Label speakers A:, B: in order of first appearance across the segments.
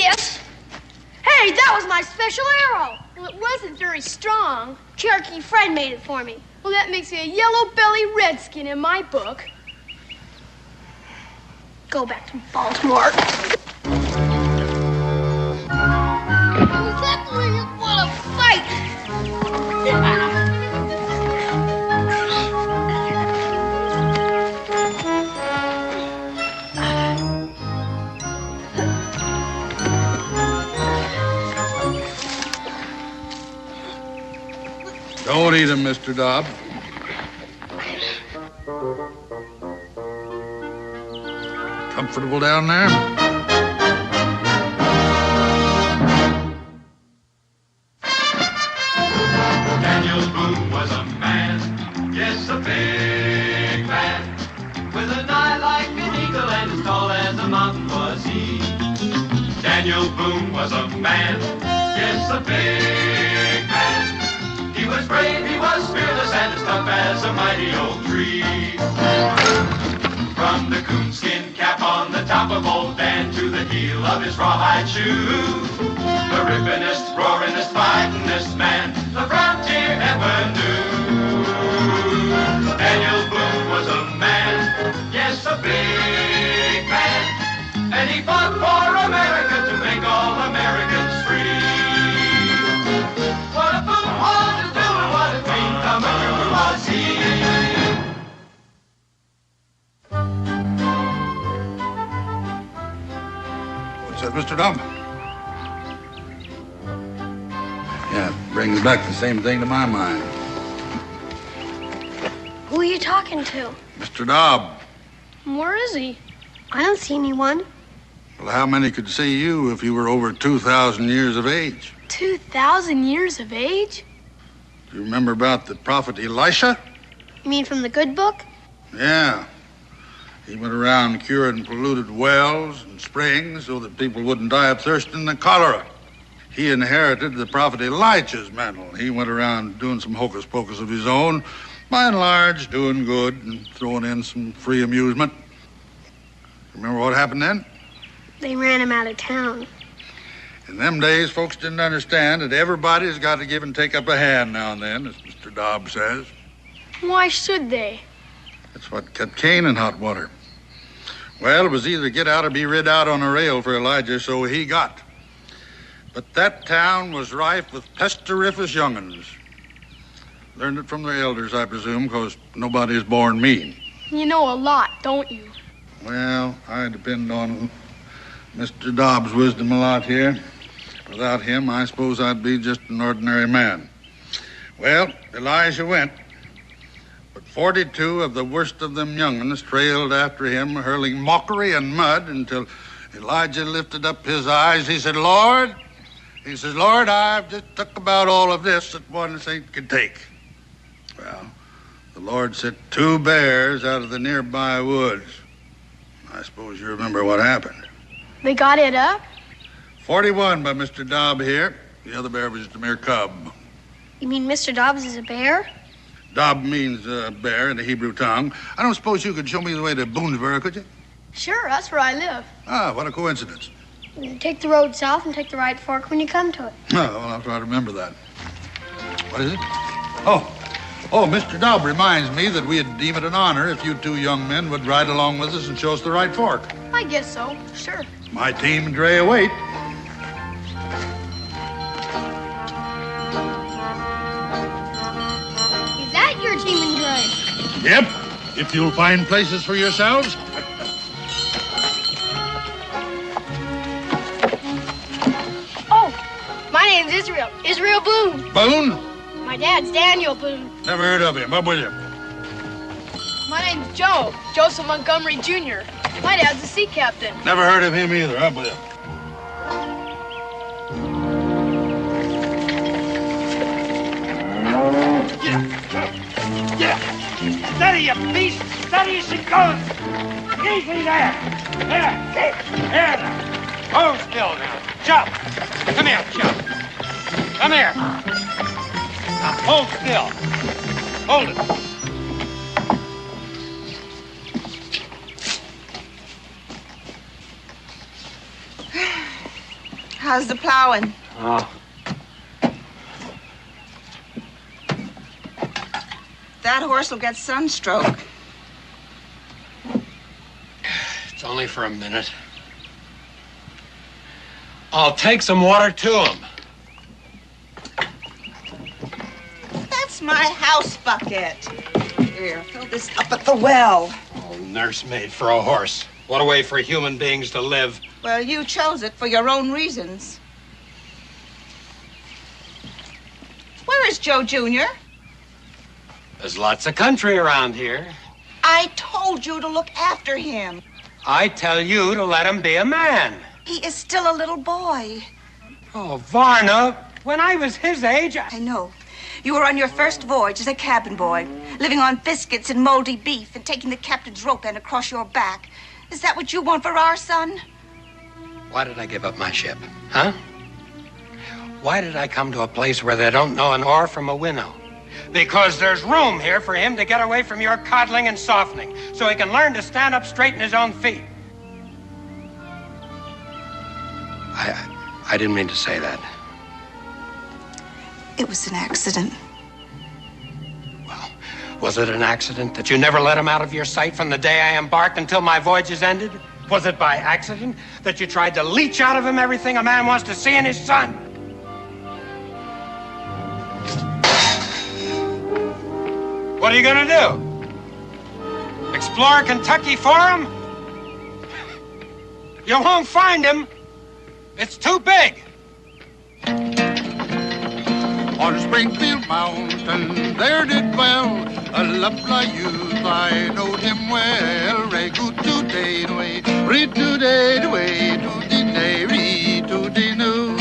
A: this. Hey, that was my special arrow. Well, it wasn't very strong. Cherokee Fred made it for me. Well, that makes me a yellow-belly redskin in my book. Go back to Baltimore. Exactly what a fight!
B: Don't eat him, Mr. Dobb. Comfortable down there?
C: Daniel Boone was a man, yes, a big man, with an eye like an eagle and as tall as a mountain was he. Daniel Boone was a man, yes, a big man. He was brave, he was fearless, and as tough as a mighty oak tree. From the coonskin cap on the top of old Dan to the heel of his rawhide shoe, the rippin'est, roaring'est, fighting'est man the frontier ever knew. Daniel Boone was a man, yes, a big man, and he fought for America to make all Americans free. What a Boone wanted to do and what a dream come true was he.
B: What's that, Mr. Dobb? Yeah, it brings back the same thing to my mind.
A: Who are you talking to?
B: Mr. Dobb.
A: Where is he? I don't see anyone.
B: Well, how many could see you if you were over 2,000 years of age?
A: 2,000 years of age?
B: Do you remember about the prophet Elisha?
A: You mean from the good book?
B: Yeah. He went around curing polluted wells and springs so that people wouldn't die of thirst and the cholera. He inherited the prophet Elijah's mantle. He went around doing some hocus pocus of his own, by and large doing good and throwing in some free amusement. Remember what happened then?
A: They ran him out of town.
B: In them days, folks didn't understand that everybody's got to give and take up a hand now and then, as Mr. Dobb says.
A: Why should they?
B: That's what kept Cain in hot water. Well, it was either get out or be rid out on a rail for Elijah, so he got. But that town was rife with pesteriferous young'uns. Learned it from their elders, I presume, because nobody's born mean.
A: You know a lot, don't you?
B: Well, I depend on Mr. Dobb's wisdom a lot here. Without him, I suppose I'd be just an ordinary man. Well, Elijah went. But 42 of the worst of them young'uns trailed after him, hurling mockery and mud until Elijah lifted up his eyes. He said, Lord, I've just took about all of this that one saint could take. Well, the Lord sent 2 bears out of the nearby woods. I suppose you remember what happened.
A: They got it up?
B: 41 by Mr. Dobb here. The other bear was just a mere cub.
A: You mean Mr. Dobbs is a bear?
B: Dobb means bear in the Hebrew tongue. I don't suppose you could show me the way to Boonesboro, could you?
A: Sure, that's where I live.
B: Ah, what a coincidence.
A: You take the road south and take the right fork when you come to it.
B: Oh, well, I'll try to remember that. What is it? Oh, Mr. Dobb reminds me that we'd deem it an honor if you 2 young men would ride along with us and show us the right fork.
A: I guess so, sure.
B: My team and Dre await.
A: Is that your team and Dre?
B: Yep, if you'll find places for yourselves.
A: Oh, my name's Israel. Israel Boone.
B: Boone?
A: My dad's Daniel Boone.
B: Never heard of him. Up with you.
A: My name's Joe. Joseph Montgomery Jr. My dad's a sea captain.
B: Never heard of him either. Up with you.
D: Yeah. Steady, you beast. Steady as she goes. Easy there. There. Now. Hold still now. Jump. Come here, jump. Come here. Now hold still. Hold it.
E: How's the plowing?
D: Oh.
E: That horse will get sunstroke.
D: It's only for a minute. I'll take some water to him.
E: That's my house bucket. Here, fill this up at the well.
D: Oh, nursemaid for a horse. What a way for human beings to live.
E: Well, you chose it for your own reasons. Where is Joe Jr.?
D: There's lots of country around here.
E: I told you to look after him.
D: I tell you to let him be a man.
E: He is still a little boy.
D: Oh, Varna, when I was his age,
E: I know. You were on your first voyage as a cabin boy, living on biscuits and moldy beef and taking the captain's rope end across your back. Is that what you want for our son?
D: Why did I give up my ship, huh? Why did I come to a place where they don't know an oar from a winnow? Because there's room here for him to get away from your coddling and softening, so he can learn to stand up straight in his own feet. I didn't mean to say that.
E: It was an accident.
D: Well, was it an accident that you never let him out of your sight from the day I embarked until my voyage is ended? Was it by accident that you tried to leech out of him everything a man wants to see in his son? What are you gonna do? Explore Kentucky for him? You won't find him. It's too big.
B: On Springfield Mountain, there did dwell a lovely youth. I knowed him well. Re good to day way, re to day way, to the day, re to the new.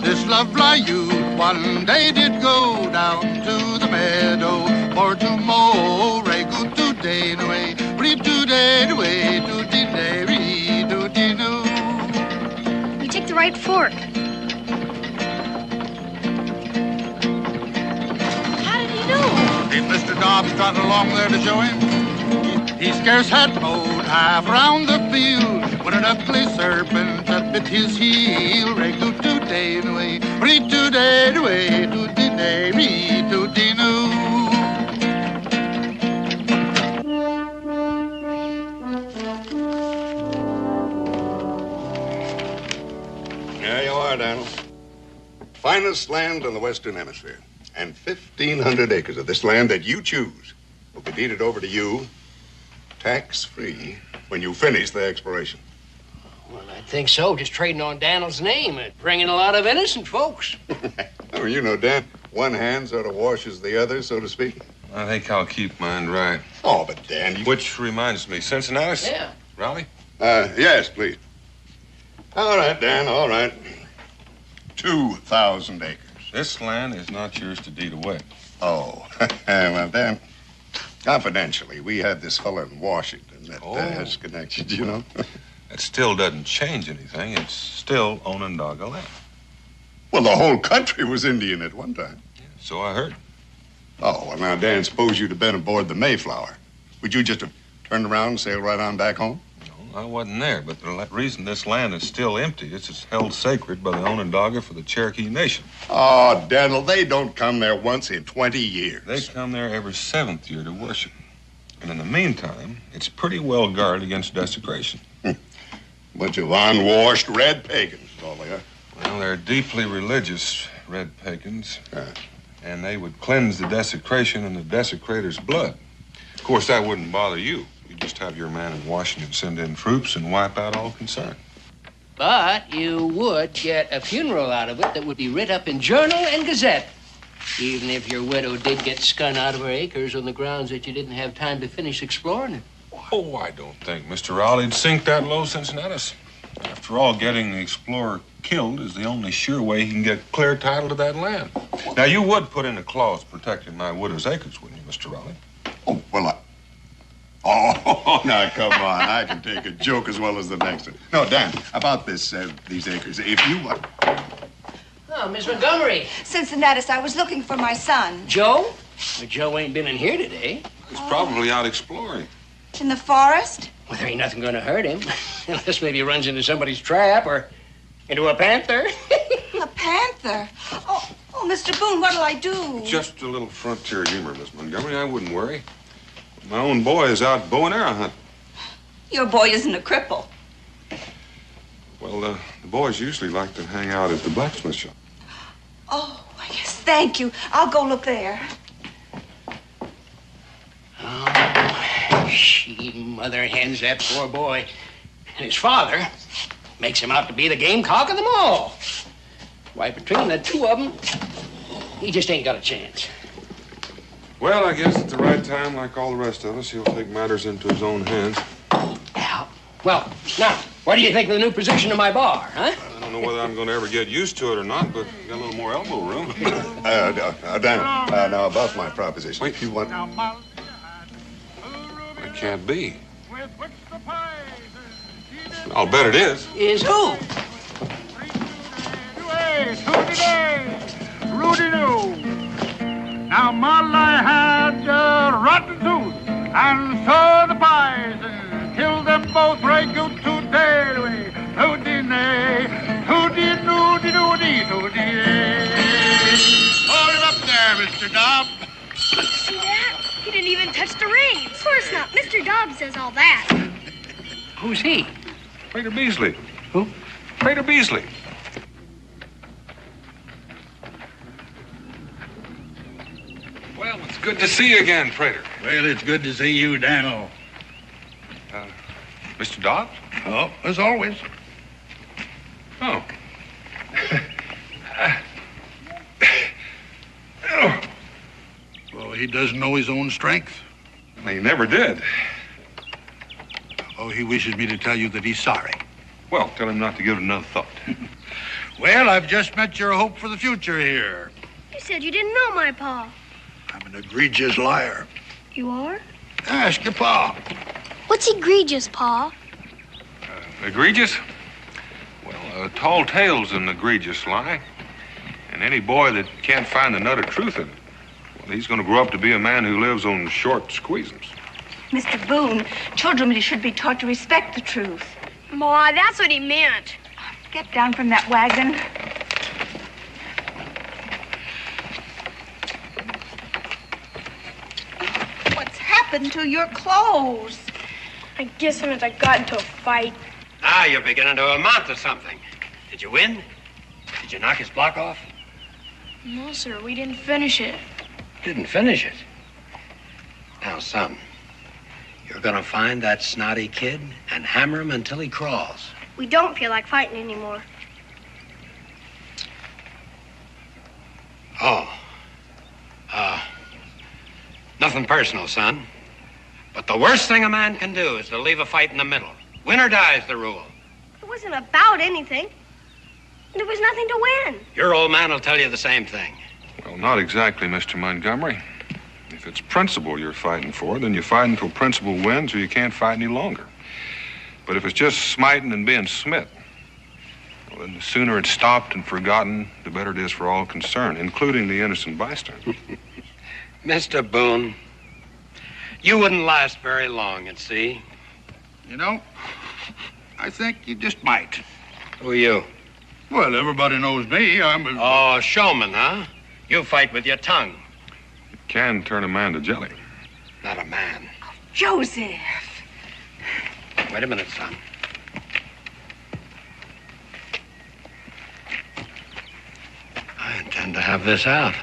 B: This lovely youth one day did go down to the meadow for to mow. Re good to day way, re to day way, to the day, re to the new.
A: You take the right fork.
B: If Mr. Dobbs trotted along there to show him, he scarce had mowed half around the field when an ugly serpent bit his heel. Re to day away, re to day away, to the day, re to the new.
F: There you are, Daniel. Finest land in the Western Hemisphere. And 1,500 acres of this land that you choose will be deeded over to you, tax-free, when you finish the exploration.
G: Well, I think so. Just trading on Daniel's name and bringing a lot of innocent folks.
F: Oh, you know, Dan, one hand sort of washes the other, so to speak.
H: I think I'll keep mine right.
F: Oh, but Dan, you...
H: Which reminds me, Cincinnati?
G: Yeah.
H: Raleigh?
F: Yes, please. All right, Dan, all right. 2,000 acres.
H: This land is not yours to deed away.
F: Oh, well, Dan, confidentially, we had this fellow in Washington that has connections, you know.
H: That still doesn't change anything. It's still Onondaga land.
F: Well, the whole country was Indian at one time.
H: Yeah, so I heard.
F: Oh, well, now, Dan, suppose you'd have been aboard the Mayflower. Would you just have turned around and sailed right on back home?
H: No, I wasn't there, but the reason this land is still empty is it's held sacred by the Onondaga for the Cherokee Nation.
F: Oh, Daniel, they don't come there once in 20 years.
H: They come there every 7th year to worship. And in the meantime, it's pretty well guarded against desecration.
F: Bunch of unwashed red pagans, all they are.
H: Well, they're deeply religious red pagans. And they would cleanse the desecration in the desecrator's blood. Of course, that wouldn't bother you. You'd just have your man in Washington send in troops and wipe out all concern.
G: But you would get a funeral out of it that would be writ up in Journal and Gazette. Even if your widow did get skun out of her acres on the grounds that you didn't have time to finish exploring it.
H: Oh, I don't think Mr. Raleigh'd sink that low, Cincinnatus. After all, getting the explorer killed is the only sure way he can get clear title to that land. Now, you would put in a clause protecting my widow's acres, wouldn't you, Mr. Raleigh?
F: Oh, well, Oh, now, come on. I can take a joke as well as the next one. No, Dan, about these acres. If you...
G: Oh, Miss Montgomery.
E: Cincinnatus, I was looking for my son.
G: Joe? Well, Joe ain't been in here today.
H: He's probably out exploring.
E: In the forest?
G: Well, there ain't nothing going to hurt him. Unless maybe he runs into somebody's trap or Into a panther?
E: A panther? Oh, Mr. Boone, what'll I do?
H: Just a little frontier humor, Miss Montgomery. I wouldn't worry. My own boy is out bow and arrow hunting.
E: Your boy isn't a cripple.
H: Well, the boys usually like to hang out at the blacksmith shop.
E: Oh, yes, thank you. I'll go look there.
G: Oh, she mother hens that poor boy. And his father makes him out to be the gamecock of them all. Why, between the two of them, he just ain't got a chance.
H: Well, I guess at the right time, like all the rest of us, he'll take matters into his own hands.
G: Yeah. Well, now, what do you think of the new position of my bar, huh?
H: I don't know whether I'm going to ever get used to it or not, but got a little more elbow room.
F: Dan, now about my proposition.
H: Wait.
F: If you want...
H: It can't be. I'll bet it is.
G: Is who?
I: Rudy-doo. Now, Molly had a rotten tooth, and so the poison killed them both right good today. Hooty-nay, hooty-doody-doody, hooty-nay.
B: Hold him up there, Mr. Dobbs.
A: See that? He didn't even touch the reins. Of course not. Mr. Dobbs says all that.
G: Who's he?
H: Prater Beasley.
G: Who?
H: Prater Beasley. Well, it's good to see you again, Prater.
B: Well, it's good to see you, Daniel.
H: Mr. Dobbs?
B: Oh, as always.
H: Oh.
B: Well, he doesn't know his own strength.
H: He never did.
B: Oh, he wishes me to tell you that he's sorry.
H: Well, tell him not to give it another thought.
B: Well, I've just met your hope for the future here.
A: You said you didn't know my pa.
B: I'm an egregious liar.
A: You are?
B: Ask your pa.
A: What's egregious, Pa?
H: Egregious? Well, a tall tale's an egregious lie. And any boy that can't find the nut of truth in it, well, he's going to grow up to be a man who lives on short squeezins.
E: Mr. Boone, children should be taught to respect the truth.
A: Ma, that's what he meant.
E: Get down from that wagon. What's happened to your clothes?
A: I guess I got into a fight.
D: Now you're beginning to amount to something. Did you win? Did you knock his block off?
A: No, sir, we didn't finish it.
D: Didn't finish it. Now, son, you're gonna find that snotty kid and hammer him until he crawls.
A: We don't feel like fighting anymore.
D: Oh. Nothing personal, son. But the worst thing a man can do is to leave a fight in the middle. Win or die is the rule.
A: It wasn't about anything. There was nothing to win.
D: Your old man will tell you the same thing.
H: Well, not exactly, Mr. Montgomery. If it's principle you're fighting for, then you fight until principle wins or you can't fight any longer. But if it's just smiting and being smit, well, then the sooner it's stopped and forgotten, the better it is for all concerned, including the innocent bystander.
D: Mr. Boone, you wouldn't last very long at sea.
B: You know, I think you just might.
D: Who are you?
B: Well, everybody knows me. I'm a...
D: Oh, showman, huh? You fight with your tongue.
H: It can turn a man to jelly.
D: Not a man.
E: Joseph.
D: Wait a minute, son. I intend to have this out.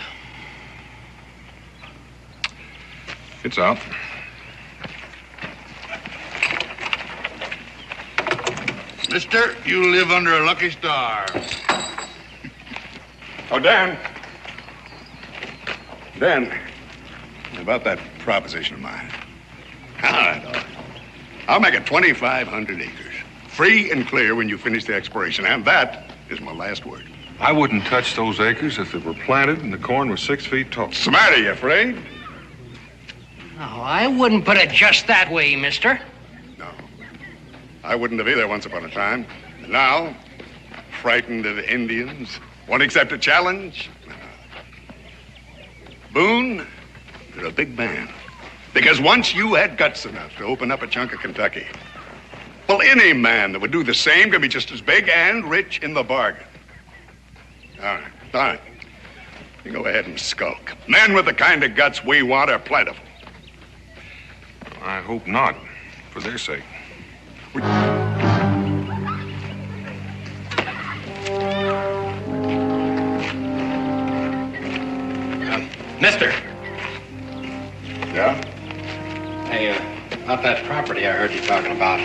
H: It's out.
B: Mister, you live under a lucky star.
F: Oh, Dan. Dan, about that proposition of mine. All right. I'll make it 2,500 acres. Free and clear when you finish the exploration. And that is my last word.
H: I wouldn't touch those acres if they were planted and the corn was 6 feet tall.
F: What's the matter, you afraid?
G: No, I wouldn't put it just that way, mister.
F: No. I wouldn't have either once upon a time. And now, frightened of Indians, won't accept a challenge. Boone, you're a big man. Because once you had guts enough to open up a chunk of Kentucky, Well, any man that would do the same can be just as big and rich in the bargain. All right. You go ahead and skulk. Men with the kind of guts we want are plentiful.
H: I hope not, for their sake.
J: Mister.
F: Yeah?
J: Hey, about that property I heard you talking about.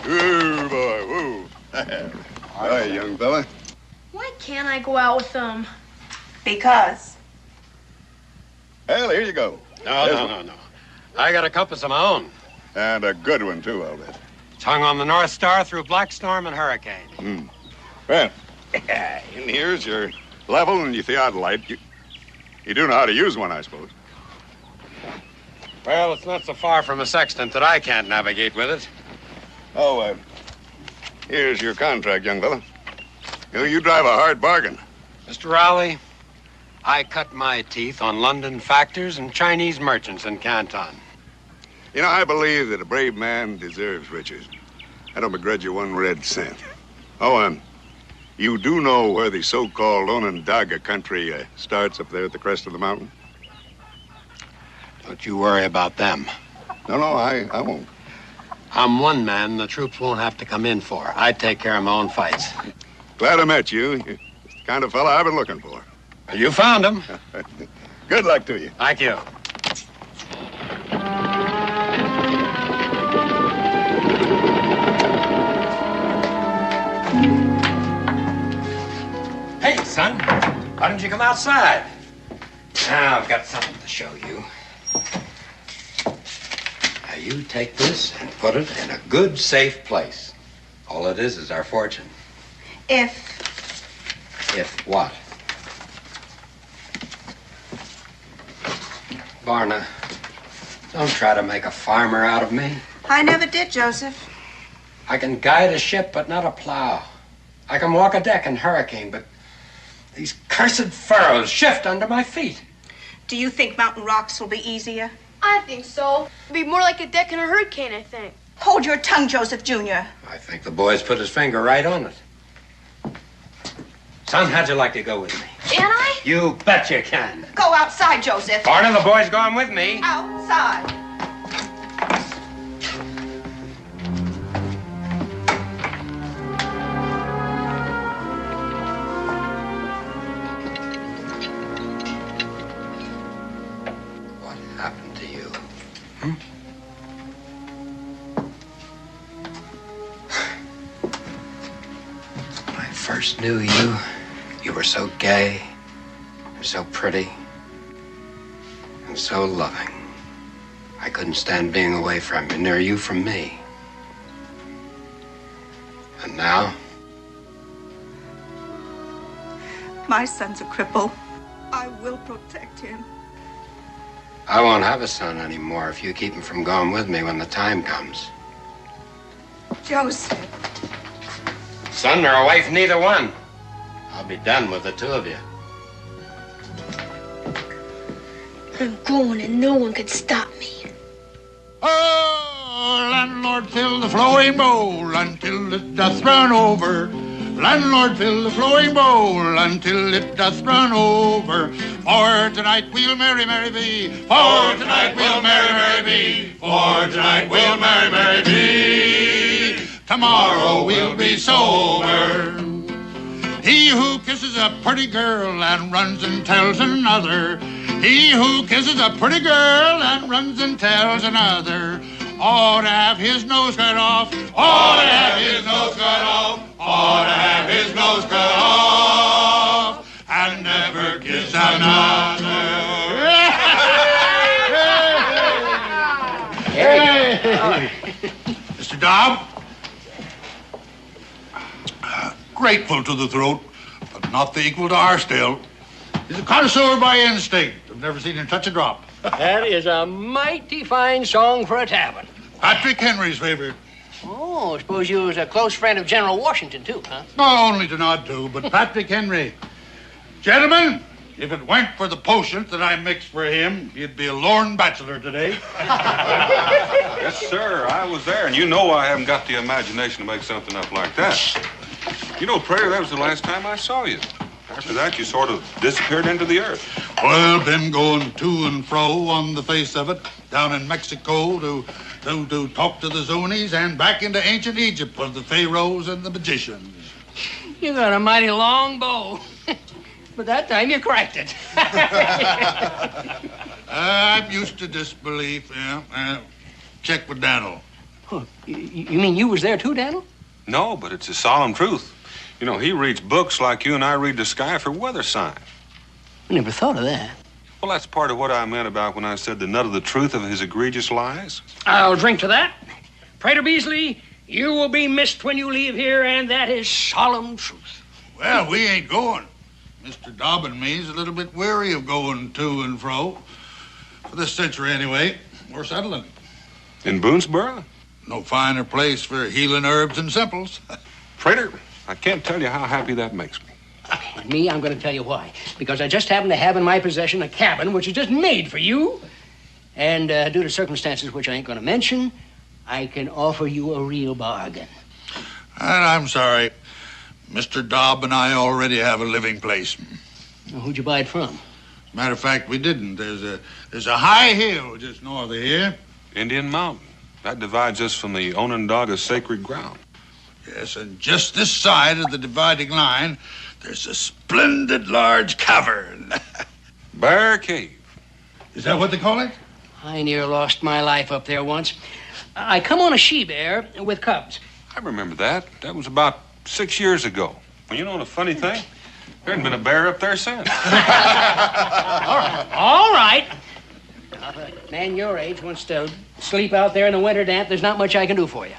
F: Ooh, boy, woo. Hi, young fella.
A: Why can't I go out with them?
E: Because.
F: Well, here you go.
J: No. I got a compass of my own.
F: And a good one, too, I'll bet.
J: It's hung on the North Star through black storm and hurricane.
F: Well, in here's your level and your theodolite. You do know how to use one, I suppose.
J: Well, it's not so far from a sextant that I can't navigate with it.
F: Oh, here's your contract, young fella. You drive a hard bargain.
J: Mr. Rowley, I cut my teeth on London factors and Chinese merchants in Canton.
F: You know, I believe that a brave man deserves riches. I don't begrudge you one red cent. Oh, you do know where the so-called Onondaga country starts up there at the crest of the mountain?
J: Don't you worry about them.
F: No, I won't.
J: I'm one man the troops won't have to come in for. I take care of my own fights.
F: Glad I met you. You're the kind of fella I've been looking for.
J: You found him.
F: Good luck to you.
J: Thank you. Hey, son. Why didn't you come outside? Now, I've got something to show you. Now, you take this and put it in a good, safe place. All it is our fortune. If what? Varna, don't try to make a farmer out of me.
E: I never did, Joseph.
J: I can guide a ship, but not a plow. I can walk a deck in hurricane, but these cursed furrows shift under my feet.
E: Do you think mountain rocks will be easier?
A: I think so. It'll be more like a deck in a hurricane, I think.
E: Hold your tongue, Joseph Jr.
J: I think the boy's put his finger right on it. Son, how'd you like to go with me?
A: Can I?
J: You bet you can.
E: Go outside, Joseph.
J: Varna, the boy's going with me.
E: Outside.
J: What happened to you? When I first knew you, you were so gay, and so pretty, and so loving. I couldn't stand being away from you, nor you from me. And now?
E: My son's a cripple. I will protect him.
J: I won't have a son anymore if you keep him from going with me when the time comes.
E: Joseph.
J: Son or a wife, neither one. I'll be done with the two of you.
A: I'm going and no one can stop me.
I: Oh, landlord, fill the flowing bowl until it doth run over. Landlord, fill the flowing bowl until it doth run over. For tonight we'll merry, merry be. For tonight we'll merry, merry be. For tonight we'll merry, merry be. Tomorrow we'll be sober. He who kisses a pretty girl and runs and tells another. He who kisses a pretty girl and runs and tells another ought to have his nose cut off. Ought to have his nose cut off. Ought to have his nose cut off. And never kiss another. Hey. Mr. Dobb. Grateful to the throat, but not the equal to our still. He's a connoisseur by instinct. I've never seen him touch a drop.
G: That is a mighty fine song for a tavern.
B: Patrick Henry's favorite.
G: Oh, I suppose you was a close friend of General Washington, too, huh?
B: Not only to nod to, but Patrick Henry. Gentlemen, if it weren't for the potions that I mixed for him, he'd be a lorn bachelor today.
H: Yes, sir, I was there, and you know I haven't got the imagination to make something up like that. You know, Prater, that was the last time I saw you. After that, you sort of disappeared into the earth.
B: Well, been going to and fro on the face of it, down in Mexico to talk to the Zunies and back into ancient Egypt with the pharaohs and the magicians.
G: You got a mighty long bow. But that time you cracked it.
B: I'm used to disbelief, yeah. Check with Daniel.
G: Oh, you mean you was there too, Daniel?
H: No, but it's a solemn truth. You know, he reads books like you and I read the sky for weather signs.
G: I never thought of that.
H: Well, that's part of what I meant about when I said the nut of the truth of his egregious lies.
G: I'll drink to that. Prater Beasley, you will be missed when you leave here, and that is solemn truth.
B: Well, we ain't going. Mr. Dobb and me's a little bit weary of going to and fro. For this century, anyway. We're settling.
H: In Boonesboro?
B: No finer place for healing herbs and simples.
H: Prater, I can't tell you how happy that makes me.
G: And me, I'm going to tell you why. Because I just happen to have in my possession a cabin which is just made for you. And due to circumstances which I ain't going to mention, I can offer you a real bargain.
B: And I'm sorry. Mr. Dobb and I already have a living place.
G: Well, who'd you buy it from?
B: Matter of fact, we didn't. There's a high hill just north of here.
H: Indian Mountain. That divides us from the Onondaga sacred ground.
B: Yes, and just this side of the dividing line, there's a splendid large cavern.
H: Bear Cave.
B: Is that what they call it?
G: I near lost my life up there once. I come on a she-bear with cubs.
H: I remember that. That was about 6 years ago. Well, you know the funny thing? There hadn't been a bear up there since.
G: All right. Now, if a man your age wants to sleep out there in the winter damp, there's not much I can do for you.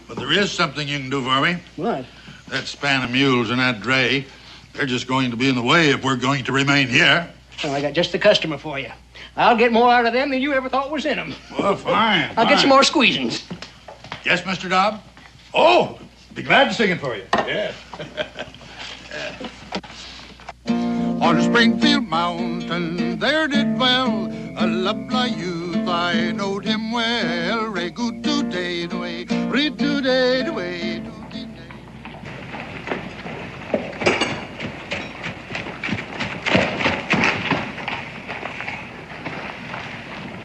B: But there is something you can do for me.
G: What?
B: That span of mules and that dray, they're just going to be in the way if we're going to remain here.
G: Well, I got just the customer for you. I'll get more out of them than you ever thought was in them.
B: Well, fine.
G: I'll get some more squeezings.
B: Yes, Mr. Dobb? Oh, be glad to sing it for you. Yes. On Springfield Mountain, there did dwell a lovely youth. I knowed him well. Re good today, way, re today, way.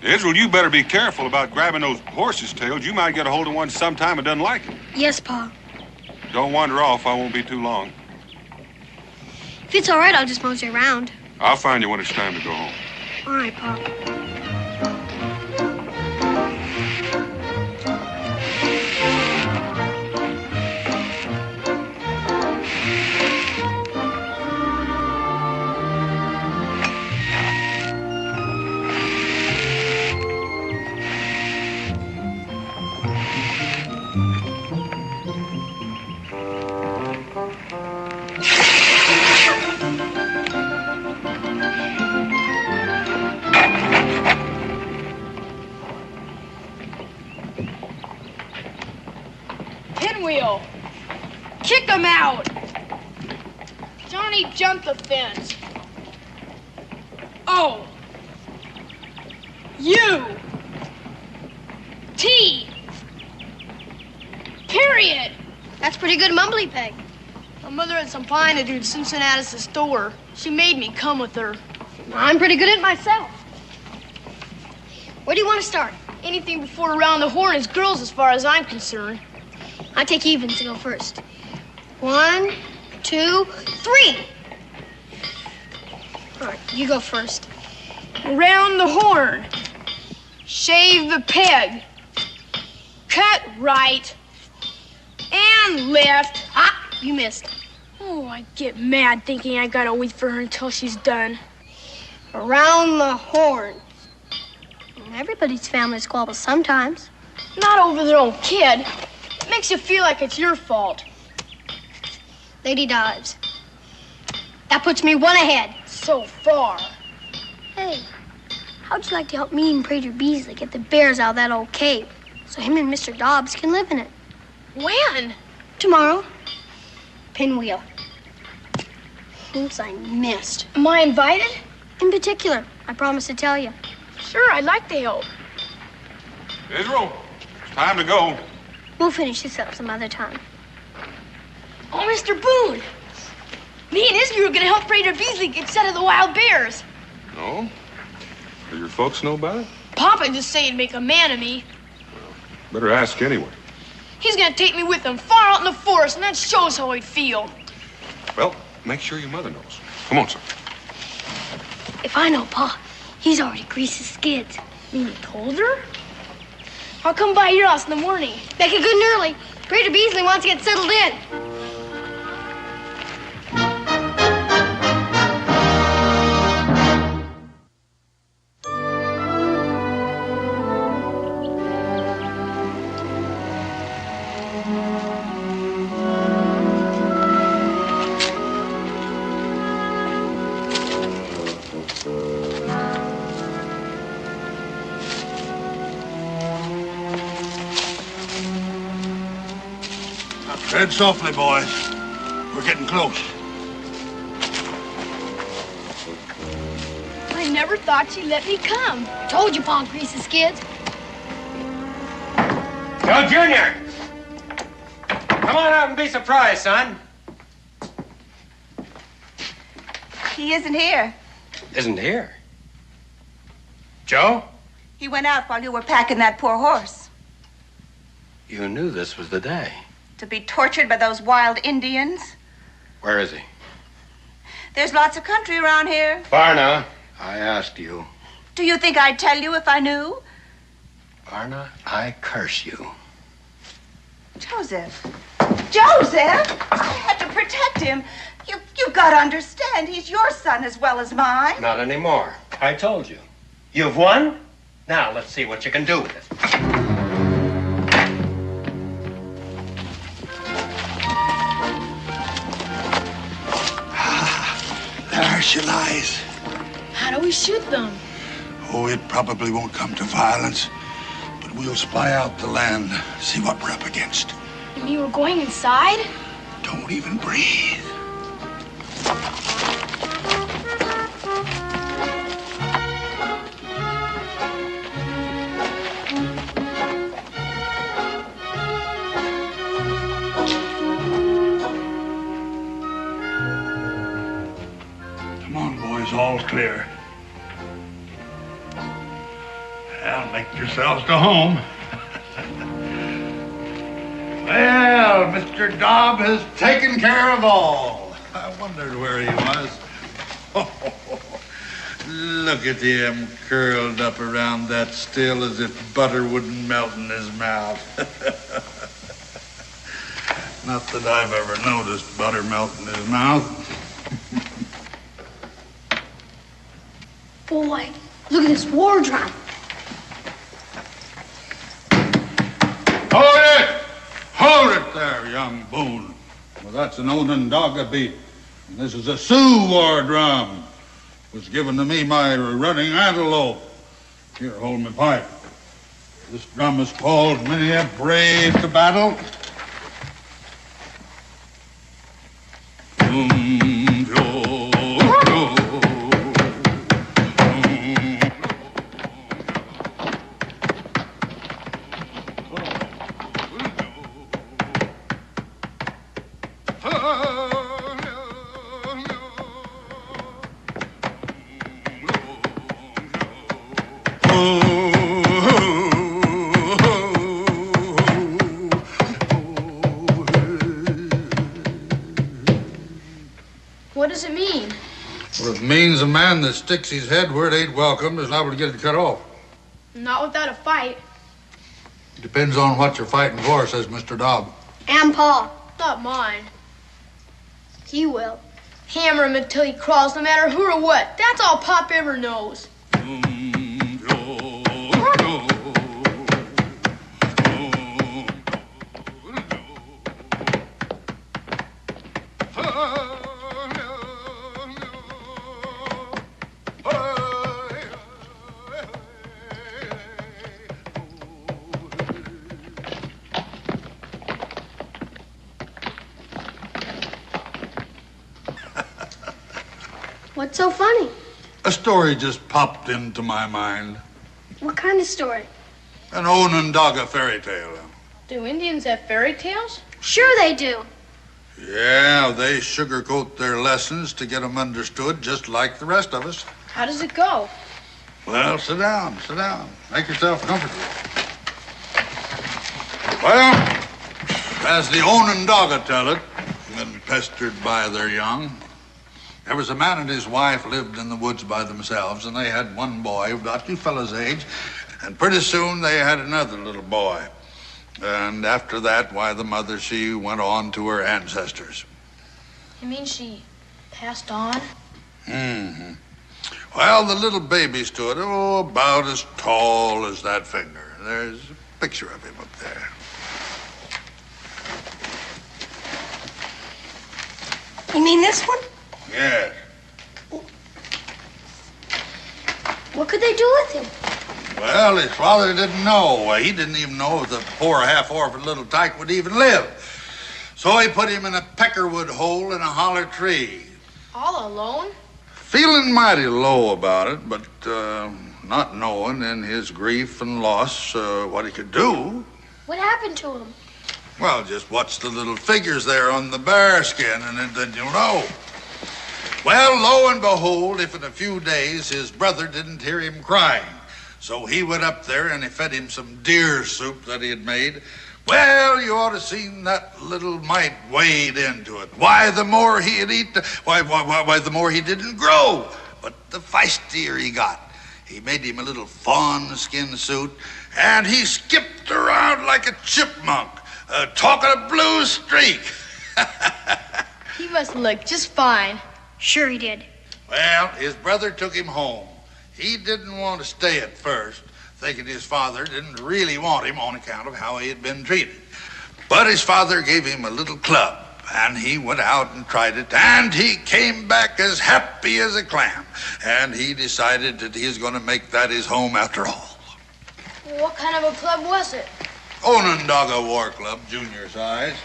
H: Israel, you better be careful about grabbing those horses' tails. You might get a hold of one sometime and doesn't like it.
A: Yes, Pa.
H: Don't wander off. I won't be too long.
A: If it's all right, I'll just mosey around.
H: I'll find you when it's time to go home.
A: All right, Pa.
K: Pinwheel! Kick him out! Johnny jumped the fence. O. U. T. Period.
A: That's pretty good mumbly peg.
K: My mother had some pine to do at Cincinnatus' store. She made me come with her.
A: I'm pretty good at it myself. Where do you want to start?
K: Anything before around the horn is girls as far as I'm concerned.
A: I take evens to go first. 1, 2, 3. All right, you go first.
K: Around the horn. Shave the peg. Cut right. And left.
A: Ah, you missed.
K: Oh, I get mad thinking I gotta wait for her until she's done.
A: Around the horn. Everybody's family squabbles sometimes.
K: Not over their own kid. It makes you feel like it's your fault.
A: Lady dives. That puts me 1 ahead.
K: So far.
A: Hey, How'd you like to help me and Prater Beasley get the bears out of that old cave so him and Mr. Dobbs can live in it?
K: When?
A: Tomorrow. Pinwheel. Oops, I missed.
K: Am I invited?
A: In particular, I promised to tell you.
K: Sure, I'd like to help.
H: Israel, it's time to go.
A: We'll finish this up some other time.
K: Oh, Mr. Boone. Me and Israel are gonna help Prater Beasley get set of the wild bears.
H: No? Do your folks know about it?
K: Papa just said he'd make a man of me.
H: Better ask anyway.
K: He's gonna take me with him far out in the forest, and that shows how he'd feel.
H: Well, make sure your mother knows. Come on, son.
A: If I know Pa, he's already greased his skids.
K: You told her? I'll come by your house in the morning.
A: Make it good and early. Prater Beasley wants to get settled in.
B: Tread softly, boys. We're getting close.
K: I never thought she'd let me come.
A: Told you Pa greased his skids.
D: Joe Jr. Come on out and be surprised, son.
E: He isn't here.
J: Isn't here.
D: Joe?
E: He went out while you were packing that poor horse.
J: You knew this was the day.
E: To be tortured by those wild Indians.
J: Where is he?
E: There's lots of country around here.
J: Varna. I asked you.
E: Do you think I'd tell you if I knew?
J: Varna, I curse you.
E: Joseph. Joseph! I had to protect him. You've got to understand, he's your son as well as mine.
J: Not anymore. I told you. You've won? Now let's see what you can do with it.
B: There she lies.
K: How do we shoot them?
B: Oh, it probably won't come to violence, but we'll spy out the land, see what we're up against.
K: You mean we're going inside?
B: Don't even breathe. Come on, boys, all clear. Well, make yourselves to home. Well, Mr. Dobb has taken care of all. I wondered where he was. Look at him curled up around that still as if butter wouldn't melt in his mouth. Not that I've ever noticed butter melt in his mouth.
A: Boy, look at this war drum.
B: Hold it! Hold it there, young Boone. Well, that's an Onondaga beat. And this is a Sioux war drum. It was given to me by running antelope. Here, hold my pipe. This drum has called many a brave to battle.
K: What does it mean?
B: Well, it means a man that sticks his head where it ain't welcome is liable to get it cut off.
K: Not without a fight.
B: Depends on what you're fighting for, says Mr. Dobb.
A: And Pa.
K: Not mine.
A: He will.
K: Hammer him until he crawls, no matter who or what. That's all Pop ever knows.
A: What's so funny?
B: A story just popped into my mind.
A: What kind of story?
B: An Onondaga fairy tale.
K: Do Indians have fairy tales?
A: Sure they do.
B: Yeah, they sugarcoat their lessons to get them understood just like the rest of us.
K: How does it go?
B: Well, sit down. Make yourself comfortable. Well, as the Onondaga tell it, when pestered by their young, there was a man and his wife lived in the woods by themselves, and they had one boy about you fellas' age, and pretty soon they had another little boy. And after that, why, the mother, she went on to her ancestors.
K: You mean she passed on?
B: Mm-hmm. Well, the little baby stood, about as tall as that finger. There's a picture of him up there.
E: You mean this one?
B: Yes.
A: What could they do with him?
B: Well, his father didn't know. He didn't even know if the poor half-orphaned little tyke would even live. So he put him in a peckerwood hole in a holler tree.
K: All alone?
B: Feeling mighty low about it, but not knowing in his grief and loss what he could do.
A: What happened to him?
B: Well, just watch the little figures there on the bear skin, and then you'll know. Well, lo and behold, if in a few days his brother didn't hear him crying, so he went up there and he fed him some deer soup that he had made. Well, you ought to seen that little mite wade into it. Why, the more he'd eat, why, the more he didn't grow. But the feistier he got. He made him a little fawn skin suit, and he skipped around like a chipmunk, talking a blue streak.
K: He must look just fine.
A: Sure he did.
B: Well, his brother took him home. He didn't want to stay at first, thinking his father didn't really want him on account of how he had been treated. But his father gave him a little club, and he went out and tried it, and he came back as happy as a clam. And he decided that he was going to make that his home after all.
K: What kind of a club was it?
B: Onondaga War Club, junior size.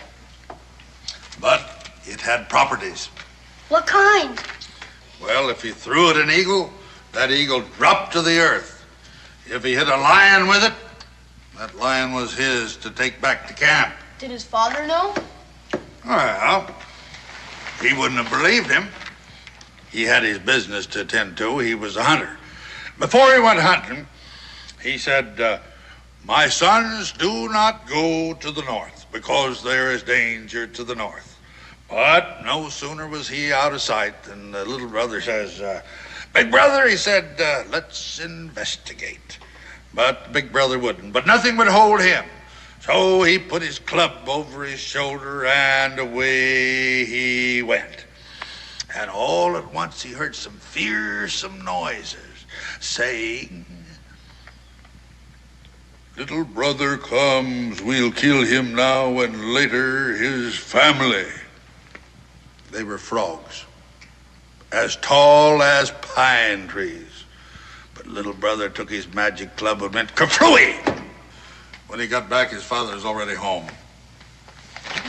B: But it had properties.
A: What kind?
B: Well, if he threw at an eagle, that eagle dropped to the earth. If he hit a lion with it, that lion was his to take back to camp.
K: Did his father know?
B: Well, he wouldn't have believed him. He had his business to attend to. He was a hunter. Before he went hunting, he said, my sons, do not go to the north, because there is danger to the north. But no sooner was he out of sight than the little brother says, big brother, he said, let's investigate. But big brother wouldn't. But nothing would hold him. So he put his club over his shoulder and away he went. And all at once he heard some fearsome noises saying, little brother comes, we'll kill him now and later his family. They were frogs, as tall as pine trees. But little brother took his magic club and went kerflooey. When he got back, his father was already home.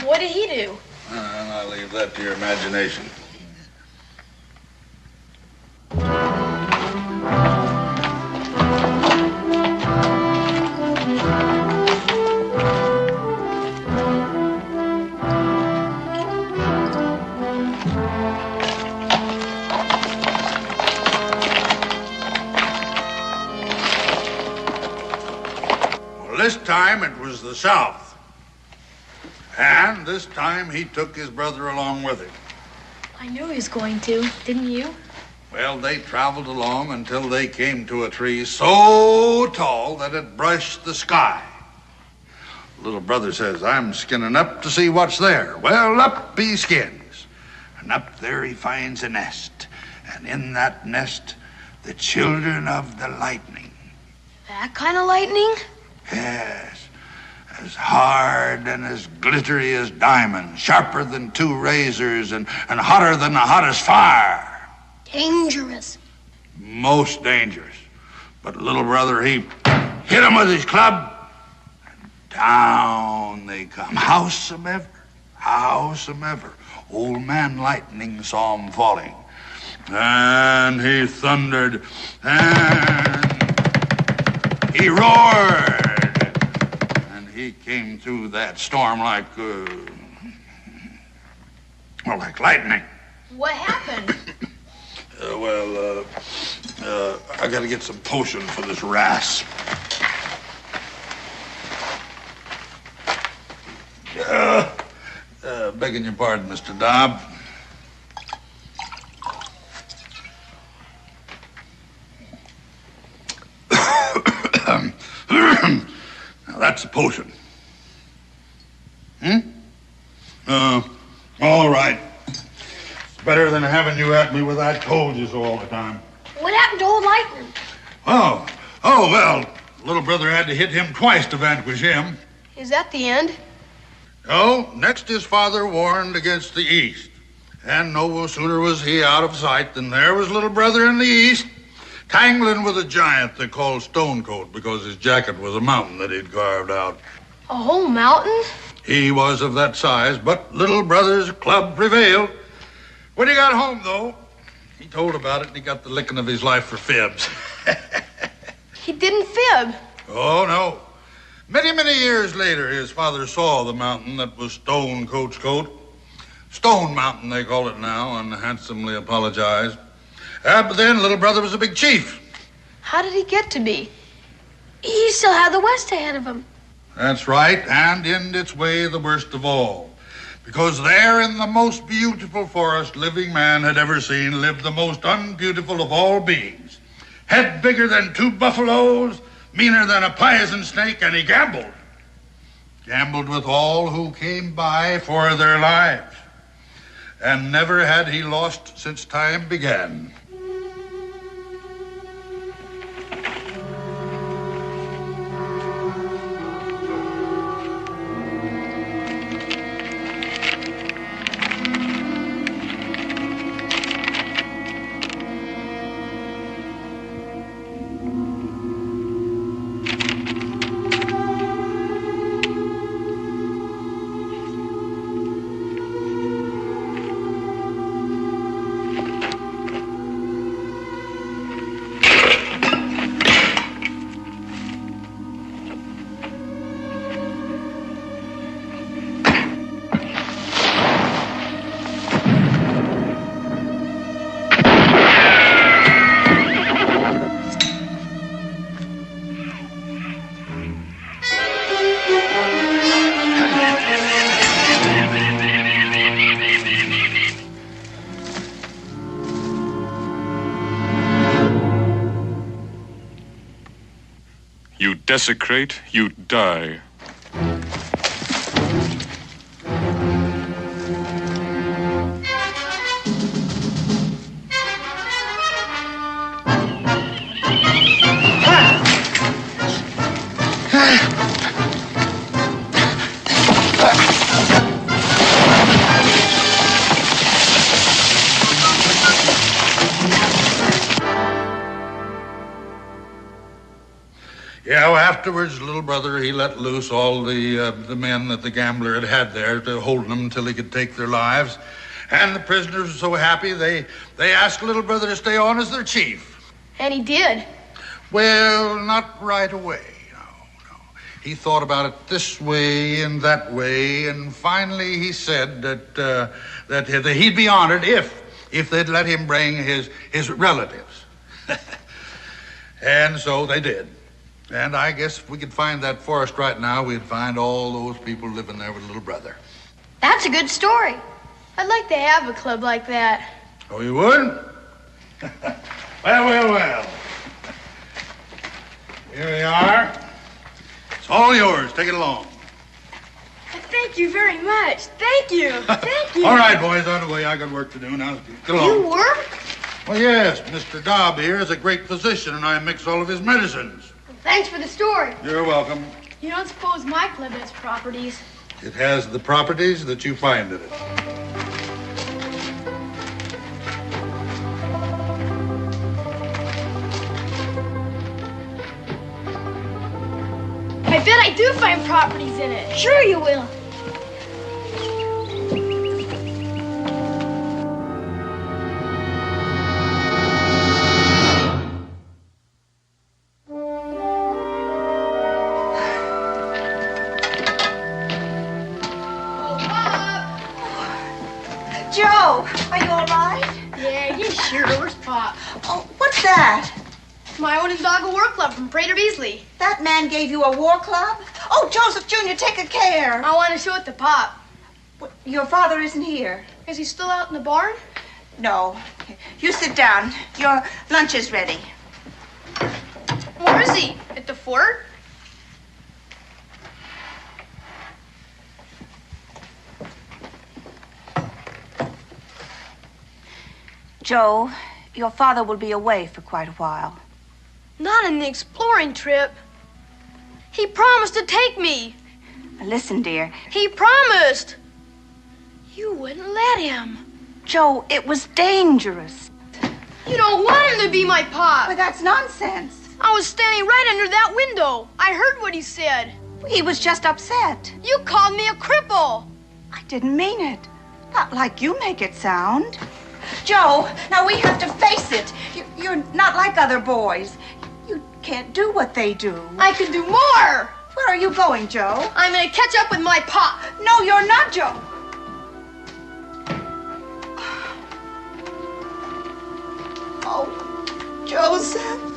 K: What did he do?
B: And I leave that to your imagination. This time it was the South. And this time he took his brother along with him.
K: I knew he was going to, didn't you?
B: Well, they traveled along until they came to a tree so tall that it brushed the sky. Little brother says, I'm skinning up to see what's there. Well, up he skins. And up there he finds a nest. And in that nest, the children of the lightning.
K: That kind of lightning?
B: Yes, as hard and as glittery as diamonds, sharper than two razors, and hotter than the hottest fire.
A: Dangerous.
B: Most dangerous. But little brother, he hit him with his club, and down they come. Howsomever, old man Lightning saw him falling. And he thundered, and he roared. And he came through that storm like lightning.
A: What happened?
B: I gotta get some potion for this rasp. Begging your pardon, Mr. Dobb. Now, that's a potion. All right. It's better than having you at me with I told you so all the time.
A: What happened to old Lightning?
B: Well, little brother had to hit him twice to vanquish him.
A: Is that the end?
B: No, next his father warned against the east. And no sooner was he out of sight than there was little brother in the east, tangling with a giant they called Stonecoat because his jacket was a mountain that he'd carved out.
A: A whole mountain?
B: He was of that size, but little brother's club prevailed. When he got home, though, he told about it and he got the licking of his life for fibs.
A: He didn't fib.
B: Oh, no. Many, many years later, his father saw the mountain that was Stonecoat's coat. Stone Mountain, they call it now, and handsomely apologized. But then little brother was a big chief.
A: How did he get to be? He still had the West ahead of him.
B: That's right, and in its way the worst of all. Because there in the most beautiful forest living man had ever seen lived the most unbeautiful of all beings. Head bigger than 2 buffaloes, meaner than a poison snake, and he gambled. Gambled with all who came by for their lives. And never had he lost since time began.
H: You desecrate, you die.
B: Yeah, well, afterwards, little brother, he let loose all the men that the gambler had there to hold them until he could take their lives. And the prisoners were so happy, they asked little brother to stay on as their chief.
A: And he did.
B: Well, not right away, no. He thought about it this way and that way, and finally he said that he'd be honored if they'd let him bring his relatives. And so they did. And I guess if we could find that forest right now, we'd find all those people living there with little brother.
A: That's a good story. I'd like to have a club like that.
B: Oh, you would? Well. Here we are. It's all yours. Take it along.
A: Thank you very much. Thank you. Thank you.
B: All right, boys, on the way. I got work to do now. Get along.
A: You work?
B: Well, yes. Mr. Dobb here is a great physician, and I mix all of his medicines.
A: Thanks for the story.
B: You're welcome.
A: You don't suppose my club has properties?
B: It has the properties that you find in it.
A: I bet I do find properties in it. Sure you will.
E: Joe, are you all right?
A: Yeah, he's sure. Where's Pop?
E: Oh, what's that?
A: My Onondaga War Club from Prater Beasley.
E: That man gave you a war club? Oh, Joseph Jr., take a care.
A: I want to show it to Pop.
E: Your father isn't here.
A: Is he still out in the barn?
E: No. You sit down. Your lunch is ready.
A: Where is he? At the fort?
E: Joe, your father will be away for quite a while.
A: Not on the exploring trip. He promised to take me.
E: Listen, dear.
A: He promised. You wouldn't let him.
E: Joe, it was dangerous.
A: You don't want him to be my Pop.
E: But that's nonsense.
A: I was standing right under that window. I heard what he said.
E: He was just upset.
A: You called me a cripple.
E: I didn't mean it. Not like you make it sound. Joe, now we have to face it. You're not like other boys. You can't do what they do.
A: I can do more.
E: Where are you going, Joe?
A: I'm gonna catch up with my Pop.
E: No, you're not, Joe. Oh, Joseph.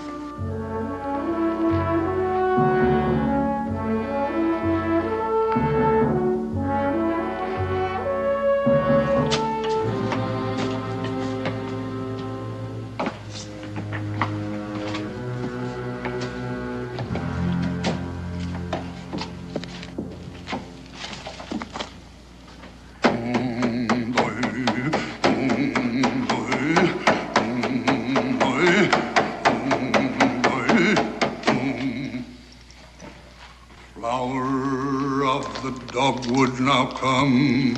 I: Dogwood now come,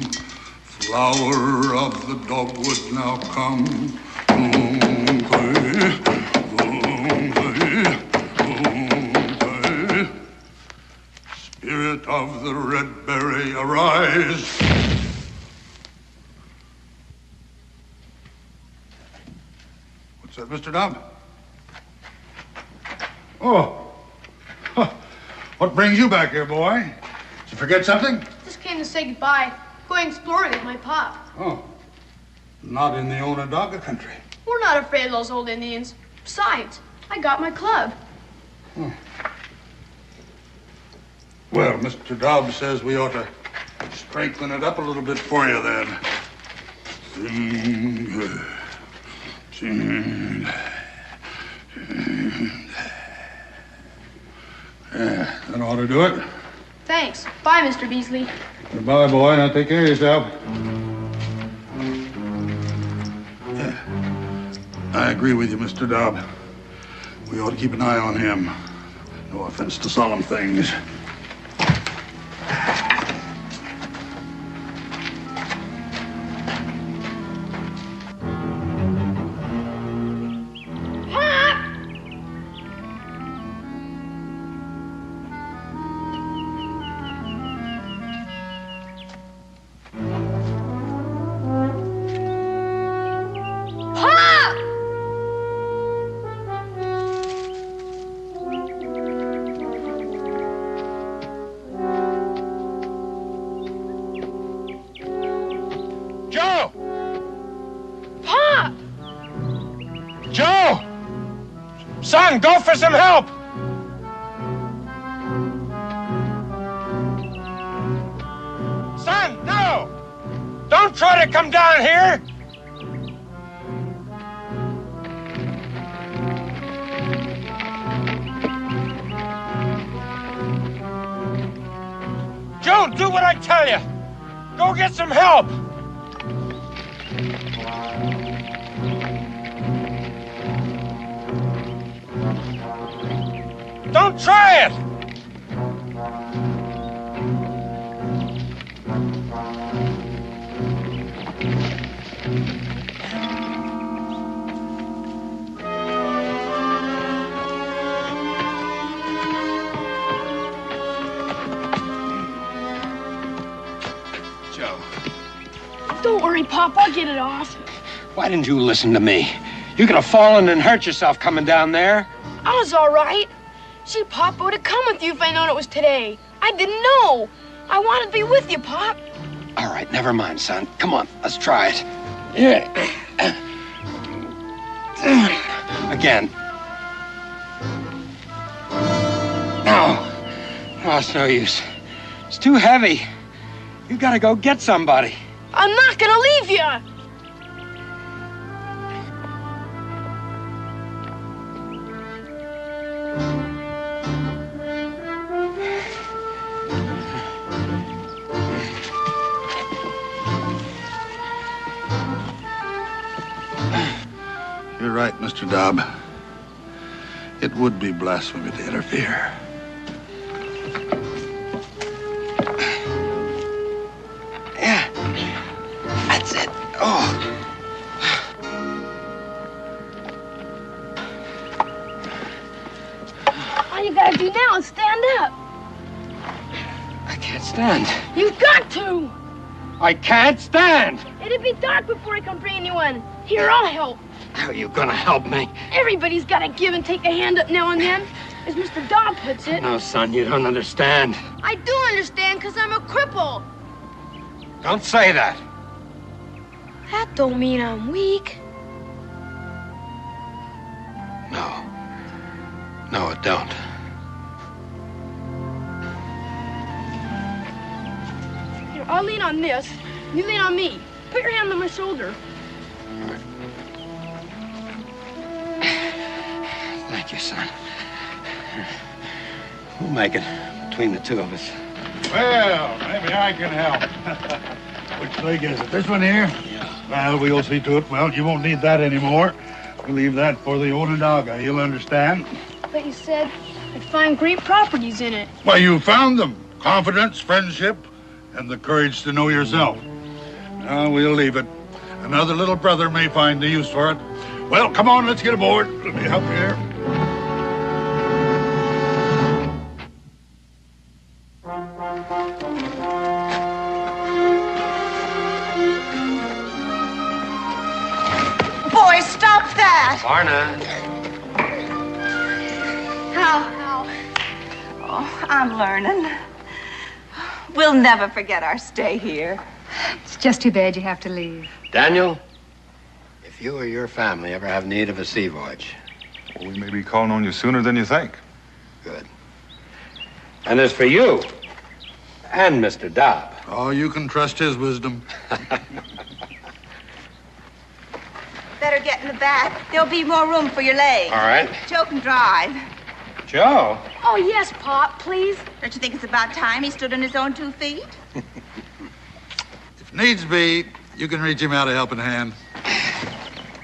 I: flower of the dogwood now come. Spirit of the red berry, arise. What's that, Mr. Dobb? Oh, what brings you back here, boy? Did you forget something?
A: Just came to say goodbye. Going exploring with my Pop.
I: Oh, not in the Onondaga country.
A: We're not afraid of those old Indians. Besides, I got my club.
I: Oh. Well, Mr. Dobbs says we ought to strengthen it up a little bit for you then. Yeah, that ought to do it.
A: Thanks. Bye, Mr. Beasley.
I: Goodbye, boy. Now take care of yourself. Yeah. I agree with you, Mr. Dobb. We ought to keep an eye on him. No offense to solemn things.
D: Son, go for some help! Son, no! Don't try to come down here! Joe, do what I tell you! Go get some help! Don't try it!
J: Joe.
K: Don't worry, Pop. I'll get it off.
J: Why didn't you listen to me? You could have fallen and hurt yourself coming down there.
K: I was all right. See, Pop, I would have come with you if I'd known it was today. I didn't know. I wanted to be with you, Pop.
J: All right, never mind, son. Come on, let's try it. Here. Again. No. No, it's no use. It's too heavy. You gotta go get somebody.
K: I'm not gonna leave you.
B: You're right, Mr. Dobb. It would be blasphemy to interfere.
J: Yeah. That's it. Oh.
K: All you gotta do now is stand up.
J: I can't stand.
K: You've got to.
J: I can't stand.
K: It'd be dark before I come bring anyone. Here, I'll help.
J: How are you gonna help me?
K: Everybody's gotta give and take a hand up now and then, as Mr. Dobb puts it.
J: No, son, you don't understand.
K: I do understand, because I'm a cripple.
J: Don't say that.
K: That don't mean I'm weak.
J: No. No, it don't.
K: Here, I'll lean on this. You lean on me. Put your hand on my shoulder.
J: Thank you, son. We'll make it between the two of us.
I: Well, maybe I can help. Which leg is it? This one here?
J: Yeah.
I: Well, we'll see to it. Well, you won't need that anymore. We'll leave that for the Onondaga. He'll understand.
K: But you said I'd find great properties in it.
I: Well, you found them. Confidence, friendship, and the courage to know yourself. Now, we'll leave it. Another little brother may find the use for it. Well, come on, let's get aboard. Let me help you here.
E: Boy, stop that!
J: Varna.
E: How? Oh, I'm learning. We'll never forget our stay here.
L: It's just too bad you have to leave.
J: Daniel, if you or your family ever have need of a sea voyage.
H: Well, we may be calling on you sooner than you think.
J: Good. And as for you and Mr. Dobb.
B: Oh, you can trust his wisdom.
E: Better get in the back. There'll be more room for your legs.
J: All right.
E: Joe can drive.
J: Joe?
K: Oh, yes, Pop, please.
E: Don't you think it's about time he stood on his own 2 feet?
B: If needs be, you can reach him out a helping hand.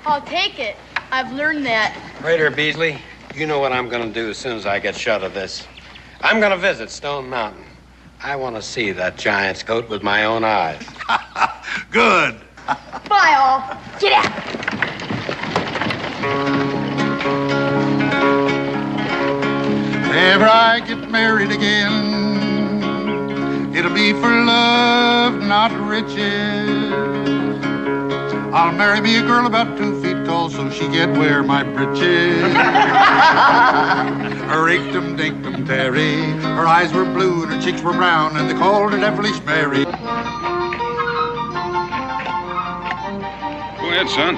K: I'll take it. I've learned that.
J: Raider Beasley, you know what I'm going to do as soon as I get shut of this. I'm going to visit Stone Mountain. I want to see that giant's coat with my own eyes.
B: Good.
K: Bye, all. Get out.
I: If ever I get married again, it'll be for love, not riches. I'll marry me a girl about 2 feet tall so she can wear my breeches. Her inktum dinktum Terry, her eyes were blue and her cheeks were brown, and they called her Devilish Mary.
H: Go ahead, son.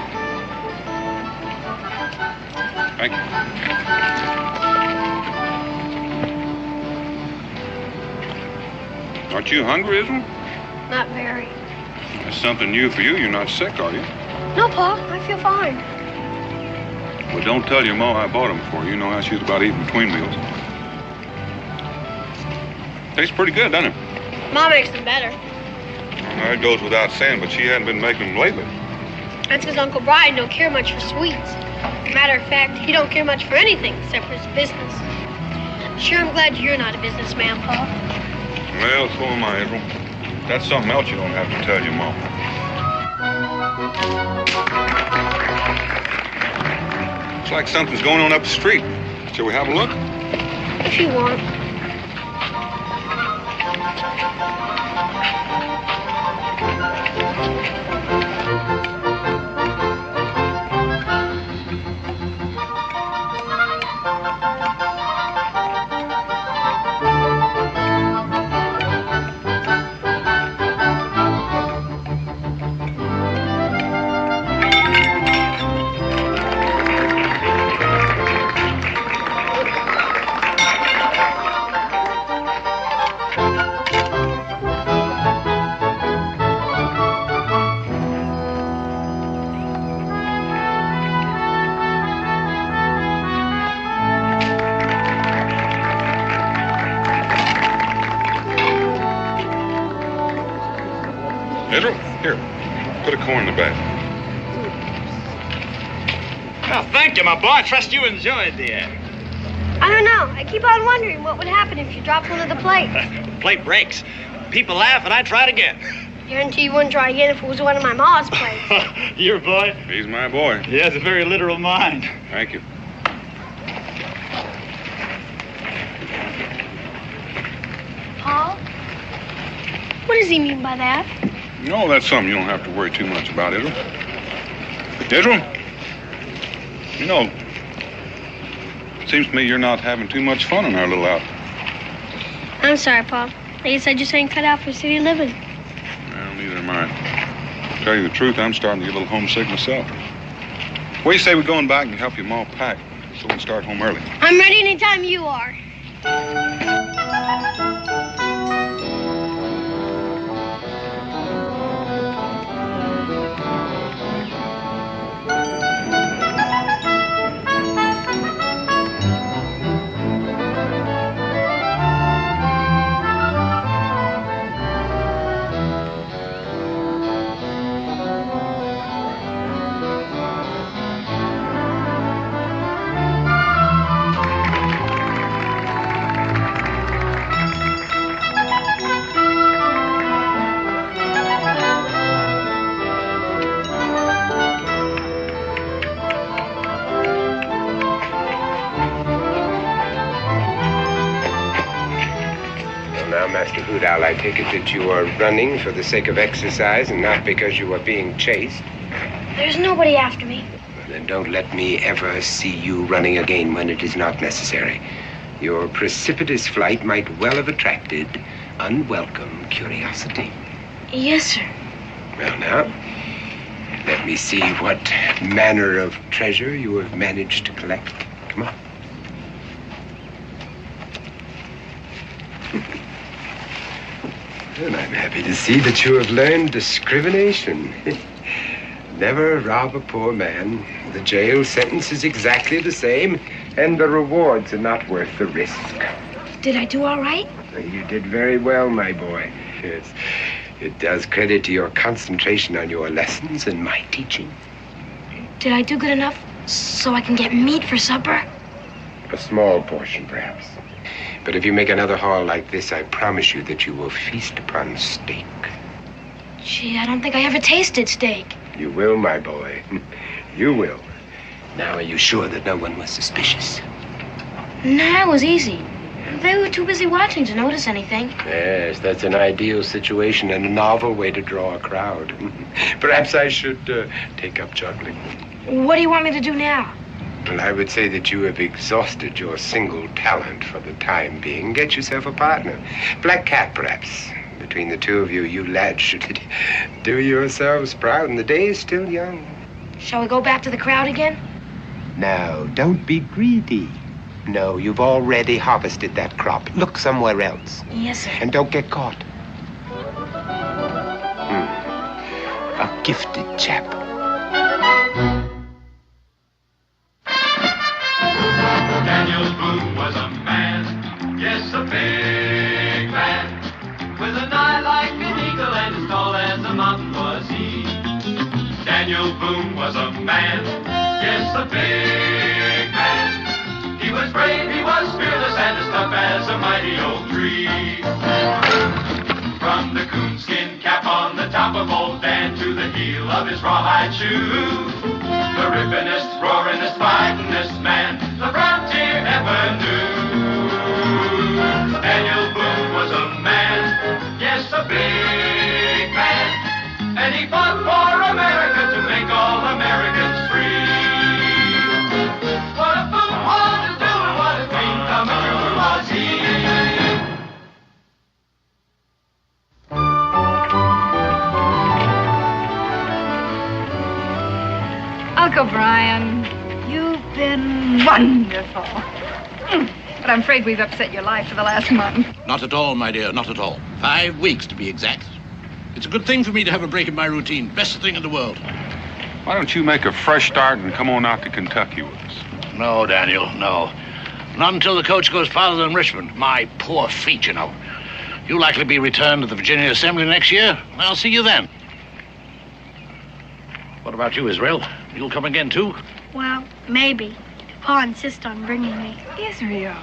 H: Thank you. Aren't you hungry, Ism?
K: Not very.
H: That's something new for you. You're not sick, are you?
K: No, Pa, I feel fine.
H: Well, don't tell your Ma I bought them for you. You know how she's about eating between meals. Tastes pretty good, doesn't it?
K: Mom makes them better.
H: Well, it goes without saying, but she hadn't been making them lately.
K: That's because Uncle Brian don't care much for sweets. Matter of fact, he don't care much for anything except for his business. Sure, I'm glad you're not a businessman, Pa.
H: Well, so am I, Israel. That's something else you don't have to tell your Mom. Looks like something's going on up the street. Shall we have a look?
K: If you want.
H: Israel, here. Put a coin in the bag.
M: Well, thank you, my boy. I trust you enjoyed the act.
K: I don't know. I keep on wondering what would happen if you dropped one of the plates.
M: The plate breaks. People laugh, and I try it again.
K: Guarantee you wouldn't try again if it was one of my ma's plates.
M: Your boy?
H: He's my boy.
M: He has a very literal mind.
H: Thank you.
K: Paul? What does he mean by that?
H: No, that's something you don't have to worry too much about, Israel. Israel? You know, it seems to me you're not having too much fun in our little outfit.
K: I'm sorry, Paul. I guess I just ain't cut out for city living.
H: Well, neither am I. To tell you the truth, I'm starting to get a little homesick myself. What do you say we go in back and help your mom pack so we can start home early?
K: I'm ready anytime you are.
J: I take it that you are running for the sake of exercise and not because you are being chased.
K: There's nobody after me.
J: Well, then don't let me ever see you running again when it is not necessary. Your precipitous flight might well have attracted unwelcome curiosity.
K: Yes, sir.
J: Well, now, let me see what manner of treasure you have managed to collect. Come on. And I'm happy to see that you have learned discrimination. Never rob a poor man. The jail sentence is exactly the same, and the rewards are not worth the risk.
K: Did I do all right?
J: You did very well, my boy. Yes. It does credit to your concentration on your lessons and my teaching.
K: Did I do good enough so I can get meat for supper?
J: A small portion, perhaps. But if you make another haul like this, I promise you that you will feast upon steak.
K: Gee, I don't think I ever tasted steak.
J: You will, my boy. You will. Now, are you sure that no one was suspicious?
K: Nah, it was easy. They were too busy watching to notice anything.
J: Yes, that's an ideal situation and a novel way to draw a crowd. Perhaps I should take up juggling.
K: What do you want me to do now?
J: Well, I would say that you have exhausted your single talent for the time being. Get yourself a partner. Black Cat, perhaps. Between the two of you, you lads should do yourselves proud, and the day is still young.
K: Shall we go back to the crowd again?
J: No, don't be greedy. No, you've already harvested that crop. Look somewhere else.
K: Yes, sir.
J: And don't get caught. A gifted chap.
C: Daniel Boone was a man, yes, a big man, with an eye like an eagle and as tall as a mountain was he. Daniel Boone was a man, yes, a big man. He was brave, he was fearless, and as tough as a mighty oak tree. From the coonskin cap on the top of old Dan to the heel of his rawhide shoe, the rippinest, roaringest, fightingest man the frontier ever knew. Daniel Boone was a man, yes, a big man, and he fought for America to make all Americans free. What a Boone wanted to do and what a dream come true was he.
L: Uncle Brian, you've been wonderful. But I'm afraid we've upset your life for the last month.
N: Not at all, my dear, not at all. 5 weeks, to be exact. It's a good thing for me to have a break in my routine. Best thing in the world.
H: Why don't you make a fresh start and come on out to Kentucky with us?
N: No, Daniel, no. Not until the coach goes farther than Richmond. My poor feet, you know. You'll likely be returned to the Virginia Assembly next year. I'll see you then. What about you, Israel? You'll come again, too?
K: Well, maybe. If Pa insists on bringing me.
L: Israel.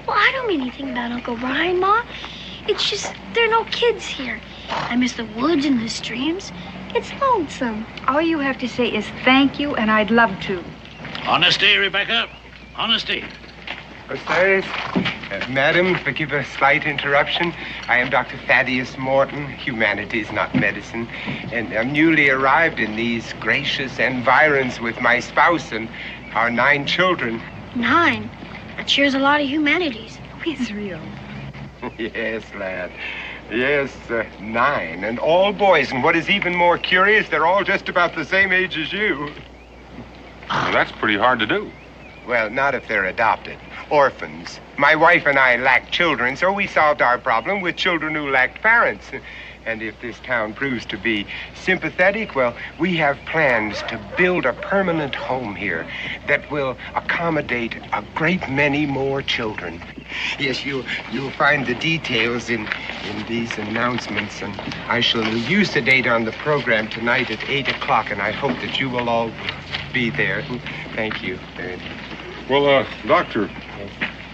K: Well, I don't mean anything about Uncle Brian, Ma. It's just there are no kids here. I miss the woods and the streams. It's lonesome.
L: All you have to say is thank you, and I'd love to.
N: Honesty, Rebecca. Honesty.
O: Sirs, madam, forgive a slight interruption. I am Dr. Thaddeus Morton, humanities, not medicine, and I'm newly arrived in these gracious environs with my spouse and our 9 children.
K: 9? That sure is a lot of humanities.
L: Israel.
O: Yes, lad. Yes, 9, and all boys, and what is even more curious, they're all just about the same age as you.
H: Well, that's pretty hard to do.
O: Well, not if they're adopted. Orphans. My wife and I lacked children, so we solved our problem with children who lacked parents. And if this town proves to be sympathetic, well, we have plans to build a permanent home here that will accommodate a great many more children. Yes, you'll find the details in these announcements, and I shall elucidate on the program tonight at 8 o'clock, and I hope that you will all be there. Thank you.
H: Well, Doctor,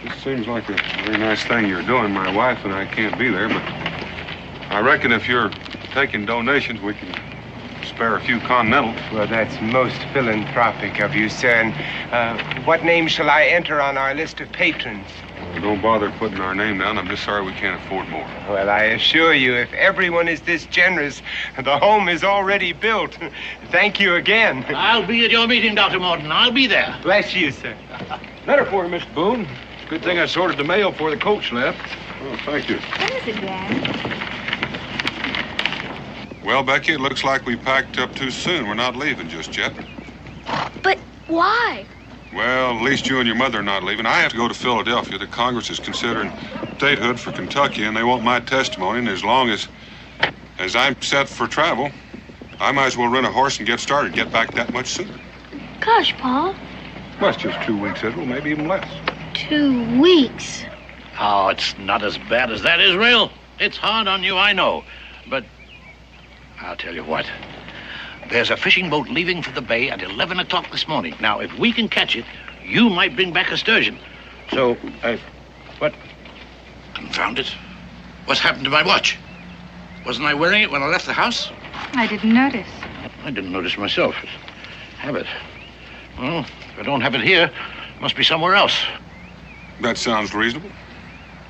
H: this seems like a very nice thing you're doing. My wife and I can't be there, but I reckon if you're taking donations, we can spare a few Continentals.
O: Well, that's most philanthropic of you, sir. And what name shall I enter on our list of patrons?
H: Well, don't bother putting our name down. I'm just sorry we can't afford more.
O: Well, I assure you, if everyone is this generous, the home is already built. Thank you again.
N: I'll be at your meeting, Dr. Morton. I'll be there.
O: Bless you, sir.
P: Letter for you, Mr. Boone. It's a good thing I sorted the mail before the coach left.
H: Oh, thank you.
L: What is it, Dan?
H: Well, Becky, it looks like we packed up too soon. We're not leaving just yet.
K: But why?
H: Well, at least you and your mother are not leaving. I have to go to Philadelphia. The Congress is considering statehood for Kentucky, and they want my testimony. And as long as I'm set for travel, I might as well rent a horse and get started, get back that much sooner.
K: Gosh, Pa.
P: Well, it's just 2 weeks, Israel, maybe even less.
K: 2 weeks.
N: Oh, it's not as bad as that, Israel. It's hard on you, I know. But I'll tell you what. There's a fishing boat leaving for the bay at 11 o'clock this morning. Now, if we can catch it, you might bring back a sturgeon. So, what? Confound it. What's happened to my watch? Wasn't I wearing it when I left the house?
L: I didn't notice.
N: I didn't notice myself. Habit. Well, if I don't have it here, it must be somewhere else.
H: That sounds reasonable.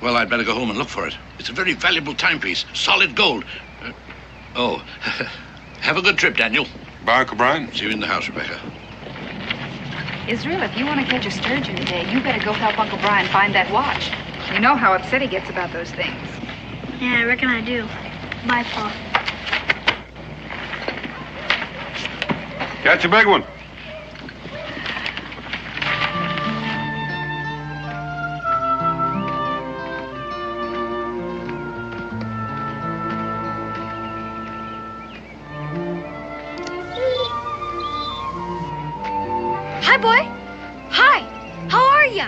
N: Well, I'd better go home and look for it. It's a very valuable timepiece, solid gold. Have a good trip, Daniel.
H: Bye, Uncle Brian.
N: See you in the house, Rebecca.
L: Israel, if you want to catch a sturgeon today, you better go help Uncle Brian find that watch. You know how upset he gets about those things.
K: Yeah, I reckon I do. Bye, Pa.
H: Catch a big one.
A: Hi, boy. Hi. How are you?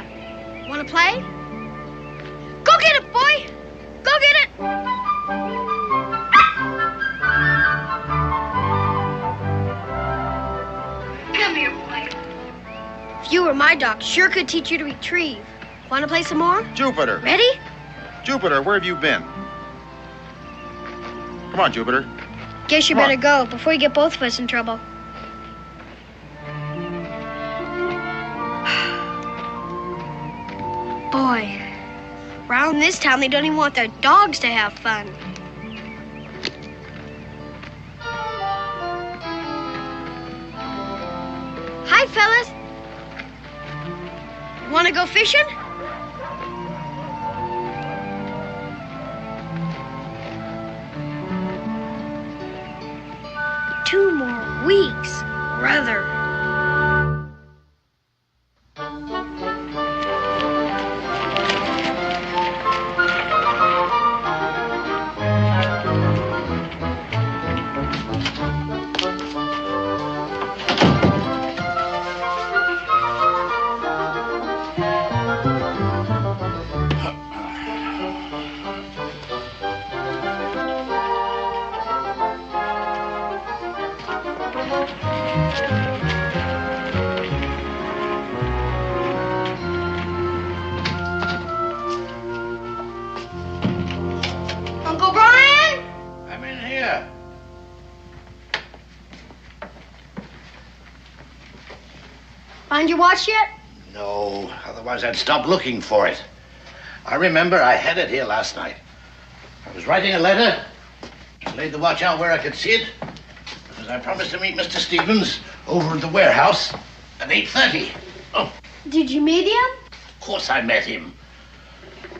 A: Want to play? Go get it, boy. Go get it. Come here, boy. If you were my dog, sure could teach you to retrieve. Want to play some more?
Q: Jupiter.
A: Ready?
Q: Jupiter, where have you been? Come on, Jupiter.
K: Guess you better go before you get both of us in trouble.
A: Boy, around this town, they don't even want their dogs to have fun. Hi, fellas. Want to go fishing? Two more weeks, brother. Uncle Brian?
N: I'm in here.
A: Find your watch yet?
N: No, otherwise I'd stop looking for it. I remember I had it here last night. I was writing a letter. I laid the watch out where I could see it, because I promised to meet Mr. Stevens over at the warehouse at 8:30. Oh,
A: Did you meet him?
N: of course I met him.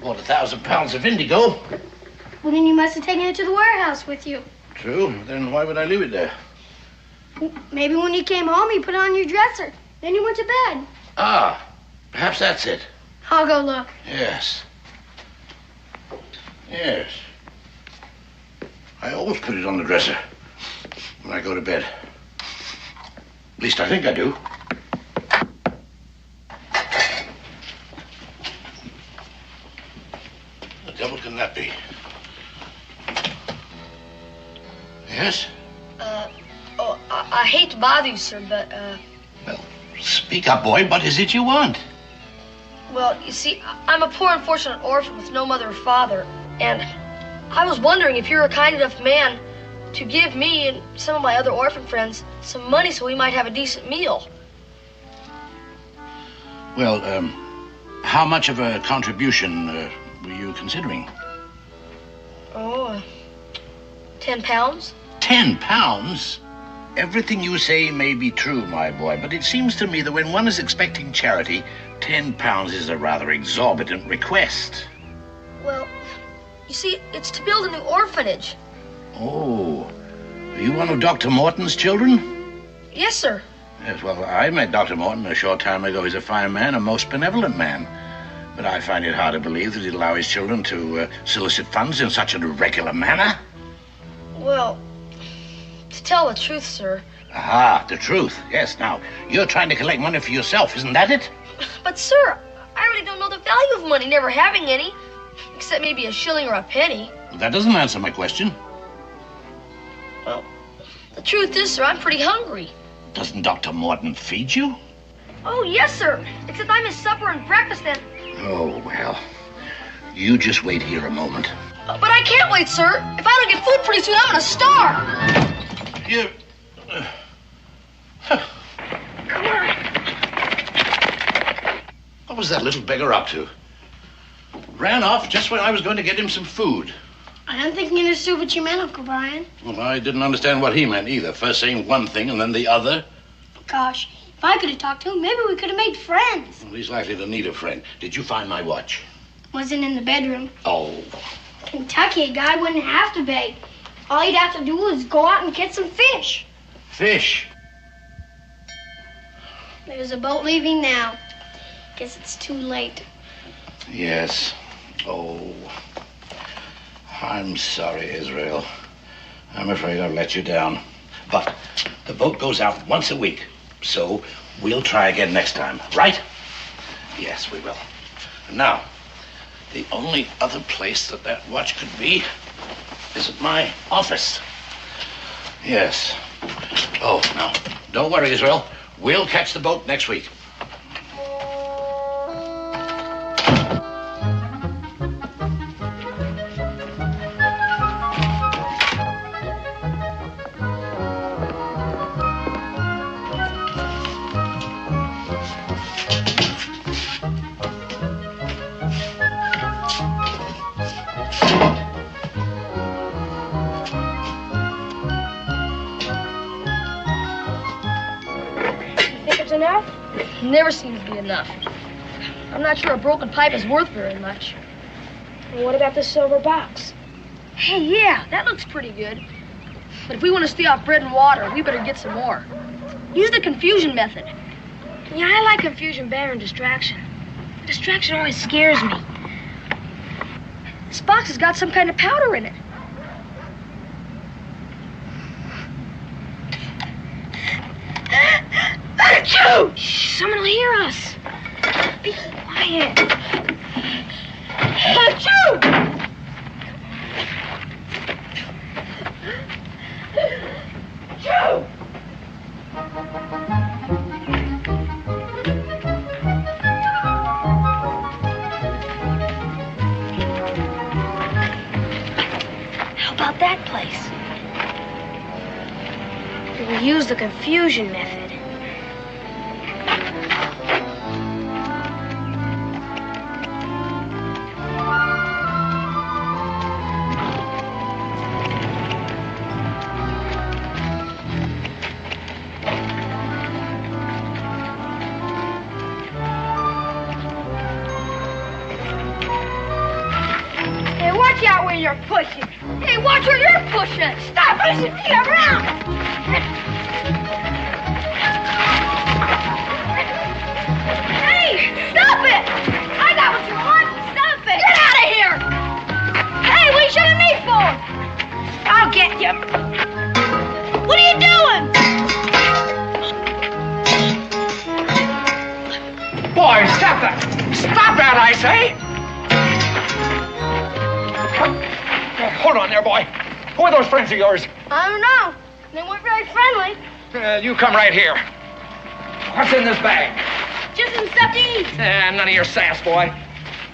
N: Bought 1,000 pounds of indigo.
A: Well, then you must have taken it to the warehouse with you.
N: True, then why would I leave it there?
A: Maybe when you came home, you put it on your dresser. Then you went to bed.
N: Ah, perhaps that's it.
A: I'll go look.
N: Yes. Yes. I always put it on the dresser when I go to bed. At least I think I do. The devil can that be? Yes?
K: I hate to bother you, sir, but,
N: Speak up, boy. What is it you want?
K: well, you see, I'm a poor, unfortunate orphan with no mother or father, and I was wondering if you're a kind enough man to give me and some of my other orphan friends some money so we might have a decent meal.
N: Well, how much of a contribution were you considering?
K: Oh, 10 pounds?
N: 10 pounds? Everything you say may be true, my boy, but it seems to me that when one is expecting charity, 10 pounds is a rather exorbitant request.
K: Well, you see, it's to build a new orphanage.
N: Oh, are you one of Dr. Morton's children?
K: Yes, sir.
N: Yes, well, I met Dr. Morton a short time ago. He's a fine man, a most benevolent man. But I find it hard to believe that he'd allow his children to solicit funds in such an irregular manner.
K: Well, to tell the truth, sir.
N: Aha, the truth. Yes, now, you're trying to collect money for yourself, isn't that it?
K: But, sir, I really don't know the value of money, never having any. Except maybe a shilling or a penny.
N: That doesn't answer my question.
K: Well, the truth is, sir, I'm pretty hungry.
N: Doesn't Dr. Morton feed you?
K: Oh, yes, sir. Except I miss supper and breakfast and...
N: Oh, well, you just wait here a moment.
K: But I can't wait, sir. If I don't get food pretty soon, I'm gonna starve.
N: You...
K: Come on.
N: What was that little beggar up to? Ran off just when I was going to get him some food.
A: I don't think you understood what you meant, Uncle Brian.
N: Well, I didn't understand what he meant either. First saying one thing and then the other.
A: Gosh, if I could have talked to him, maybe we could have made friends.
N: Well, he's likely to need a friend. Did you find my watch?
A: Wasn't in the bedroom.
N: Oh.
A: Kentucky, a guy wouldn't have to beg. All he'd have to do was go out and get some fish.
N: Fish?
A: There's a boat leaving now. Guess it's too late.
N: Yes. Oh. I'm sorry, Israel. I'm afraid I've let you down. But the boat goes out once a week, so we'll try again next time, right? Yes, we will. Now, the only other place that watch could be is at my office. Yes. Oh, now, don't worry, Israel. We'll catch the boat next week.
K: Enough? Never seems to be enough. I'm not sure a broken pipe is worth very much.
R: And what about the silver box?
K: Hey, yeah, that looks pretty good. But if we want to stay off bread and water, we better get some more. Use the confusion method.
R: Yeah, I like confusion better than distraction. Distraction always scares me.
K: This box has got some kind of powder in it.
R: Achoo! Shh, someone will hear us. Be quiet.
K: Achoo! Achoo!
R: We use the confusion method.
A: Watch out where you're pushing. Hey, watch where you're pushing. Stop pushing me around. Hey, stop it. I got what you want. Stop it. Get out of here. Hey, what are you shooting me for? I'll get you. What are you doing?
D: Boy, stop that. Stop that, I say. Hold on there, boy. Who are those friends of yours?
A: I don't know. They weren't very friendly.
D: You come right here. What's in this bag?
A: Just some stuff to eat.
D: None of your sass, boy.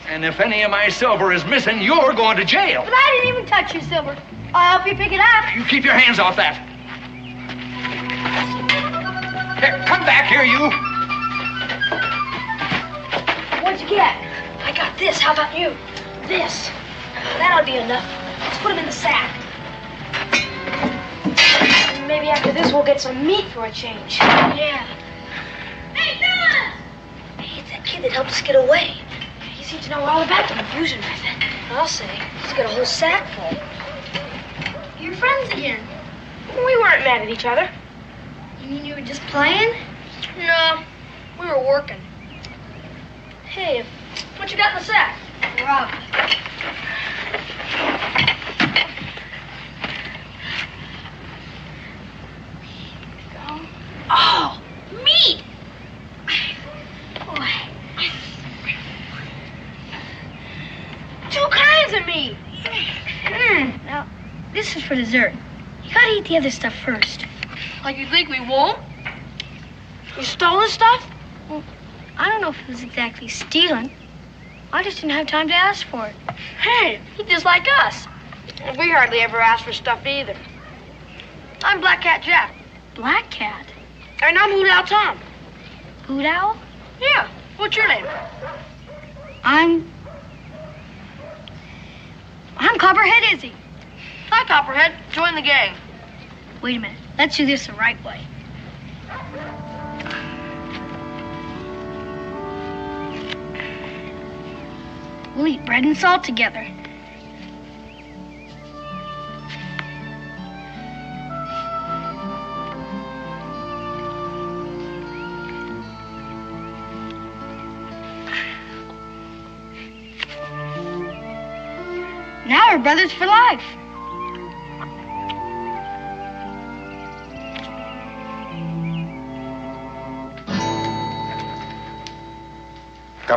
D: And if any of my silver is missing, you're going to jail.
A: But I didn't even touch your silver. I'll help you pick it up.
D: You keep your hands off that. Here, come back here, you.
R: What'd you get? I got this. How about you? This. That'll be enough. Let's put them in the sack. Maybe after this we'll get some meat for a change. Yeah.
A: Hey, Phyllis!
R: Hey, it's that kid that helped us get away. He seems to know all about the confusion method. I'll say, he's got a whole sack full.
A: You're friends again.
R: We weren't mad at each other.
A: You mean you were just playing?
R: No, we were working. Hey, what you got in the sack?
A: Rob.
R: Oh, meat!
A: Boy. 2 kinds of meat. Now, this is for dessert. You gotta eat the other stuff first.
R: Like you think we won't? You stolen stuff?
A: Well, I don't know if it was exactly stealing. I just didn't have time to ask for it.
R: Hey, he's just like us. We hardly ever ask for stuff either. I'm Black Cat Jack.
A: Black Cat?
R: And I'm Hoot Owl Tom.
A: Hoot Owl?
R: Yeah. What's your name?
A: I'm Copperhead Izzy.
R: Hi, Copperhead. Join the gang.
A: Wait a minute. Let's do this the right way. We'll eat bread and salt together. Now we're brothers for life.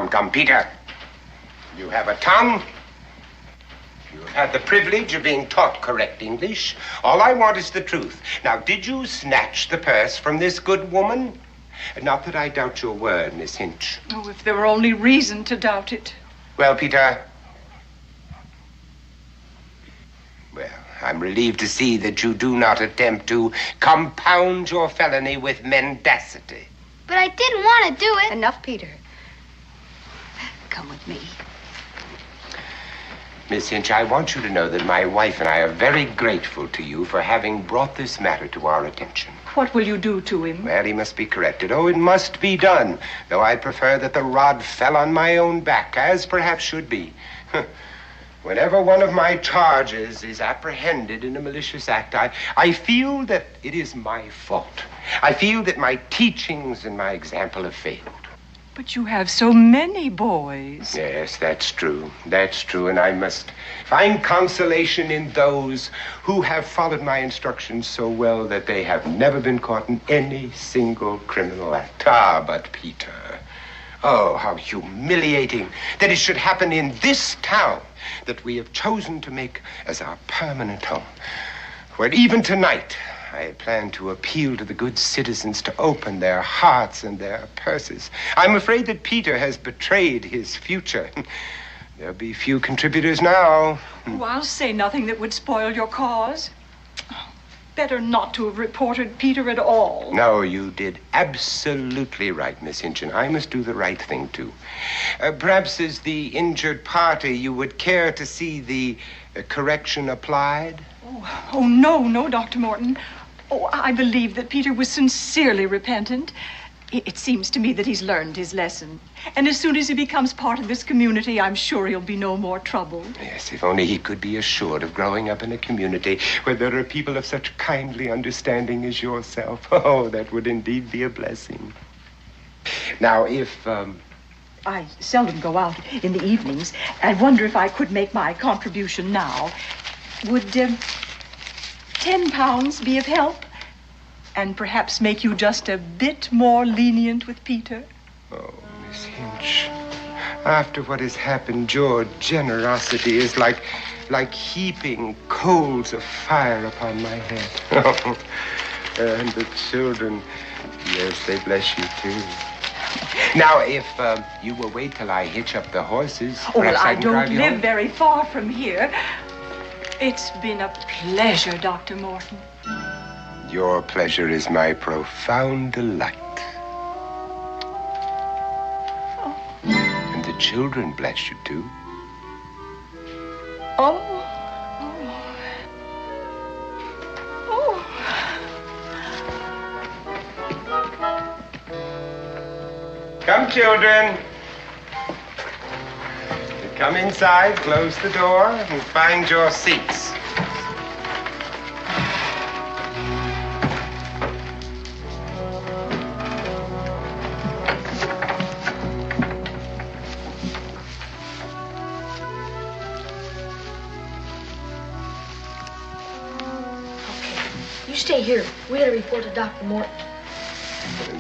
O: Come, Peter. You have a tongue. You have had the privilege of being taught correct English. All I want is the truth. Now, did you snatch the purse from this good woman? Not that I doubt your word, Miss Hinch.
E: Oh, if there were only reason to doubt it.
O: Well, Peter. Well, I'm relieved to see that you do not attempt to compound your felony with mendacity.
A: But I didn't want to do it.
E: Enough, Peter. Come with me.
O: Miss Hinch, I want you to know that my wife and I are very grateful to you for having brought this matter to our attention.
E: What will you do to him?
O: Well, he must be corrected. Oh, it must be done. Though I'd prefer that the rod fell on my own back, as perhaps should be. Whenever one of my charges is apprehended in a malicious act, I feel that it is my fault. I feel that my teachings and my example have failed.
E: But you have so many boys.
O: Yes, that's true. That's true, and I must find consolation in those who have followed my instructions so well that they have never been caught in any single criminal act. Ah, but Peter, oh, how humiliating that it should happen in this town that we have chosen to make as our permanent home, where even tonight I had planned to appeal to the good citizens to open their hearts and their purses. I'm afraid that Peter has betrayed his future. There'll be few contributors now.
E: Oh, I'll say nothing that would spoil your cause. better not to have reported Peter at all.
O: No, you did absolutely right, Miss Hinchin. I must do the right thing, too. Perhaps as the injured party, you would care to see the correction applied?
E: Oh, no, Dr. Morton. Oh, I believe that Peter was sincerely repentant. It seems to me that he's learned his lesson. And as soon as he becomes part of this community, I'm sure he'll be no more trouble.
O: Yes, if only he could be assured of growing up in a community where there are people of such kindly understanding as yourself. Oh, that would indeed be a blessing. Now, if,
E: I seldom go out in the evenings. I wonder if I could make my contribution now. Would 10 pounds be of help? And perhaps make you just a bit more lenient with Peter?
O: Oh, Miss Hinch, after what has happened, your generosity is like heaping coals of fire upon my head. Oh, and the children, yes, they bless you too. Now, if you will wait till I hitch up the horses,
E: Oh, well, I
O: can drive
E: don't
O: you
E: live
O: home.
E: very far from here. It's been a pleasure, Dr. Morton.
O: Your pleasure is my profound delight.
E: Oh.
O: And the children bless you too.
E: Oh.
O: Come, children. Come inside, close the door, and find your seats.
K: You stay here. We gotta report to Dr. Morton.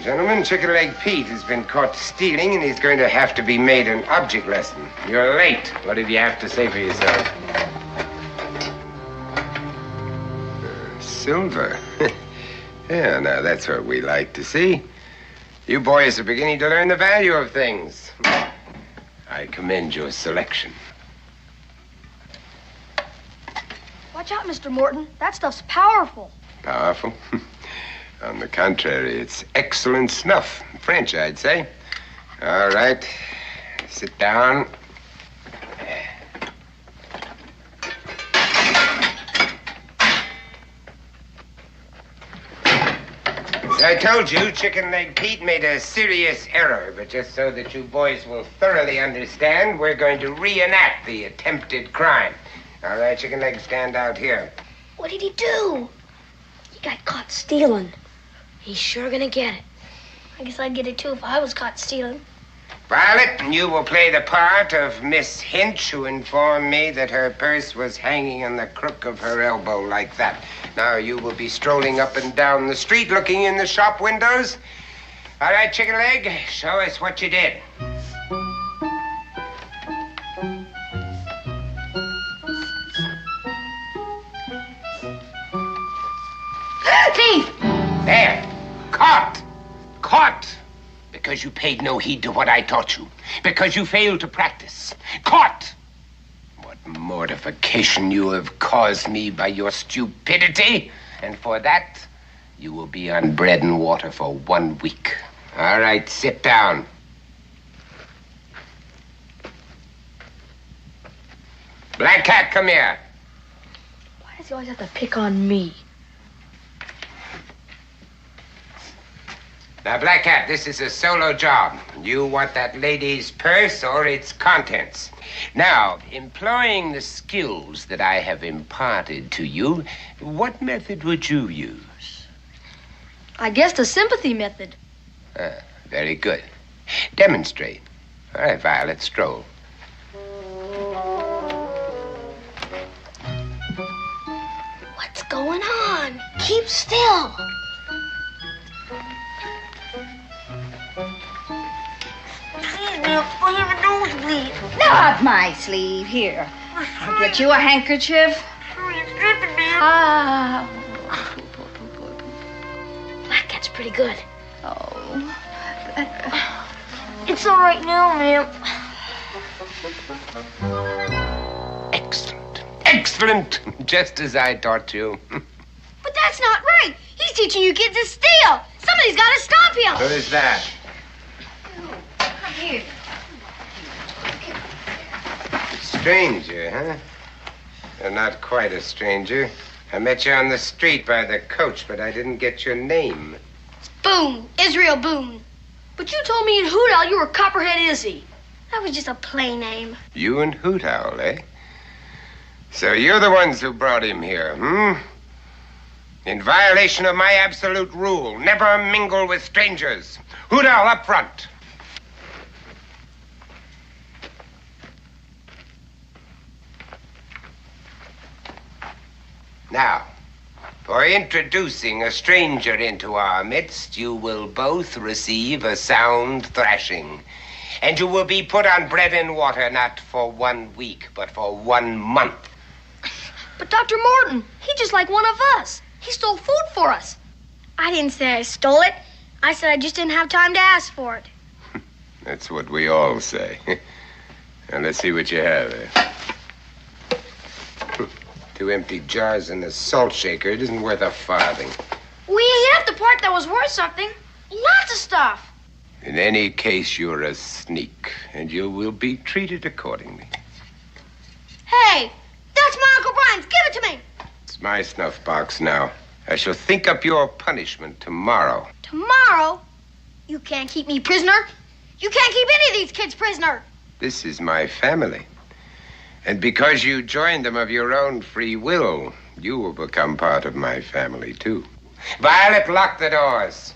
O: Gentlemen, Chicken Leg Pete has been caught stealing, and he's going to have to be made an object lesson. You're late. What did you have to say for yourself? Silver. Yeah, now that's what we like to see. You boys are beginning to learn the value of things. I commend your selection.
K: Watch out, Mr. Morton. That stuff's powerful.
O: Powerful? On the contrary, it's excellent snuff. French, I'd say. All right. Sit down. As I told you, Chicken Leg Pete made a serious error, but just so that you boys will thoroughly understand, we're going to reenact the attempted crime. All right, Chicken Leg, stand out here.
K: What did he do? He got caught stealing. He's sure gonna get it. I guess I'd get it too if I was caught stealing.
O: Violet, you will play the part of Miss Hinch, who informed me that her purse was hanging on the crook of her elbow like that. Now you will be strolling up and down the street looking in the shop windows. All right, Chicken Leg, show us what you did.
E: Thief!
O: There. Caught. Caught. Because you paid no heed to what I taught you. Because you failed to practice. Caught. What mortification you have caused me by your stupidity. And for that, you will be on bread and water for 1 week. All right, sit down. Black Cat, come here.
K: Why does he always have to pick on me?
O: Now, Black Cat, this is a solo job. You want that lady's purse or its contents. Now, employing the skills that I have imparted to you, what method would you use?
K: I guess the sympathy method.
O: Very good. Demonstrate. All right, Violet, stroll.
K: What's going on? Keep still. I have a nosebleed.
L: Not my sleeve. Here. I'll get you a handkerchief. Ah.
K: Black Cat's pretty good.
L: Oh.
K: It's all right now, ma'am.
O: Excellent. Excellent. Just as I taught you.
K: But that's
A: That's not right. He's teaching you kids to steal. Somebody's got to stop him.
O: Who is that?
L: Come here.
O: Stranger, huh? You're not quite a stranger. I met you on the street by the coach, but I didn't get your name.
K: Boone, Israel Boone. But you told me in Hoot Owl you were Copperhead Izzy.
A: That was just a play name.
O: You and Hoot Owl, eh? So you're the ones who brought him here, hmm? In violation of my absolute rule, never mingle with strangers. Hoot Owl, up front. Now, for introducing a stranger into our midst, you will both receive a sound thrashing. And you will be put on bread and water not for 1 week, but for 1 month.
K: But Dr. Morton, he's just like one of us. He stole food for us.
A: I didn't say I stole it. I said I just didn't have time to ask for it.
O: That's what we all say. Now, let's see what you have there. 2 empty jars and a salt shaker. It isn't worth a farthing.
A: We ate up the part that was worth something. Lots of stuff.
O: In any case, you're a sneak, and you will be treated accordingly.
A: Hey, that's my Uncle Brian's. Give it to me.
O: It's my snuff box now. I shall think up your punishment tomorrow.
A: Tomorrow? You can't keep me prisoner. You can't keep any of these kids prisoner.
O: This is my family. And because you joined them of your own free will, you will become part of my family, too. Violet, lock the doors.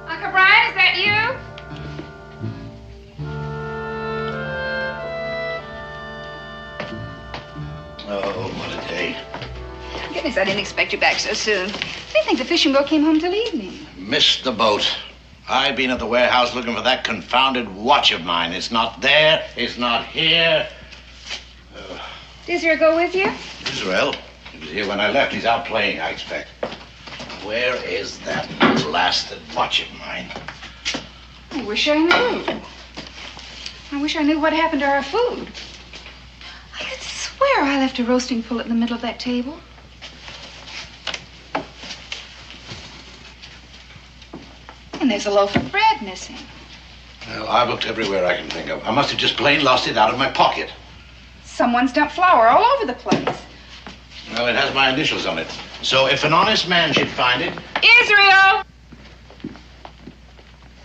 L: Uncle Brian, is that you?
N: Oh, what a day.
L: Goodness, I didn't expect you back so soon. They think the fishing boat came home till evening.
N: Missed the boat. I've been at the warehouse looking for that confounded watch of mine. It's not there. It's not here.
L: Did Israel go with you?
N: Israel? He was here when I left. He's out playing, I expect. Where is that blasted watch of mine?
L: I wish I knew. I wish I knew what happened to our food. I could swear I left a roasting pullet in the middle of that table. And there's a loaf of bread missing.
N: Well, I've looked everywhere I can think of. I must have just plain lost it out of my pocket.
L: Someone's dumped flour all over the place.
N: Well, it has my initials on it. So if an honest man should find it...
L: Israel!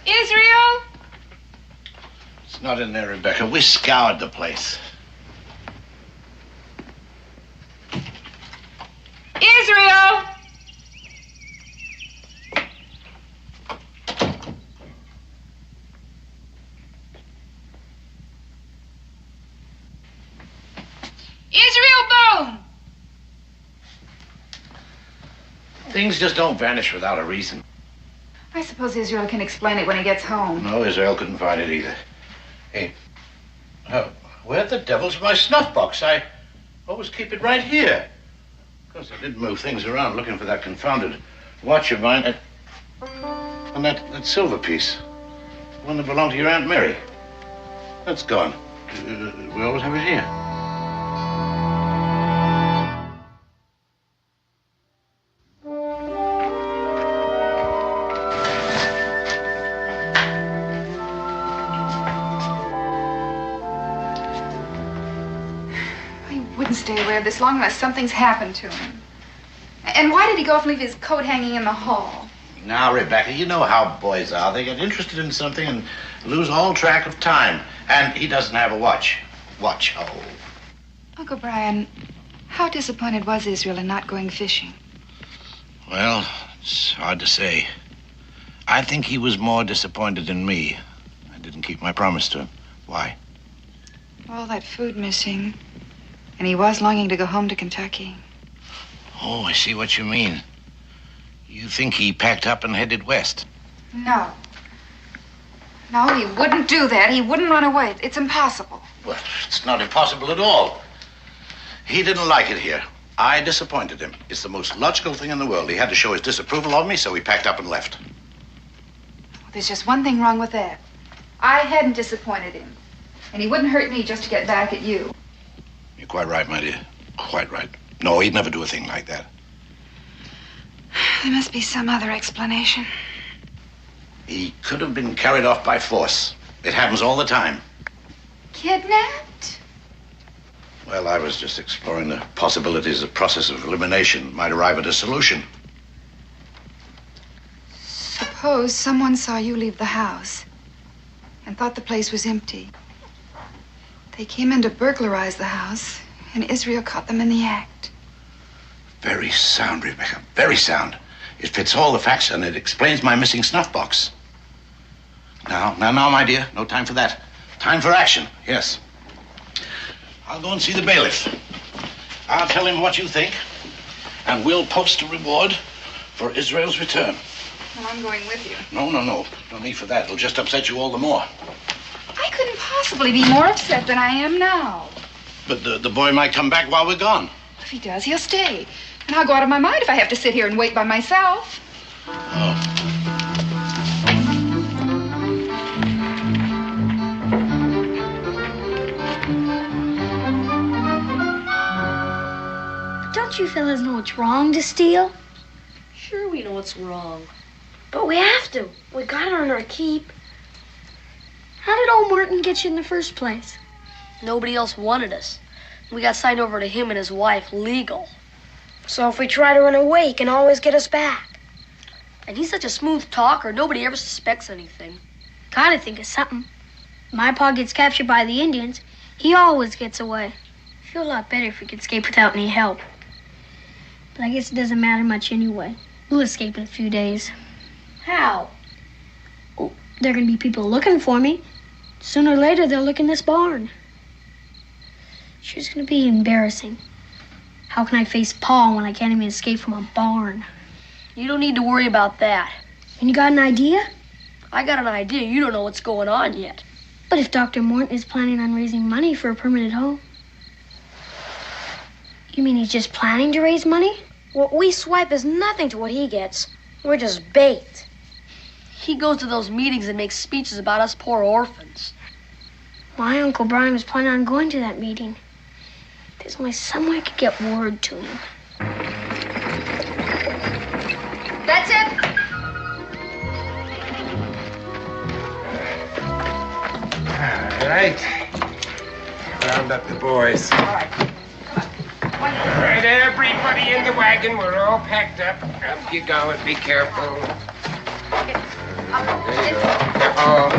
L: Israel!
N: It's not in there, Rebecca. We scoured the place.
L: Israel! Israel Boone!
N: Things just don't vanish without a reason.
L: I suppose Israel can explain it when he gets home.
N: No, Israel couldn't find it either. Hey, where the devil's my snuff box? I always keep it right here. Of course, I did move things around looking for that confounded watch of mine. And that silver piece. The one that belonged to your Aunt Mary. That's gone. We always have it here.
L: Stay away of this long unless something's happened to him. And why did he go off and leave his coat hanging in the hall?
N: Now, Rebecca, you know how boys are. They get interested in something and lose all track of time. And he doesn't have a watch. Watch, oh.
L: Uncle Brian, how disappointed was Israel in not going fishing?
N: Well, it's hard to say. I think he was more disappointed in me. I didn't keep my promise to him. Why?
L: All that food missing. And he was longing to go home to Kentucky.
N: Oh, I see what you mean. You think he packed up and headed west?
L: No. No, he wouldn't do that. He wouldn't run away. It's impossible.
N: Well, it's not impossible at all. He didn't like it here. I disappointed him. It's the most logical thing in the world. He had to show his disapproval of me, so he packed up and left.
L: There's just one thing wrong with that. I hadn't disappointed him. And he wouldn't hurt me just to get back at you.
N: You're quite right, my dear. Quite right. No, he'd never do a thing like that.
L: There must be some other explanation.
N: He could have been carried off by force. It happens all the time.
L: Kidnapped?
N: Well, I was just exploring the possibilities a process of elimination might arrive at a solution.
L: Suppose someone saw you leave the house and thought the place was empty. They came in to burglarize the house, and Israel caught them in the act.
N: Very sound, Rebecca. Very sound. It fits all the facts, and it explains my missing snuff box. Now, my dear. No time for that. Time for action. Yes. I'll go and see the bailiff. I'll tell him what you think, and we'll post a reward for Israel's return.
L: Well, I'm going with you.
N: No. No need for that. It'll just upset you all the more.
L: I couldn't possibly be more upset than I am now.
N: But the boy might come back while we're gone.
L: If he does, he'll stay. And I'll go out of my mind if I have to sit here and wait by myself.
A: Don't you fellas know it's wrong to steal?
R: Sure we know it's wrong. But we have to. We got it on our keep.
A: How did old Martin get you in the first place?
R: Nobody else wanted us. We got signed over to him and his wife legal. So if we try to run away, he can always get us back. And he's such a smooth talker, nobody ever suspects anything.
A: Gotta think of something. My pa gets captured by the Indians. He always gets away. I feel a lot better if we could escape without any help. But I guess it doesn't matter much anyway. We'll escape in a few days.
R: How?
A: Oh, there are gonna be people looking for me. Sooner or later, they'll look in this barn. Sure, it's gonna be embarrassing. How can I face Pa when I can't even escape from a barn?
R: You don't need to worry about that.
A: And you got an idea?
R: I got an idea. You don't know what's going on yet.
A: But if Dr. Morton is planning on raising money for a permanent home... You mean he's just planning to raise money?
R: What we swipe is nothing to what he gets. We're just bait. He goes to those meetings and makes speeches about us poor orphans.
A: My Uncle Brian was planning on going to that meeting. There's only some way I could get word to him.
L: That's it.
O: All right. Round up the boys.
L: All right.
O: All right, everybody in the wagon. We're all packed up. Up you go and be careful. There you go.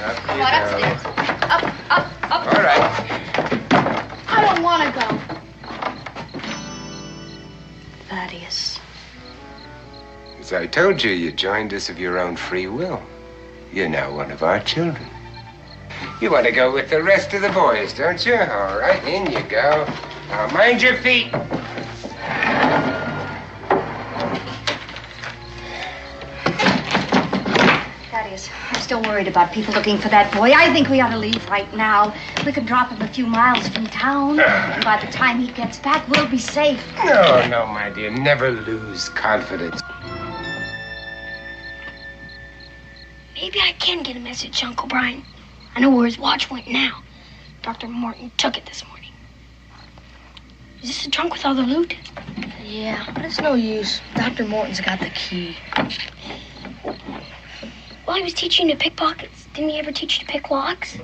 O: Up you go.
L: Upstairs. Up.
O: All right.
A: I don't want to go.
R: Thaddeus.
O: As I told you, you joined us of your own free will. You're now one of our children. You want to go with the rest of the boys, don't you? All right, in you go. Now, mind your feet.
S: Thaddeus, I'm still worried about people looking for that boy. I think we ought to leave right now. We could drop him a few miles from town, and by the time he gets back, we'll be safe.
O: No, my dear. Never lose confidence.
A: Maybe I can get a message, Uncle Brian. I know where his watch went now. Dr. Morton took it this morning. Is this the trunk with all the loot?
R: Yeah, but it's no use. Dr. Morton's got the key.
A: Well, he was teaching you to pick pockets. Didn't he ever teach you to pick locks?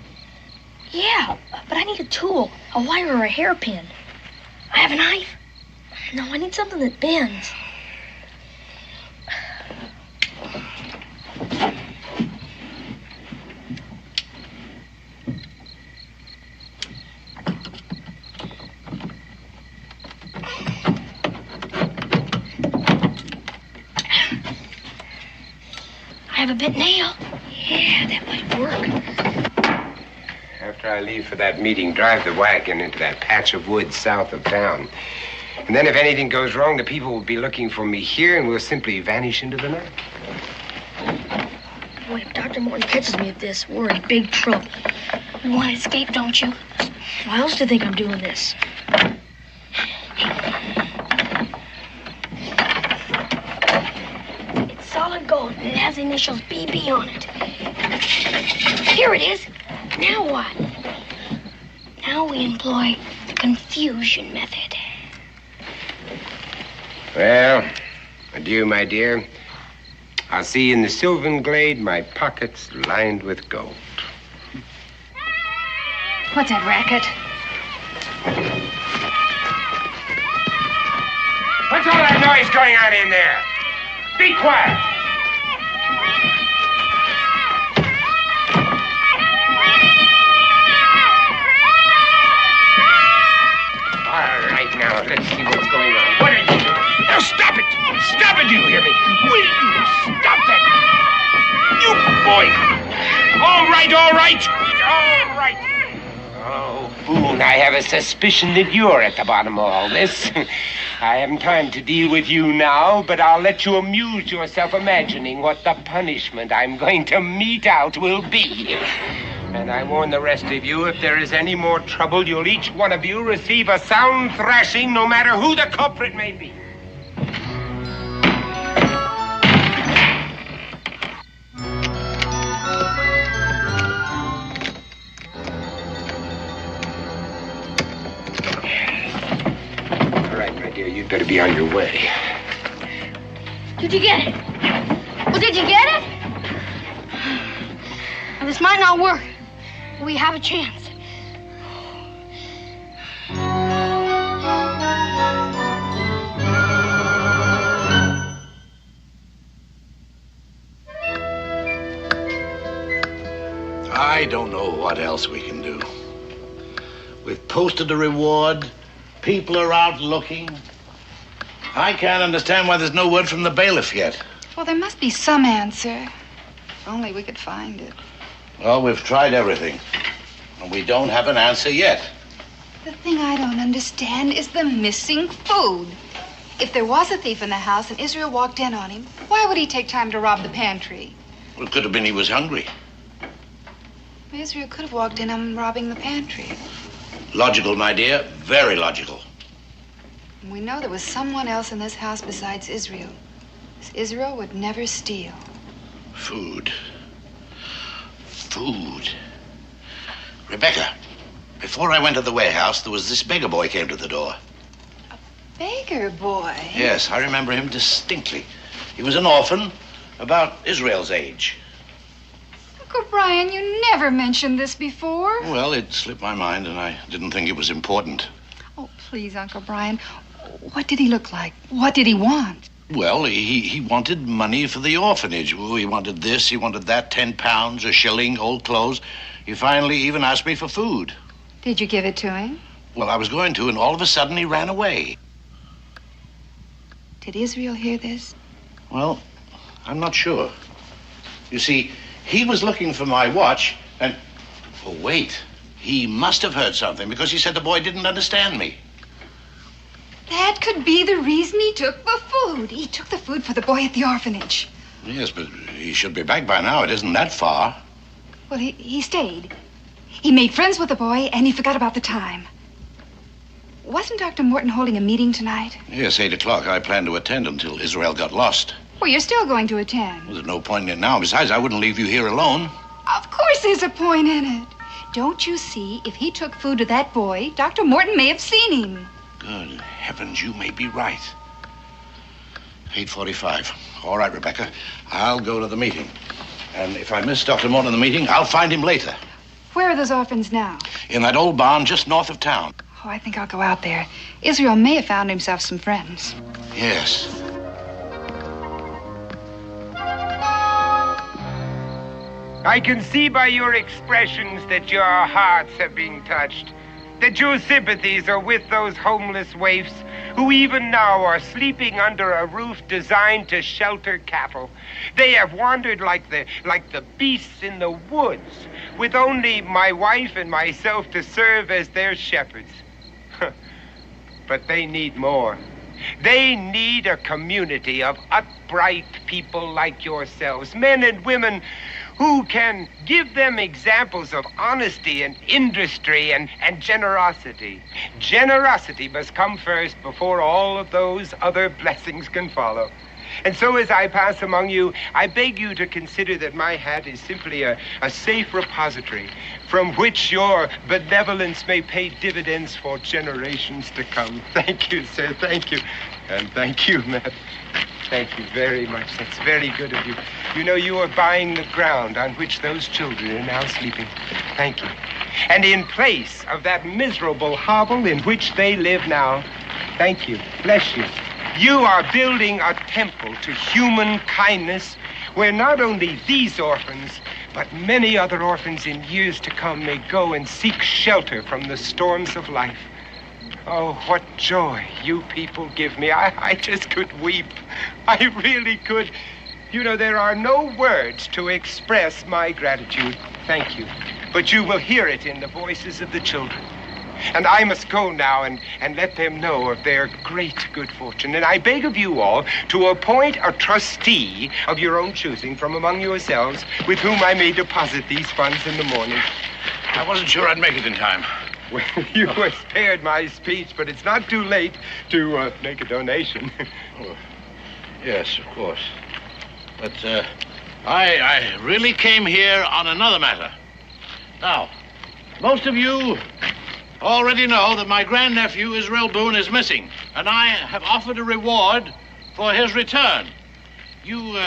R: Yeah, but I need a tool, a wire or a hairpin.
A: I have a knife.
R: No, I need something that bends.
A: I have a bent nail. Yeah, that might work.
O: After I leave for that meeting, drive the wagon into that patch of woods south of town. And then if anything goes wrong, the people will be looking for me here and we'll simply vanish into the night.
R: Boy, if Dr. Morton catches me at this, we're in big trouble.
A: You want to escape, don't you?
R: Why else do you think I'm doing this?
A: It's solid gold. the initials BB on it. Here it is. Now what? Now we employ the confusion method.
O: Well, adieu, my dear. I'll see you in the Sylvan Glade, my pockets lined with gold.
S: What's that racket?
O: What's all that noise going on in there? Be quiet. All right, now, let's see what's going on. What are you doing? Now, stop it! Stop it, do you hear me? Will you stop that? You boy! All right, all right! All right! Oh, Boone, I have a suspicion that you're at the bottom of all this. I haven't time to deal with you now, but I'll let you amuse yourself imagining what the punishment I'm going to mete out will be. And I warn the rest of you, if there is any more trouble, you'll each one of you receive a sound thrashing, no matter who the culprit may be. You'd better be on your way.
A: Did you get it? Well, did you get it? Now, this might not work. But we have a chance.
N: I don't know what else we can do. We've posted a reward. People are out looking. I can't understand why there's no word from the bailiff yet.
L: Well, there must be some answer. If only we could find it.
N: Well, we've tried everything, and we don't have an answer yet.
L: The thing I don't understand is the missing food. If there was a thief in the house and Israel walked in on him, why would he take time to rob the pantry?
N: Well, it could have been he was hungry.
L: Israel could have walked in on him robbing the pantry.
N: Logical, my dear. Very logical.
L: And we know there was someone else in this house besides Israel. Israel would never steal.
N: Food. Food. Rebecca, before I went to the warehouse, there was this beggar boy came to the door.
L: Beggar boy?
N: Yes, I remember him distinctly. He was an orphan, about Israel's age.
L: Uncle Brian, you never mentioned this before.
N: Well, it slipped my mind, and I didn't think it was important.
L: Oh, please, Uncle Brian. What did he look like? What did he want?
N: Well, he wanted money for the orphanage. Oh, he wanted this, he wanted that, 10 pounds, a shilling, old clothes. He finally even asked me for food.
L: Did you give it to him?
N: Well, I was going to, and all of a sudden he ran away.
L: Did Israel hear this?
N: Well, I'm not sure. You see, he was looking for my watch, and... Oh, wait. He must have heard something, because he said the boy didn't understand me.
L: That could be the reason he took the food. He took the food for the boy at the orphanage.
N: Yes, but he should be back by now. It isn't that far.
L: Well, he stayed. He made friends with the boy, and he forgot about the time. Wasn't Dr. Morton holding a meeting tonight?
N: Yes, 8 o'clock. I planned to attend until Israel got lost.
L: Well, you're still going to attend.
N: Well, there's no point in it now. Besides, I wouldn't leave you here alone.
L: Of course there's a point in it. Don't you see, if he took food to that boy, Dr. Morton may have seen him.
N: Good heavens, you may be right. 8:45. All right, Rebecca. I'll go to the meeting. And if I miss Dr. Morton in the meeting, I'll find him later.
L: Where are those orphans now?
N: In that old barn just north of town.
L: Oh, I think I'll go out there. Israel may have found himself some friends.
N: Yes.
O: I can see by your expressions that your hearts have been touched, that your sympathies are with those homeless waifs who even now are sleeping under a roof designed to shelter cattle. They have wandered like the beasts in the woods, with only my wife and myself to serve as their shepherds. But they need more. They need a community of upright people like yourselves, men and women who can give them examples of honesty and industry and generosity. Generosity must come first before all of those other blessings can follow. And so as I pass among you, I beg you to consider that my hat is simply a safe repository from which your benevolence may pay dividends for generations to come. Thank you, sir. Thank you. And thank you, Matt. Thank you very much. That's very good of you. You know, you are buying the ground on which those children are now sleeping. Thank you. And in place of that miserable hovel in which they live now, thank you. Bless you. You are building a temple to human kindness where not only these orphans, but many other orphans in years to come may go and seek shelter from the storms of life. Oh, what joy you people give me. I just could weep. I really could. You know, there are no words to express my gratitude. Thank you. But you will hear it in the voices of the children. And I must go now and let them know of their great good fortune. And I beg of you all to appoint a trustee of your own choosing from among yourselves with whom I may deposit these funds in the morning.
N: I wasn't sure I'd make it in time.
O: Well, you were spared my speech, but it's not too late to make a donation.
N: Oh, yes, of course. But I really came here on another matter. Now, most of you already know that my grandnephew, Israel Boone, is missing, and I have offered a reward for his return. You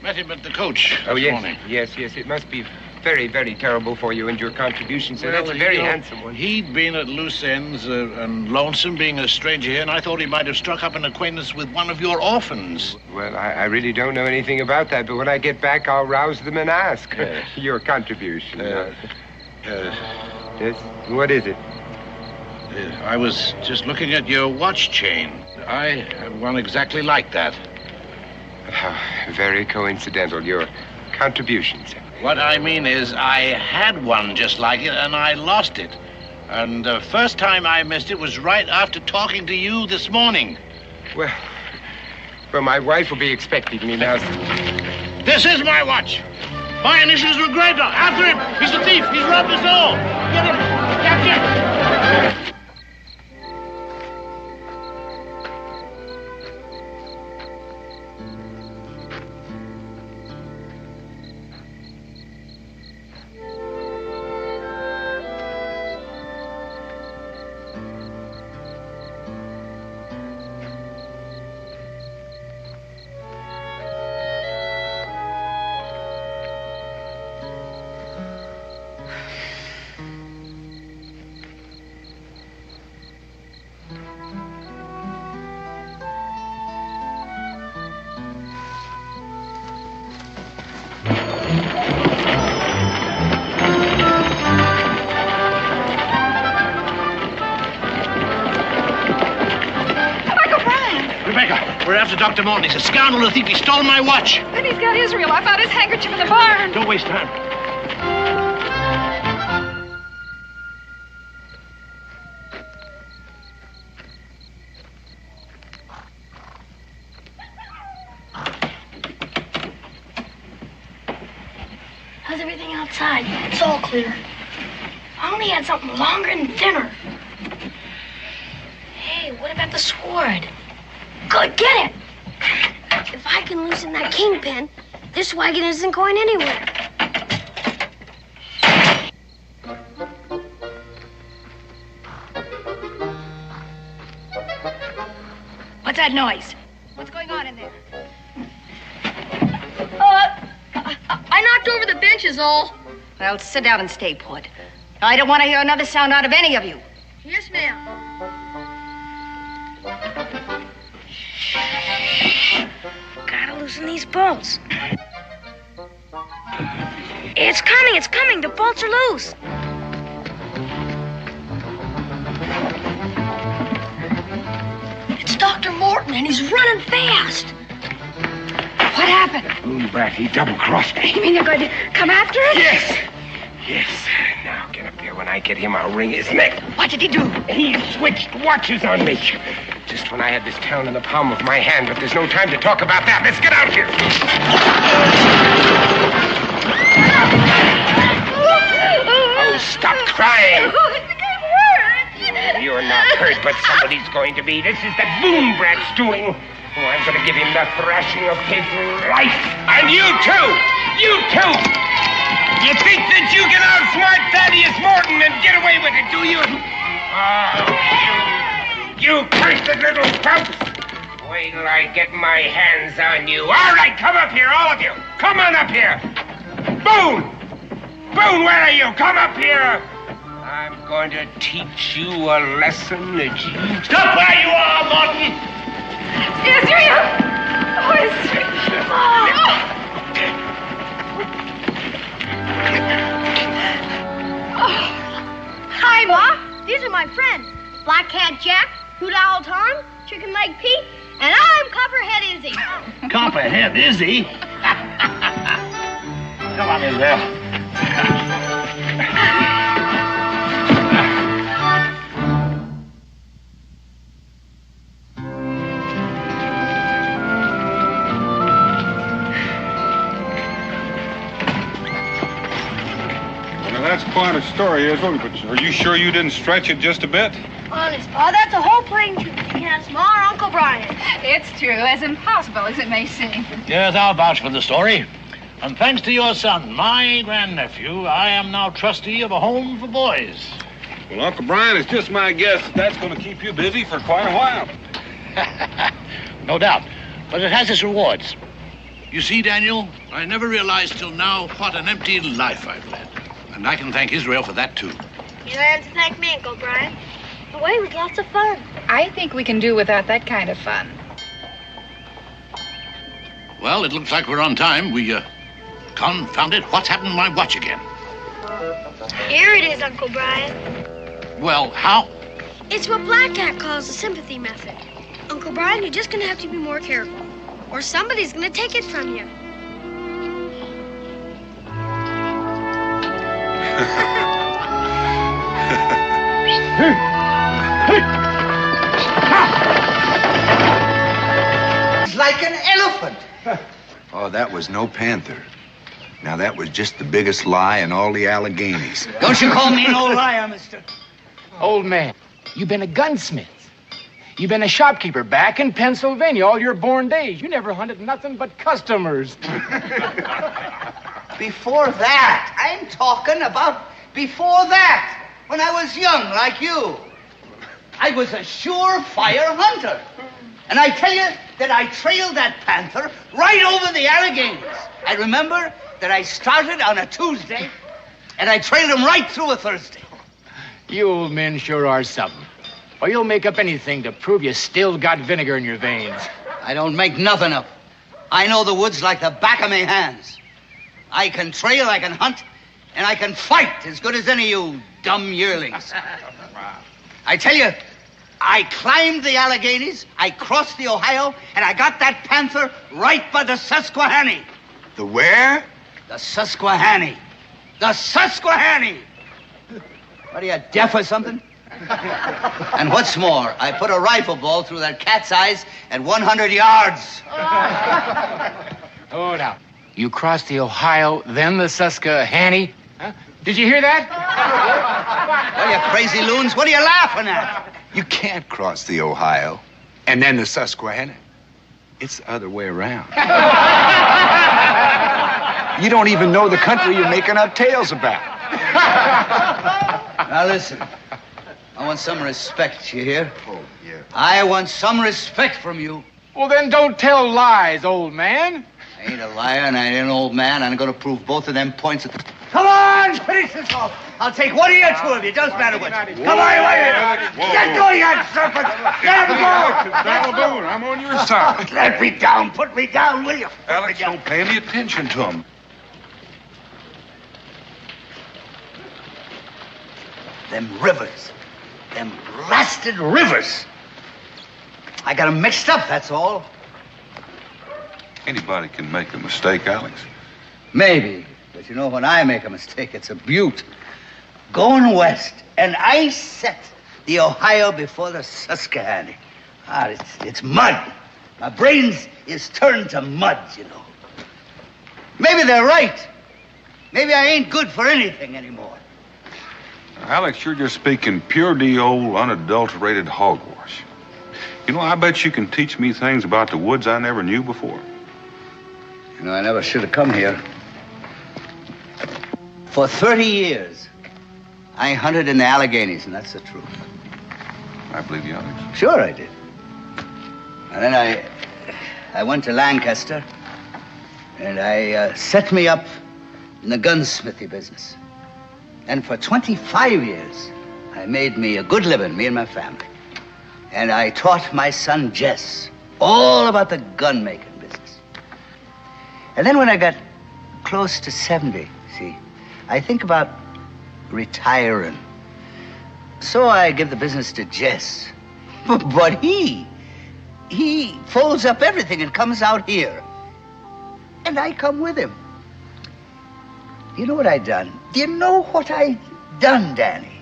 N: met him at the coach this morning.
O: Yes. It must be very, very terrible for you and your contribution, sir. That's a very handsome one.
N: He'd been at loose ends and lonesome being a stranger here, and I thought he might have struck up an acquaintance with one of your orphans.
O: Well, I really don't know anything about that, but when I get back, I'll rouse them and ask.
N: Yes.
O: Your contribution. Yes? What is it?
N: I was just looking at your watch chain. I have one exactly like that.
O: Very coincidental, your contribution, sir.
N: What I mean is I had one just like it, and I lost it. And the first time I missed it was right after talking to you this morning.
O: Well, my wife will be expecting me now.
N: This is my watch. My initials were engraved on. After him. He's a thief. He's robbed us all. Get him. Captain. Dr. Morton, he's a scoundrel, a thief. He stole my watch.
L: Then he's got Israel. I found his handkerchief in the barn.
N: Don't waste time.
A: How's everything outside? It's all clear. I only had something longer than dinner. Hey, what about the sword? Good, get it! If I can loosen that kingpin, this wagon isn't going anywhere.
S: What's that noise? What's going on in there?
K: I knocked over the benches, all.
S: Well, sit down and stay put. I don't want to hear another sound out of any of you.
K: Yes, ma'am.
A: Gotta loosen these bolts. It's coming. The bolts are loose. It's Dr. Morton, and he's running fast.
S: What happened?
O: Boone brat, he double-crossed me.
S: You mean they're going to come after us?
O: Yes. Now, get up there. When I get him, I'll wring his neck.
S: What did he do?
O: He switched watches on me. Just when I had this town in the palm of my hand, but there's no time to talk about that. Let's get out here. Oh, stop crying. You're not hurt, but somebody's going to be. This is the Boone brat's doing. Oh, I'm going to give him the thrashing of his life. And you too! You too! You think that you can outsmart Thaddeus Morton and get away with it, do you? Oh, you cursed little pumps! Wait till I get my hands on you. All right, come up here, all of you. Come on up here. Boone! Boone, where are you? Come up here. I'm going to teach you a lesson that you... Stop where you are, Morton!
L: Israel! Oh, Israel!
A: Hi, Ma. These are my friends. Black Cat Jack, Hoot Owl Tom, Chicken Leg Pete, and I'm Copperhead Izzy.
N: Copperhead Izzy? Come on in there.
H: That's quite a story, isn't it? But are you sure you didn't stretch it just a bit?
A: Honest, Pa, that's a whole plain truth. You can ask Ma or Uncle Brian.
L: It's true, as impossible as it may seem.
N: Yes, I'll vouch for the story. And thanks to your son, my grandnephew, I am now trustee of a home for boys.
H: Well, Uncle Brian, it's just my guess that that's going to keep you busy for quite a while.
N: No doubt. But it has its rewards. You see, Daniel, I never realized till now what an empty life I've led. And I can thank Israel for that, too.
A: You don't have to thank me, Uncle Brian. The way was lots of fun.
L: I think we can do without that kind of fun.
N: Well, it looks like we're on time. Confound it, what's happened to my watch again?
A: Here it is, Uncle Brian.
N: Well, how?
A: It's what Black Cat calls the sympathy method. Uncle Brian, you're just gonna have to be more careful, or somebody's gonna take it from you.
T: It's like an elephant.
U: Oh, that was no panther. Now, that was just the biggest lie in all the Alleghenies.
T: Don't you call me no liar, mister.
D: Old man, you've been a gunsmith. You've been a shopkeeper back in Pennsylvania all your born days. You never hunted nothing but customers.
T: Before that, I'm talking about before that, when I was young like you. I was a surefire hunter. And I tell you that I trailed that panther right over the Alleghenies. I remember that I started on a Tuesday, and I trailed him right through a Thursday.
D: You old men sure are something. Or you'll make up anything to prove you still got vinegar in your veins.
T: I don't make nothing up. I know the woods like the back of my hands. I can trail, I can hunt, and I can fight as good as any of you dumb yearlings. I tell you, I climbed the Alleghenies, I crossed the Ohio, and I got that panther right by the Susquehanna.
U: The where?
T: The Susquehanna. The Susquehanna! What are you, deaf or something? And what's more, I put a rifle ball through that cat's eyes at 100 yards.
D: Oh, now. You crossed the Ohio, then the Susquehanna? Huh? Did you hear that?
T: What are you, crazy loons? What are you laughing at?
U: You can't cross the Ohio and then the Susquehanna. It's the other way around. You don't even know the country you're making up tales about.
T: Now listen, I want some respect, you hear?
U: Oh, yeah.
T: I want some respect from you.
D: Well, then don't tell lies, old man.
T: I ain't a liar and I ain't an old man. I'm going to prove both of them points. Come on, finish this off. I'll take one of you, two of you. Doesn't matter which. Come on, get going, you serpent. Let him go.
H: Daniel Boone, I'm on your side.
T: Let me down. Put me down, will you?
H: Alex, don't pay any attention to him.
T: Them rivers. Them blasted rivers. I got them mixed up, that's all.
H: Anybody can make a mistake, Alex.
T: Maybe. But you know, when I make a mistake, it's a beaut. Going west, and I set the Ohio before the Susquehanna. It's mud. My brains is turned to mud, you know. Maybe they're right. Maybe I ain't good for anything anymore.
H: Alex, you're just speaking pure D old, unadulterated hogwash. You know, I bet you can teach me things about the woods I never knew before.
T: You know, I never should have come here. For 30 years, I hunted in the Alleghenies, and that's the truth.
H: I believe you, Alex.
T: Sure I did. And then I went to Lancaster, and I set me up in the gunsmithy business. And for 25 years, I made me a good living, me and my family. And I taught my son, Jess, all about the gun-making business. And then when I got close to 70, see, I think about retiring. So I give the business to Jess. But he folds up everything and comes out here. And I come with him. You know what I done? Do you know what I done, Danny?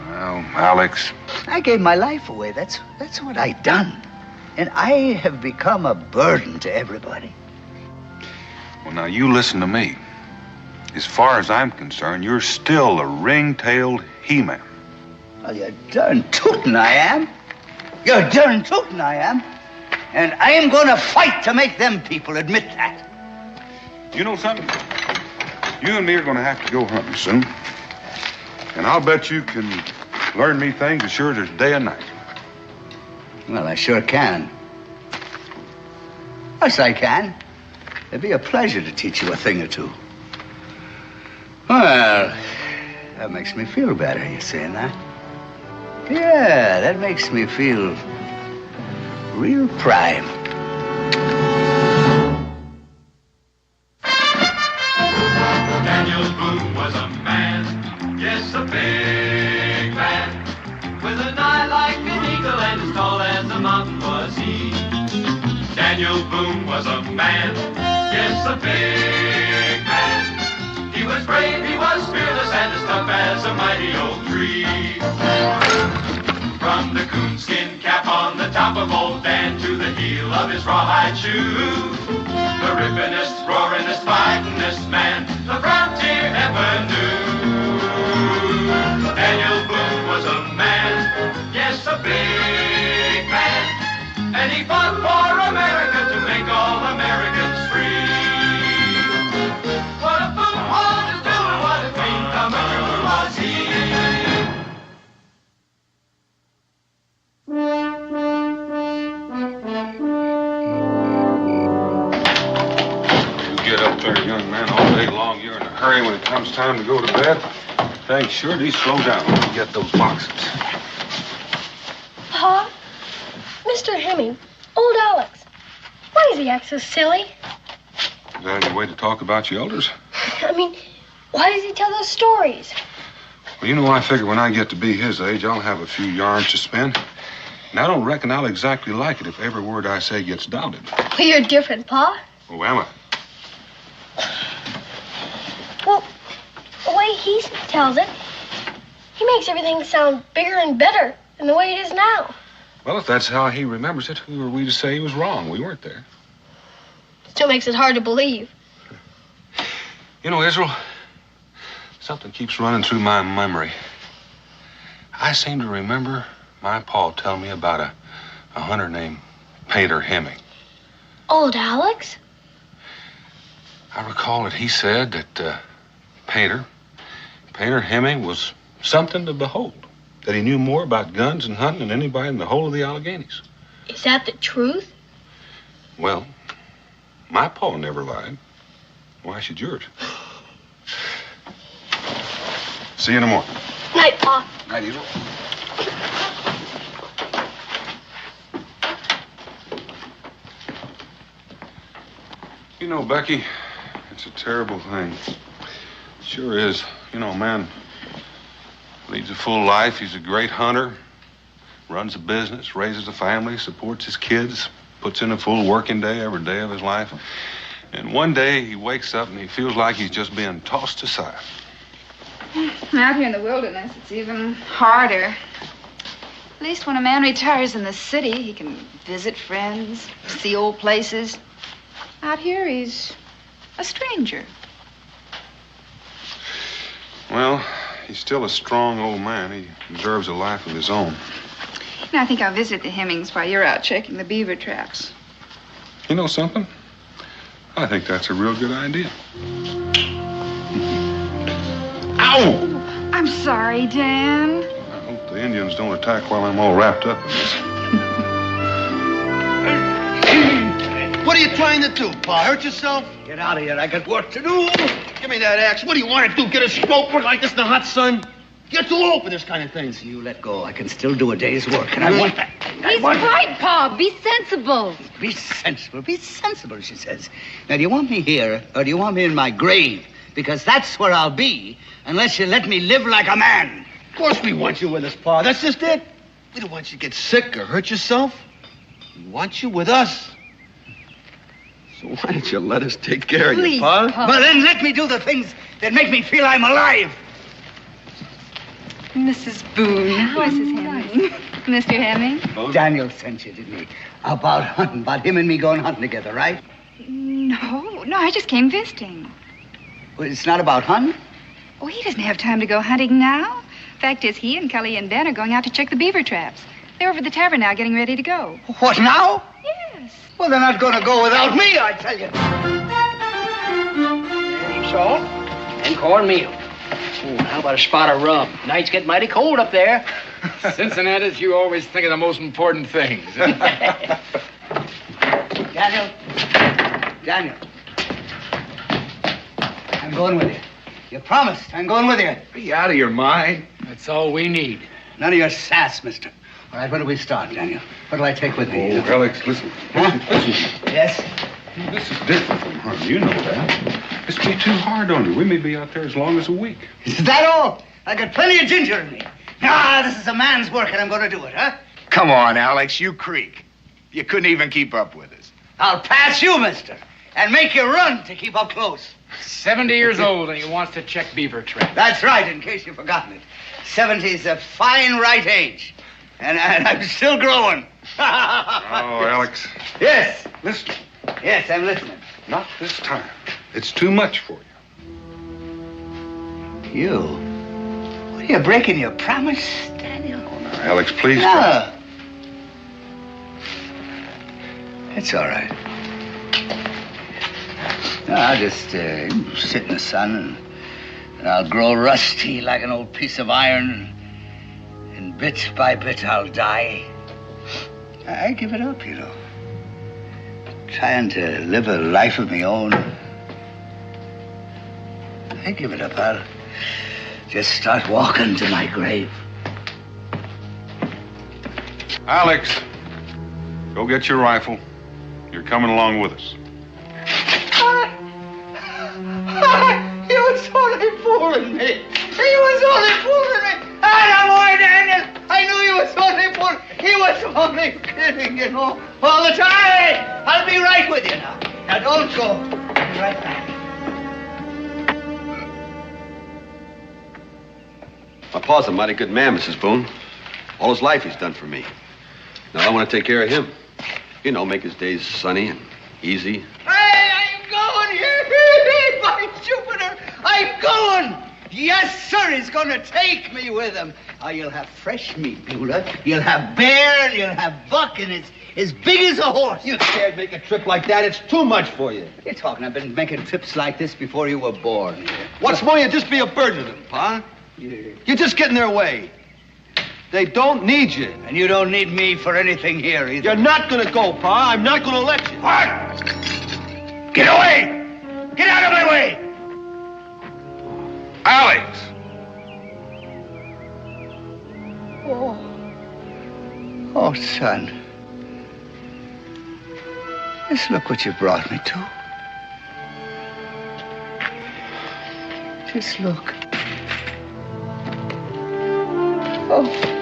H: Well, Alex.
T: I gave my life away. That's what I done. And I have become a burden to everybody.
H: Well, now, you listen to me. As far as I'm concerned, you're still a ring-tailed he-man.
T: Well, you're darn tootin' I am. You're darn tootin' I am. And I am going to fight to make them people admit that.
H: You know something? You and me are going to have to go hunting soon. And I'll bet you can learn me things as sure as day and night.
T: Well, I sure can. Yes, I can. It'd be a pleasure to teach you a thing or two. Well, that makes me feel better, you saying that? Yeah, that makes me feel real prime.
C: Daniel Boone was a man, yes, a big man, with an eye like an eagle and as tall as a mountain was he. Daniel Boone was a man, yes, a big man. He was brave, he was fearless, and as tough as a mighty oak tree. From the coonskin cap on the top of old Dan to the heel of his rawhide shoe, the rippinest, roaringest, fightingest man the frontier ever knew. Daniel Boone was a man, yes, a big man, and he fought for America to make all Americans free. What a Boone wanted to do and what a dream come true was he.
H: Get up there, young man, all day long. You're in a hurry when it comes time to go to bed. Thanks, sure do slow down when you get those boxes.
K: Pa? Mr. Hemming, old Alex. Why does he act so silly?
H: Is that any way to talk about your elders?
K: I mean, why does he tell those stories?
H: Well, you know, I figure when I get to be his age, I'll have a few yarns to spin. And I don't reckon I'll exactly like it if every word I say gets doubted.
K: Well, you're different, Pa.
H: Oh, am I?
K: Well, the way he tells it, he makes everything sound bigger and better than the way it is now.
H: Well, if that's how he remembers it, who are we to say he was wrong? We weren't there.
K: Still makes it hard to believe.
H: You know, Israel, something keeps running through my memory. I seem to remember my pa telling me about a hunter named Painter Hemming.
K: Old Alex?
H: I recall that he said that Painter Hemming was something to behold. That he knew more about guns and hunting than anybody in the whole of the Alleghenies.
K: Is that the truth?
H: Well, my pa never lied. Why should yours? See you in the morning.
K: Night, Pa.
H: Night, Israel. You know, Becky, it's a terrible thing. It sure is. You know, man leads a full life. He's a great hunter, runs a business, raises a family, supports his kids, puts in a full working day every day of his life. And one day he wakes up and he feels like he's just being tossed aside.
L: Out here in the wilderness, it's even harder. At least when a man retires in the city, he can visit friends, see old places. Out here, he's a stranger.
H: Well, he's still a strong old man. He deserves a life of his own.
L: And I think I'll visit the Hemmings while you're out checking the beaver traps.
H: You know something? I think that's a real good idea. Ow!
L: I'm sorry, Dan.
H: I hope the Indians don't attack while I'm all wrapped up in this.
F: What are you trying to do, Pa? Hurt yourself?
T: Get out of here. I got work to do.
F: Give me that axe. What do you want to do? Get a stroke work like this in the hot sun? You're too old for this kind of thing.
T: You let go. I can still do a day's work, and I want that.
S: He's right, Pa. Be sensible.
T: Be sensible. Be sensible, she says. Now, do you want me here, or do you want me in my grave? Because that's where I'll be, unless you let me live like a man.
F: Of course we want you with us, Pa. That's just it. We don't want you to get sick or hurt yourself. We want you with us. So why don't you let us take care of you, Pa?
T: Well, then let me do the things that make me feel I'm alive.
L: Mrs. Boone. Mrs. Hemming. Mr. Hemming?
T: Daniel sent you, didn't he? About hunting, about him and me going hunting together, right?
L: No, I just came visiting.
T: Well, it's not about hunting?
L: Oh, he doesn't have time to go hunting now. Fact is, he and Kelly and Ben are going out to check the beaver traps. They're over at the tavern now getting ready to go.
T: What, now?
L: Yes.
T: Well, they're not going to go without me, I tell you.
G: Salt and cornmeal. Oh, how about a spot of rum? Nights get mighty cold up there.
P: Cincinnati, you always think of the most important things.
T: Daniel. I'm going with you. You promised. I'm going with you.
P: Are you out of your mind? That's all we need.
T: None of your sass, mister. All right, when do we start, Daniel? What do I take with me?
H: Oh, Alex, listen.
T: Huh?
H: Listen.
T: Yes?
H: This is different from hunting. You know that. This will be too hard on you. We may be out there as long as a week.
T: Is that all? I got plenty of ginger in me. Ah, this is a man's work, and I'm going to do it, huh?
U: Come on, Alex, you creak. You couldn't even keep up with us.
T: I'll pass you, mister, and make you run to keep up close.
P: 70 years old and he wants to check beaver traps.
T: That's right, in case you've forgotten it. 70's a fine right age, and I'm still growing.
H: Oh, Alex.
T: Yes.
H: Listen.
T: Yes, I'm listening.
H: Not this time. It's too much for you.
T: You? What, are you breaking your promise, Daniel?
H: Oh, now, Alex, please.
T: No. It's all right. No, I'll just sit in the sun and I'll grow rusty like an old piece of iron, and bit by bit I'll die. I give it up, you know. Trying to live a life of my own. I give it up. I'll just start walking to my grave.
H: Alex, go get your rifle. You're coming along with us.
T: He was only fooling me. He was only fooling me. Ah, no more, Daniel. I knew he was only fooling. He was only kidding, you know, all the time. I'll be right with you now. Now, don't go. I'll be right back.
V: My pa's a mighty good man, Mrs. Boone. All his life he's done for me. Now I want to take care of him. You know, make his days sunny and easy.
T: Hey, I'm going here. By Jupiter, I'm going. Yes, sir, he's going to take me with him. Oh, you'll have fresh meat, Beulah. You'll have bear, and you'll have buck, and it's as big as a horse.
F: You can't make a trip like that. It's too much for you.
T: What are you talking? I've been making trips like this before you were born.
F: What's more, you just be a burden to them, Pa. You're just getting their way. They don't need you.
T: And you don't need me for anything here either.
F: You're not going to go, Pa. I'm not going to let you.
T: What? Get away! Get out of my way!
H: Alex!
T: Oh, son. Just look what you brought me to. Just look. Oh.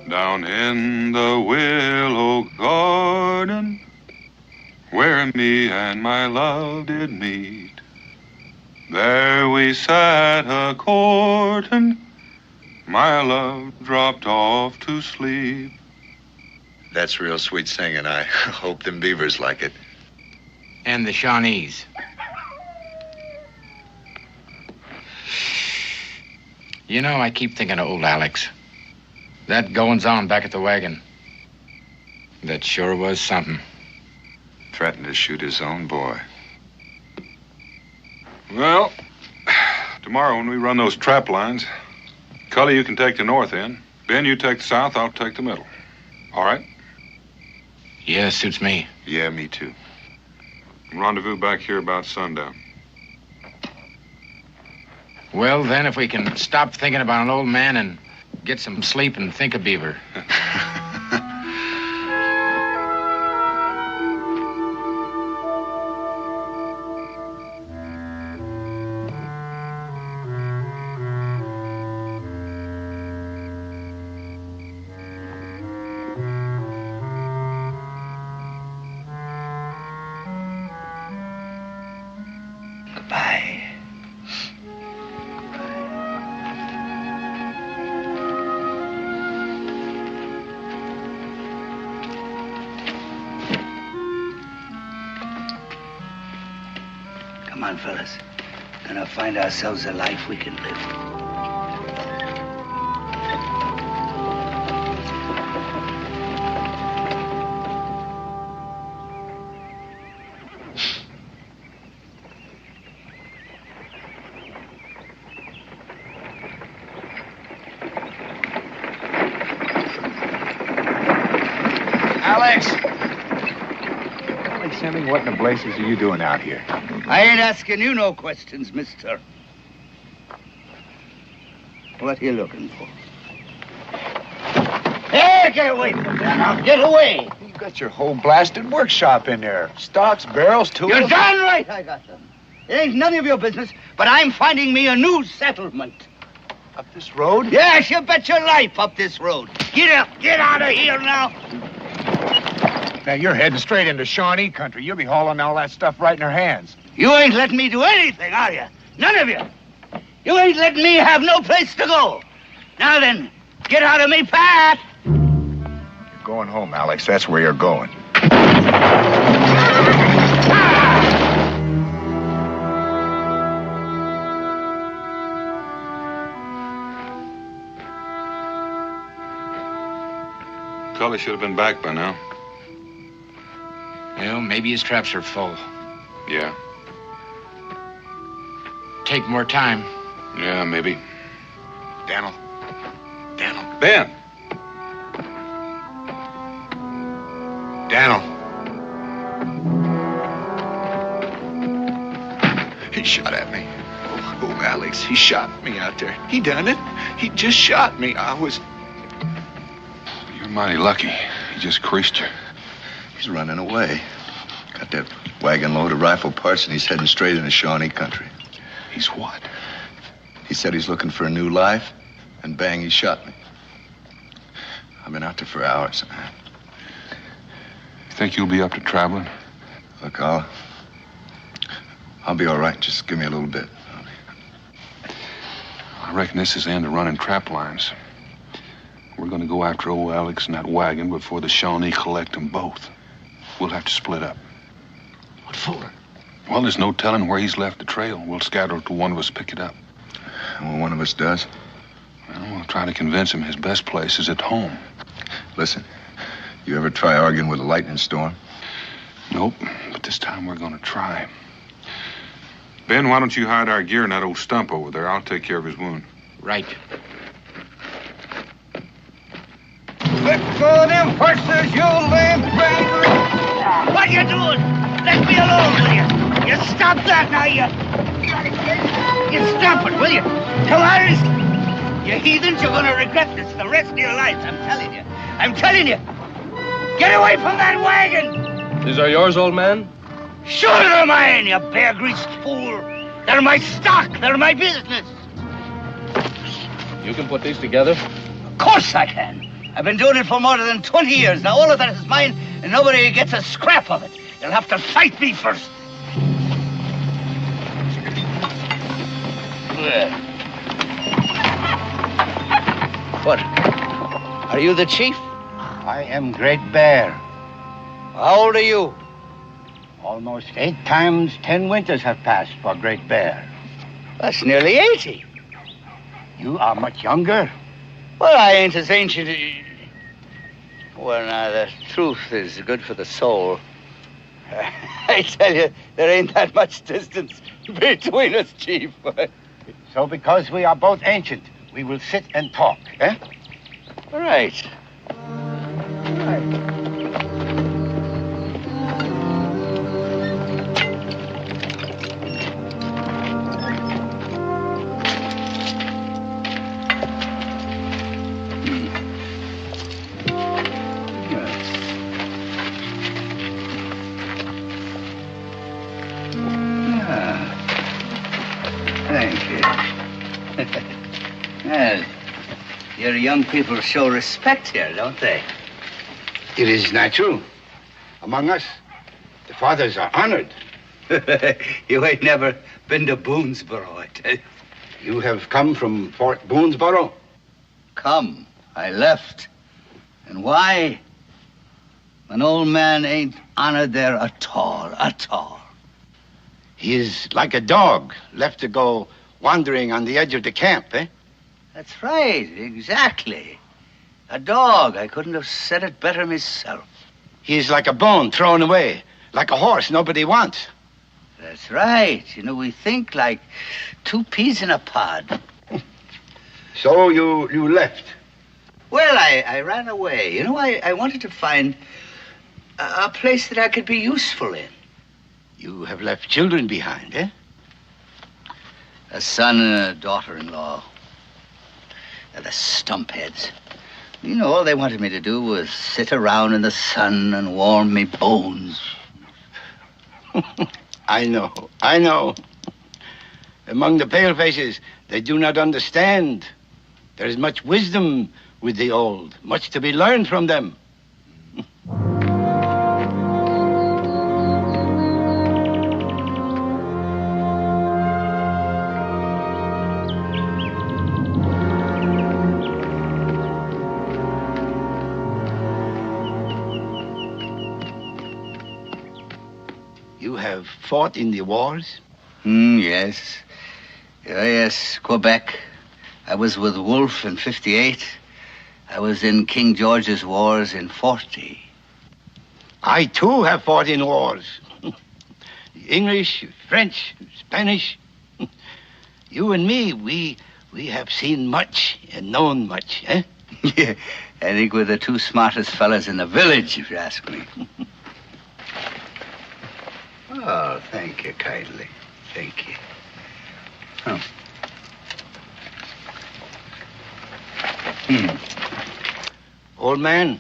H: Down in the willow garden, where me and my love did meet, there we sat a-courtin', my love dropped off to sleep.
U: That's real sweet singing. I hope them beavers like it.
N: And the Shawnees. You know, I keep thinking of old Alex. That goings-on back at the wagon. That sure was something.
U: Threatened to shoot his own boy.
H: Well, tomorrow when we run those trap lines, Cully, you can take the north end. Ben, you take the south, I'll take the middle. All right?
N: Yeah, suits me.
U: Yeah, me too.
H: Rendezvous back here about sundown.
N: Well, then, if we can stop thinking about an old man and get some sleep and think of Beaver.
T: Come on, fellas. Gonna find ourselves a life we can live.
U: Alex! Alex Hemming, what in the blazes are you doing out here?
T: I ain't asking you no questions, mister. What are you looking for? Hey, get away from there now. Get away.
U: You got your whole blasted workshop in there. Stocks, barrels, tools.
T: You're darn right I got them. It ain't none of your business, but I'm finding me a new settlement.
U: Up this road?
T: Yes, you bet your life up this road. Get up. Get out of here now.
U: Now, you're heading straight into Shawnee country. You'll be hauling all that stuff right in their hands.
T: You ain't letting me do anything, are you? None of you. You ain't letting me have no place to go. Now then, get out of me path.
U: You're going home, Alex. That's where you're going.
H: Cully should have been back by now.
N: Well, maybe his traps are full.
H: Yeah.
N: Take more time.
H: Yeah, maybe.
U: Daniel.
H: Ben!
U: Daniel. He shot at me. Oh, Alex, he shot me out there. He done it. He just shot me.
H: You're mighty lucky. He just creased you.
U: He's running away. Got that wagon load of rifle parts and he's heading straight into Shawnee country.
H: He's what?
U: He said he's looking for a new life, and bang, he shot me. I've been out there for hours.
H: You think you'll be up to traveling?
U: Look, I'll be all right. Just give me a little bit.
H: I reckon this is the end of running trap lines. We're gonna go after old Alex and that wagon before the Shawnee collect them both. We'll have to split up.
U: What for?
H: Well, there's no telling where he's left the trail. We'll scatter till one of us pick it up.
U: And when one of us does?
H: Well, we'll try to convince him his best place is at home.
U: Listen, you ever try arguing with a lightning storm?
H: Nope, but this time we're gonna try. Ben, why don't you hide our gear in that old stump over there? I'll take care of his wound.
N: Right.
T: Let go of them horses, you lame bastard! What you doing? Let me alone, will you? You stop that now, you stop it, will you? Come on, you heathens, you're gonna regret this the rest of your lives, I'm telling you. I'm telling you. Get away from that wagon!
B: These are yours, old man?
T: Sure they're mine, you bear-greased fool. They're my stock, they're my business.
B: You can put these together?
T: Of course I can. I've been doing it for more than 20 years. Now all of that is mine, and nobody gets a scrap of it. You'll have to fight me first.
I: What? Are you the chief? I am Great Bear.
T: How old are you?
I: Almost 8 times 10 winters have passed for Great Bear.
T: That's nearly 80.
I: You are much younger.
T: Well, I ain't as ancient as... Well, now, the truth is good for the soul. I tell you, there ain't that much distance between us, Chief.
I: So because we are both ancient, we will sit and talk, eh?
T: All right. Well, your young people show respect here, don't they?
I: It is natural. Among us, the fathers are honored.
T: You ain't never been to Boonesboro, I tell you.
I: You have come from Fort Boonesboro?
T: Come. I left. And why? An old man ain't honored there at all, at all.
I: He is like a dog left to go wandering on the edge of the camp, eh?
T: That's right, exactly. A dog. I couldn't have said it better myself.
I: He is like a bone thrown away, like a horse nobody wants.
T: That's right. You know, we think like 2 peas in a pod.
I: So you left?
T: Well, I ran away. You know, I wanted to find a place that I could be useful in.
I: You have left children behind, eh?
T: A son and a daughter-in-law. They're the stumpheads. You know, all they wanted me to do was sit around in the sun and warm me bones.
I: I know. Among the palefaces, they do not understand. There is much wisdom with the old, much to be learned from them. You have fought in the wars?
T: Yes. Yes, Quebec. I was with Wolfe in 58. I was in King George's wars in 40.
I: I, too, have fought in wars. English, French, Spanish. You and me, we have seen much and known much, eh?
T: Yeah, I think we're the 2 smartest fellas in the village, if you ask me. Oh, thank you kindly. Thank you. Oh.
I: Old man,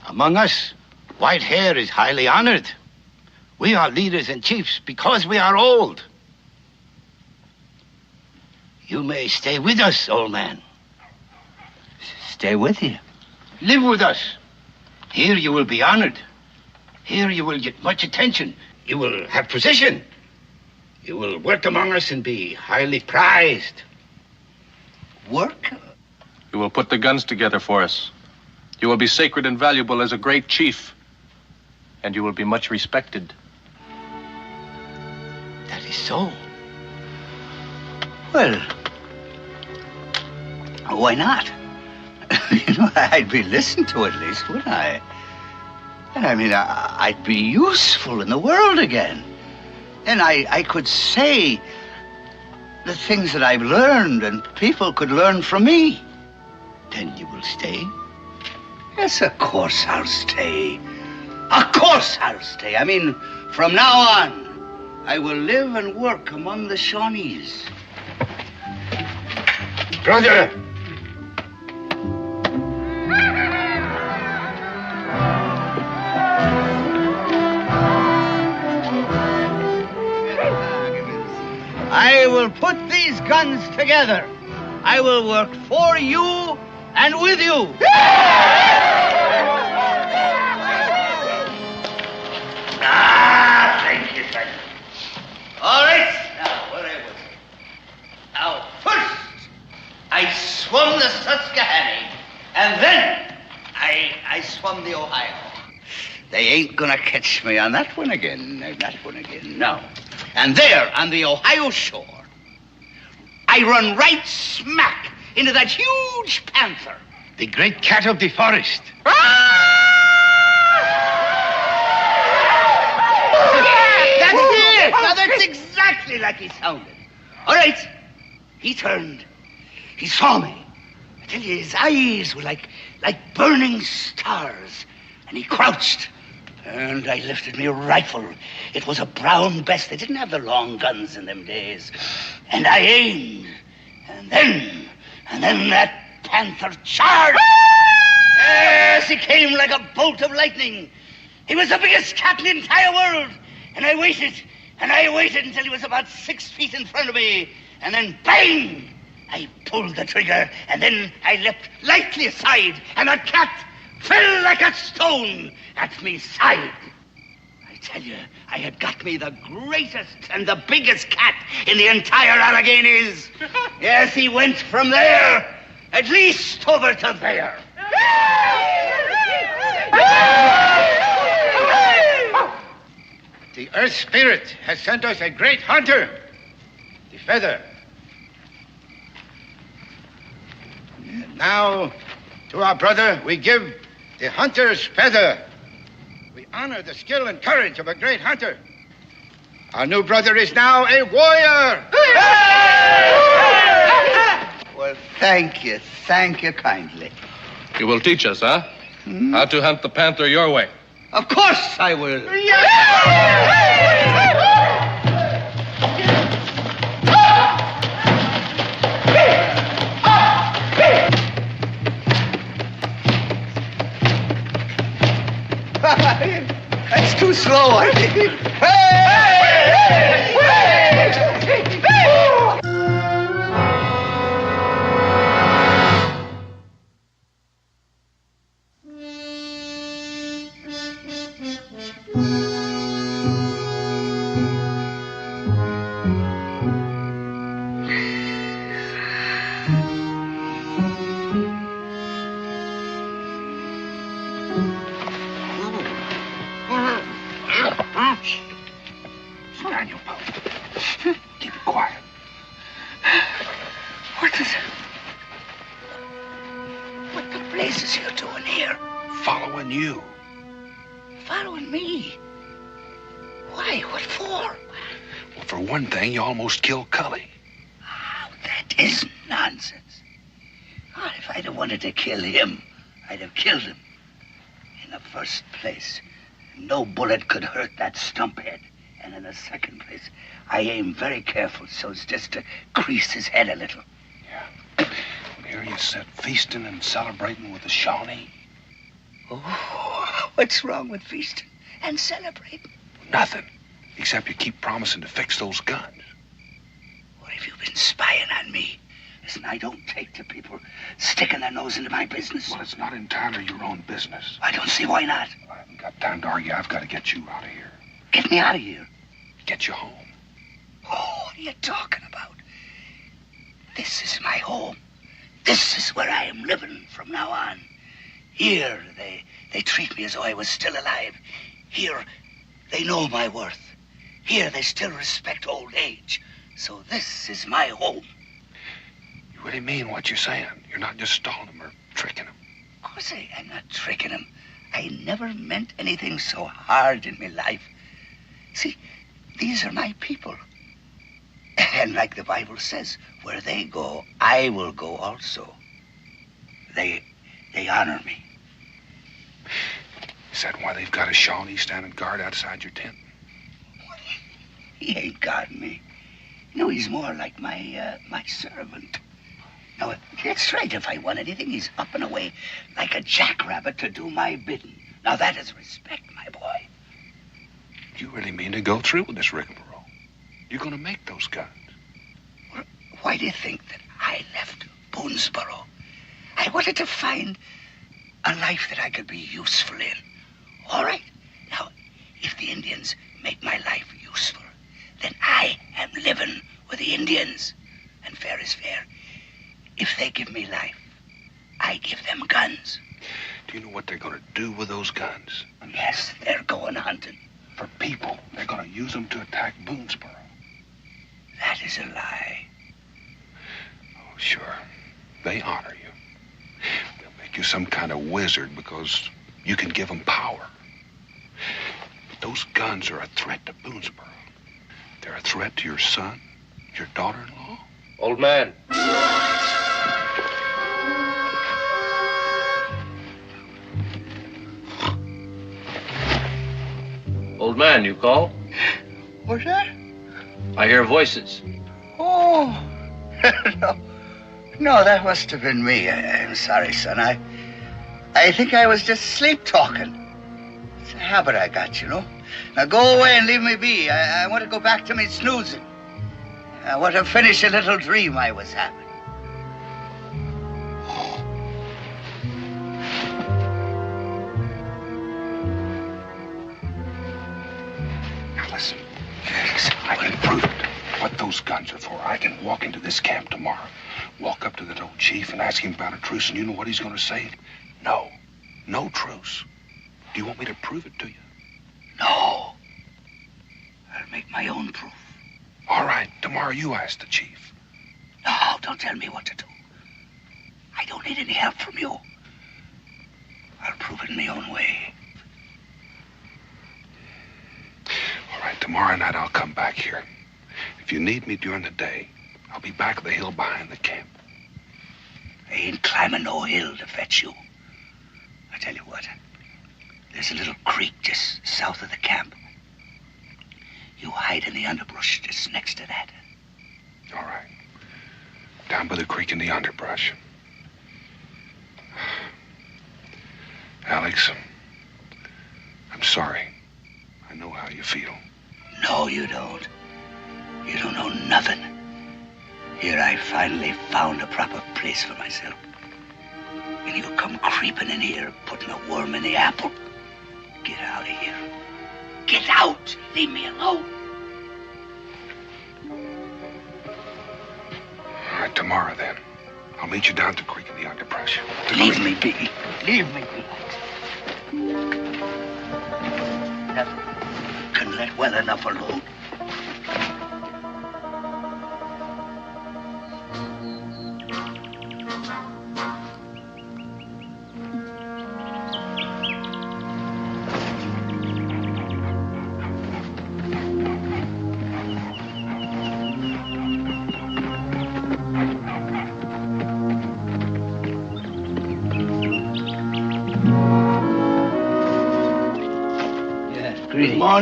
I: among us, white hair is highly honored. We are leaders and chiefs because we are old. You may stay with us, old man.
T: Stay with you?
I: Live with us. Here you will be honored. Here you will get much attention. You will have position. You will work among us and be highly prized.
T: Work?
B: You will put the guns together for us. You will be sacred and valuable as a great chief. And you will be much respected.
I: That is so.
T: Well, why not? You know, I'd be listened to at least, wouldn't I? And I mean, I'd be useful in the world again. And I could say the things that I've learned and people could learn from me.
I: Then you will stay?
T: Yes, of course I'll stay. Of course I'll stay. I mean, from now on, I will live and work among the Shawnees.
I: Brother!
T: I will put these guns together. I will work for you and with you. Thank you, sir. All right. Now, where I was. Now, first, I swum the Susquehanna, and then I swum the Ohio. They ain't gonna catch me on that one again. No. And there, on the Ohio shore, I run right smack into that huge panther.
I: The great cat of the forest.
T: Yeah, that's it. Now, that's exactly like he sounded. All right. He turned. He saw me. I tell you, his eyes were like burning stars. And he crouched. And I lifted me rifle. It was a brown best. They didn't have the long guns in them days. And I aimed. And then that panther charged. Yes, he came like a bolt of lightning. He was the biggest cat in the entire world. And I waited until he was about 6 feet in front of me. And then, bang! I pulled the trigger, and then I leapt lightly aside, and that cat fell like a stone at me side. I tell you, I had got me the greatest and the biggest cat in the entire Alleghenies. Yes, he went from there, at least over to there.
I: The Earth Spirit has sent us a great hunter, the feather. And now, to our brother, we give the hunter's feather. We honor the skill and courage of a great hunter. Our new brother is now a warrior.
T: Well, thank you kindly.
B: You will teach us, huh? How to hunt the panther your way.
T: Of course I will. That's too slow, I think.
I: Daniel Boone, keep it quiet.
T: What the blazes you doing here?
H: Following you.
T: Following me? Why? What for?
H: Well, for one thing, you almost killed Cully.
T: Oh, that is nonsense. Oh, if I'd have wanted to kill him, I'd have killed him. In the first place, no bullet could hurt that stump head. And in the second place, I aim very careful so as just to crease his head a little.
H: Yeah. And here you sit feasting and celebrating with the Shawnee.
T: Oh, what's wrong with feasting and celebrating?
H: Nothing. Except you keep promising to fix those guns.
T: What have you been spying on me? Listen, I don't take to people sticking their nose into my business.
H: Well, it's not entirely your own business.
T: I don't see why not.
H: I haven't got time to argue. I've got to get you out of here.
T: Get me out of here.
H: Get you home.
T: Oh, what are you talking about? This is my home. This is where I am living from now on. Here, they treat me as though I was still alive. Here, they know my worth. Here, they still respect old age. So this is my home.
H: You really mean what you're saying? You're not just stalling him or tricking him?
T: Of course I'm not tricking him. I never meant anything so hard in my life. See, these are my people. And like the Bible says, where they go, I will go also. They honor me.
H: Is that why they've got a Shawnee standing guard outside your tent?
T: He ain't guarding me. No, he's more like my servant. Now, that's right. If I want anything, he's up and away like a jackrabbit to do my bidding. Now, that is respect, my boy.
H: You really mean to go through with this rigmarole? You're going to make those guns?
T: Well, why do you think that I left Boonesboro? I wanted to find a life that I could be useful in. All right. Now, if the Indians make my life useful, then I am living with the Indians. And fair is fair. If they give me life, I give them guns.
J: Do you know what they're going to do with those guns?
T: Yes, they're going hunting.
J: For people. They're going to use them to attack Boonesboro.
T: That is a lie.
J: Oh, sure. They honor you. They'll make you some kind of wizard because you can give them power. But those guns are a threat to Boonesboro. They're a threat to your son, your daughter-in-law.
B: Old man. Old man, you call?
T: What's that?
B: I hear voices.
T: Oh, no, that must have been me. I'm sorry, son. I think I was just sleep-talking. It's a habit I got, you know. Now go away and leave me be. I want to go back to me snoozing. I want to finish a little dream I was having.
J: Now listen, I can prove it. What those guns are for. I can walk into this camp tomorrow, walk up to that old chief and ask him about a truce, and you know what he's going to say? No. No truce. Do you want me to prove it to you?
T: No. I'll make my own proof.
J: All right. Tomorrow you ask the chief.
T: No, don't tell me what to do. I don't need any help from you. I'll prove it in my own way.
J: All right. Tomorrow night I'll come back here. If you need me during the day, I'll be back at the hill behind the camp.
T: I ain't climbing no hill to fetch you. I tell you what. There's a little creek just south of the camp. You hide in the underbrush just next to that.
J: All right. Down by the creek in the underbrush. Alex, I'm sorry. I know how you feel.
T: No, you don't. You don't know nothing. Here I finally found a proper place for myself. And you come creeping in here, putting a worm in the apple. Get out of here. Get out! Leave me alone.
J: All right, tomorrow then. I'll meet you down at the creek in the underbrush.
T: Leave me be. Leave me be. Never can let well enough alone.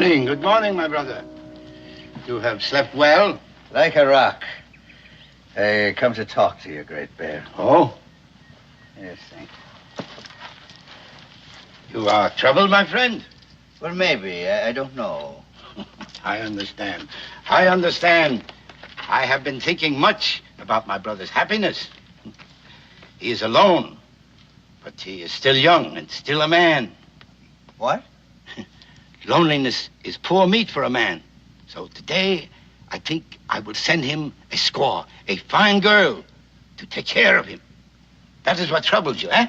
I: Good morning, my brother. You have slept well?
T: Like a rock. I come to talk to you, Great Bear.
I: Oh?
T: Yes, thank
I: you. You are troubled, my friend?
T: Well, maybe. I don't know.
I: I understand. I understand. I have been thinking much about my brother's happiness. He is alone, but he is still young and still a man.
T: What?
I: Loneliness is poor meat for a man. So today, I think I will send him a squaw, a fine girl, to take care of him. That is what troubles you, eh?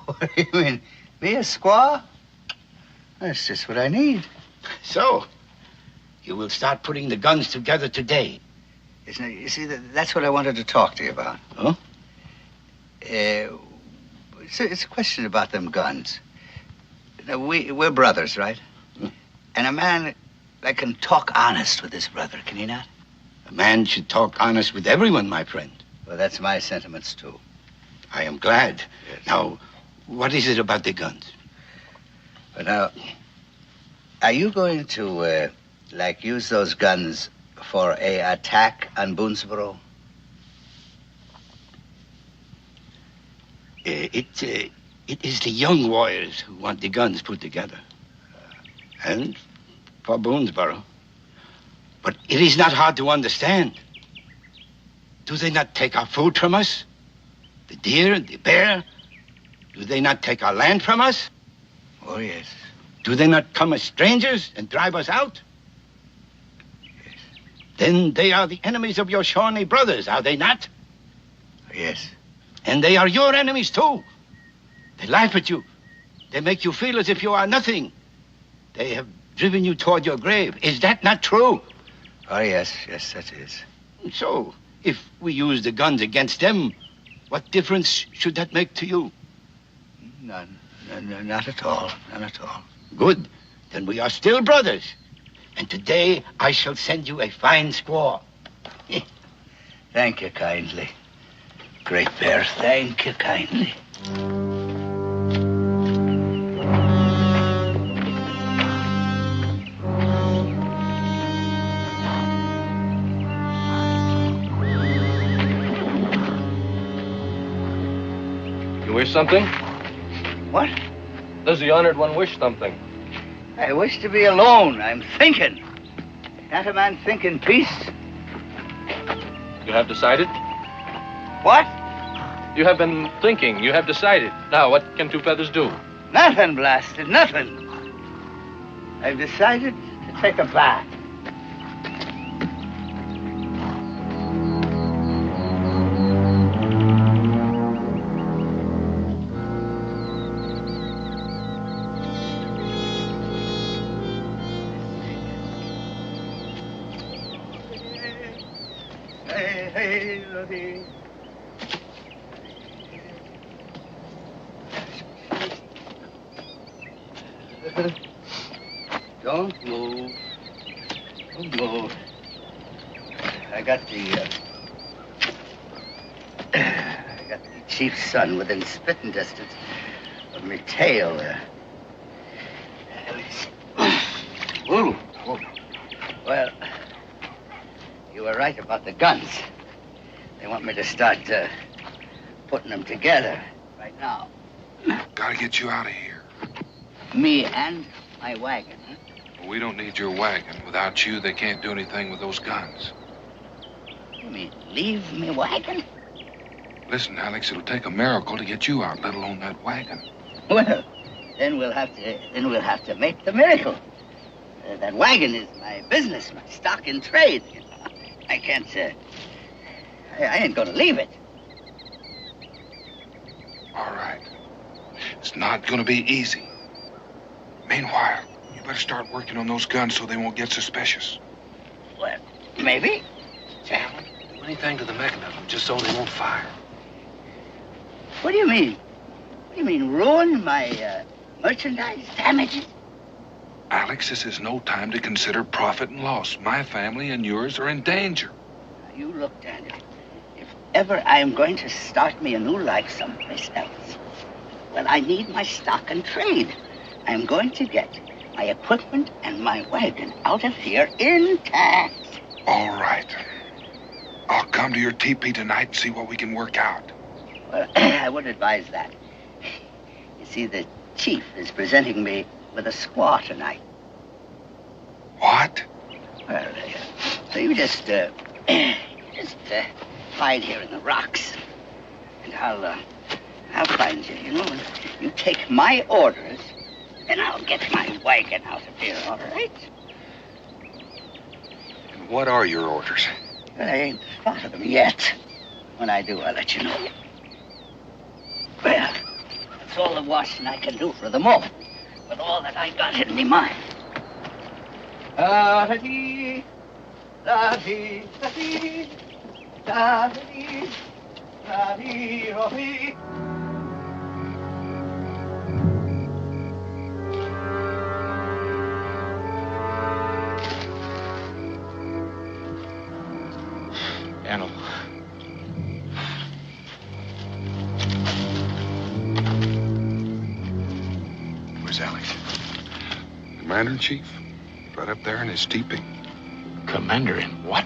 T: What do you mean? Me a squaw? That's just what I need.
I: So, you will start putting the guns together today.
T: Isn't it? You see, that's what I wanted to talk to you about.
I: Huh?
T: It's a question about them guns. Now, we're brothers, right? And a man that can talk honest with his brother, can he not?
I: A man should talk honest with everyone, my friend.
T: Well, that's my sentiments, too.
I: I am glad. Yes. Now, what is it about the guns?
T: Well, now, are you going to, use those guns for a attack on Boonesboro?
I: It is the young warriors who want the guns put together. And for Boonesboro. But it is not hard to understand. Do they not take our food from us? The deer and the bear? Do they not take our land from us?
T: Oh, yes.
I: Do they not come as strangers and drive us out?
T: Yes.
I: Then they are the enemies of your Shawnee brothers, are they not?
T: Yes.
I: And they are your enemies, too. They laugh at you They make you feel as if you are nothing. They have driven you toward your grave. Is that not true?
T: Oh, yes, that is.
I: So, if we use the guns against them, what difference should that make to you?
T: None. Not at all. None at all.
I: Good. Then we are still brothers. And today I shall send you a fine squaw.
T: Thank you kindly. Great Bear, thank you kindly.
B: You wish something?
T: What?
B: Does the honored one wish something?
T: I wish to be alone. I'm thinking. Can't a man think in peace?
B: You have decided?
T: What?
B: You have been thinking. You have decided. Now, what can Two Feathers do?
T: Nothing, blasted, nothing. I've decided to take a bath. Don't move. Don't move. I got the chief's son within spitting distance of me tail there. Ooh. Well, you were right about the guns. They want me to start putting them together right now.
J: Gotta get you out of here.
T: Me and my wagon, huh?
J: Well, we don't need your wagon. Without you, they can't do anything with those guns.
T: You mean leave me wagon?
J: Listen, Alex, it'll take a miracle to get you out, let alone that wagon.
T: Well, then we'll have to make the miracle. That wagon is my business, my stock in trade. You know? I can't. I ain't gonna leave it.
J: All right. It's not gonna be easy. Meanwhile, you better start working on those guns so they won't get suspicious.
T: Well, maybe.
J: Sam, do anything to the mechanism just so they won't fire.
T: What do you mean? What do you mean, ruin my merchandise, damage it?
J: Alex, this is no time to consider profit and loss. My family and yours are in danger.
T: Now, you look, Daniel. If ever I am going to start me a new life someplace else, well, I need my stock and trade. I'm going to get my equipment and my wagon out of here intact.
J: All right. I'll come to your teepee tonight and see what we can work out.
T: Well, I would advise that. You see, the chief is presenting me with a squaw tonight.
J: What?
T: Well, so you just hide here in the rocks, and I'll find you, you know, and you take my orders, and I'll get my wagon out of here, all right?
J: And what are your orders?
T: Well, I ain't thought of them yet. When I do, I'll let you know. Well, that's all the washing I can do for the moment, with all that I got in me mind. Da-da-dee, da-dee, da-dee, da-dee, da-dee, da-dee.
B: Daniel.
J: Where's Alex? Commander-in-Chief. Right up there in his teepee.
N: Commander in what?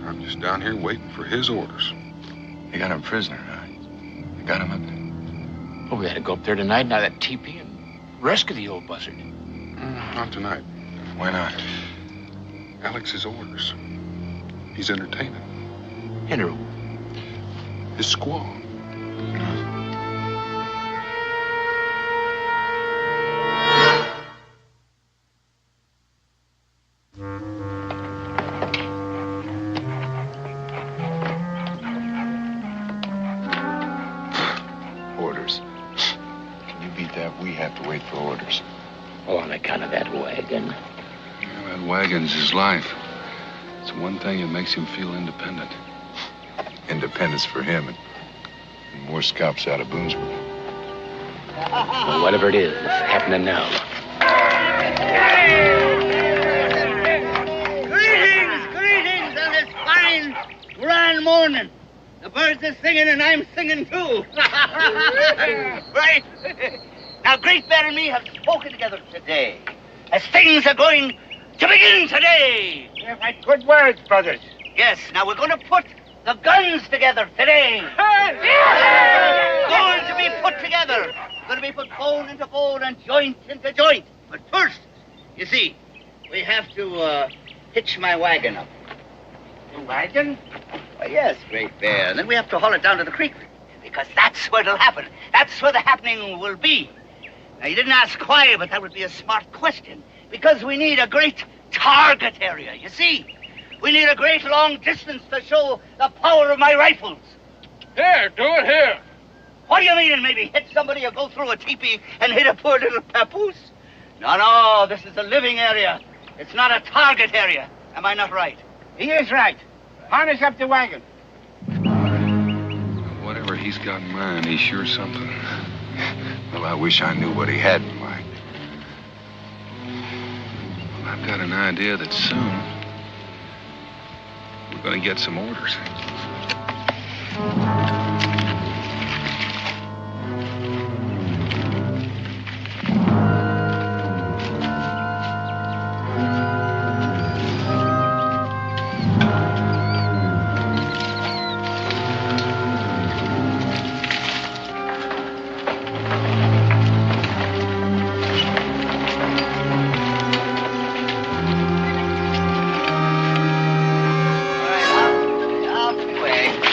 J: I'm just down here waiting for his orders.
U: You got him prisoner, huh? You got him up there?
N: Oh, we had to go up there tonight, now that teepee, and rescue the old buzzard.
J: Not tonight.
U: Why not?
J: Alex's orders. He's entertaining.
N: Enter.
J: His squaw.
U: Orders. Can you beat that?
J: we have to wait for orders.
N: Oh, on account of that wagon.
J: Yeah, that wagon's his life. It's one thing that makes him feel independent. Independence for him and more scalps out of Boonesboro.
N: Well, whatever it is, it's happening now.
T: Greetings on this fine, grand morning. The birds are singing and I'm singing too. Right? Now, Great Bear and me have spoken together today, as things are going to begin today.
O: Yeah, right. Good words, brothers.
T: Yes, now we're going to put the guns together today. Going to be put together. Going to be put bone into bone and joint into joint. But first, you see, we have to hitch my wagon up.
O: The wagon?
T: Why, yes, Great Bear. And then we have to haul it down to the creek, because that's where it'll happen. That's where the happening will be. Now, you didn't ask why, but that would be a smart question. Because we need a great target area, you see. We need a great long distance to show the power of my rifles.
D: Here, do it here.
T: What do you mean, maybe hit somebody or go through a teepee and hit a poor little papoose? No, this is a living area. It's not a target area. Am I not right?
O: He is right. Harness up the wagon.
J: Whatever he's got in mind, he's sure something. Well, I wish I knew what he had in mind. Well, I've got an idea that soon we're going to get some orders.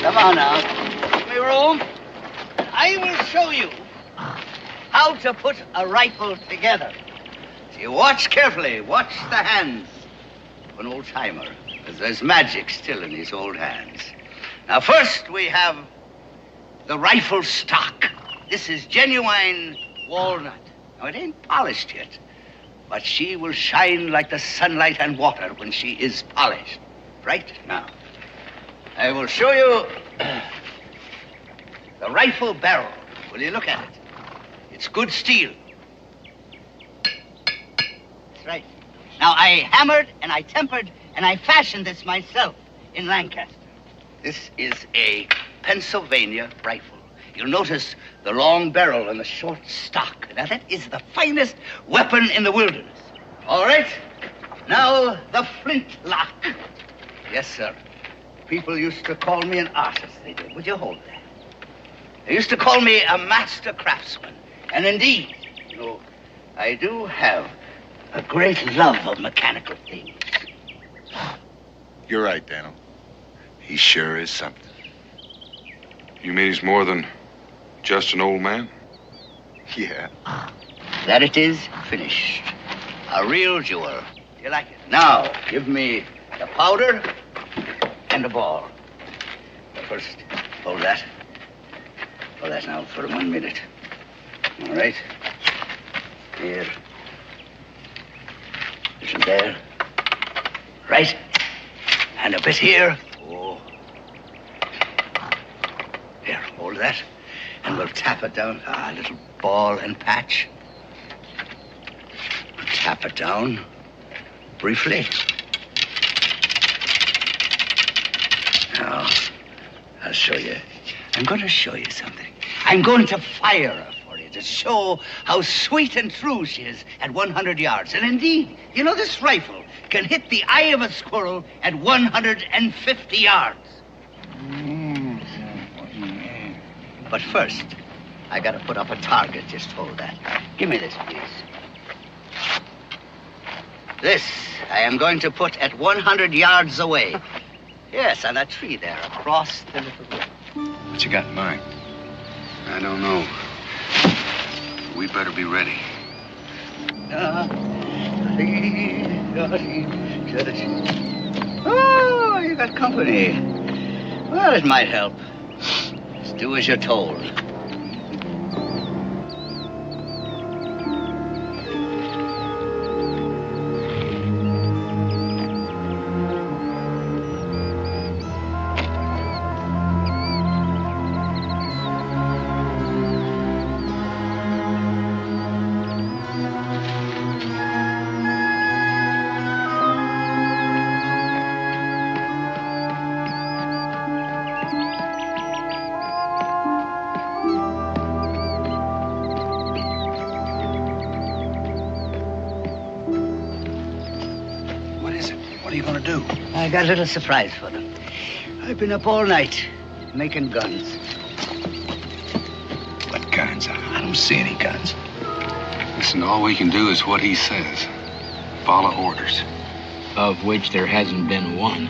T: Come on now. Give me room. I will show you how to put a rifle together. See, watch carefully. Watch the hands of an old-timer, because there's magic still in these old hands. Now, first we have the rifle stock. This is genuine walnut. Now, it ain't polished yet, but she will shine like the sunlight and water when she is polished. Right now, I will show you the rifle barrel. Will you look at it? It's good steel. That's right. Now, I hammered and I tempered and I fashioned this myself in Lancaster. This is a Pennsylvania rifle. You'll notice the long barrel and the short stock. Now, that is the finest weapon in the wilderness. All right. Now, the flintlock. Yes, sir. People used to call me an artist, they did. Would you hold that? They used to call me a master craftsman. And indeed, you know, I do have a great love of mechanical things.
J: You're right, Daniel. He sure is something.
H: You mean he's more than just an old man?
J: Yeah.
T: That it is finished. A real jewel. You like it? Now, give me the powder and the ball. But first, hold that. Hold that now for 1 minute. All right. Here. Listen there. Right. And a bit here. Oh. Here, hold that. And we'll tap it down. A little ball and patch. Tap it down briefly. Now, I'll show you. I'm going to show you something. I'm going to fire her for you to show how sweet and true she is at 100 yards. And indeed, you know, this rifle can hit the eye of a squirrel at 150 yards. But first, I got to put up a target. Just hold that. Give me this, please. This I am going to put at 100 yards away. Yes, on that tree there, across the little river.
J: What you got in mind?
U: I don't know. We better be ready.
T: Oh, you got company. Well, it might help. Just do as you're told.
P: to do?
T: I got a little surprise for them. I've been up all night making guns.
J: What guns? I don't see any guns.
N: Listen, all we can do is what he says. Follow orders.
G: Of which there hasn't been one.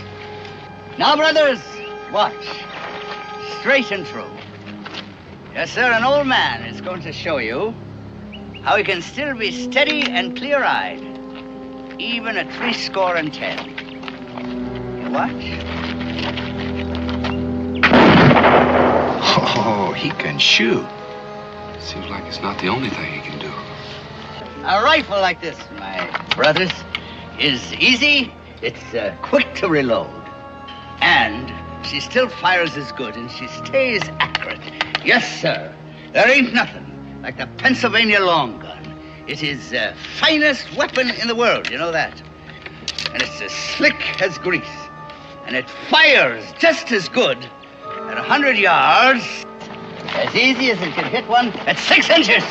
T: Now, brothers, watch. Straight and true. Yes, sir, an old man is going to show you how he can still be steady and clear-eyed, even at 70. You watch.
J: Oh, he can shoot.
N: Seems like it's not the only thing he can do.
T: A rifle like this, my brothers, is easy, it's quick to reload. And she still fires as good, and she stays accurate. Yes, sir. There ain't nothing like the Pennsylvania long gun. It is the finest weapon in the world, you know that. And it's as slick as grease. And it fires just as good at 100 yards, as easy as it can hit one at 6 inches.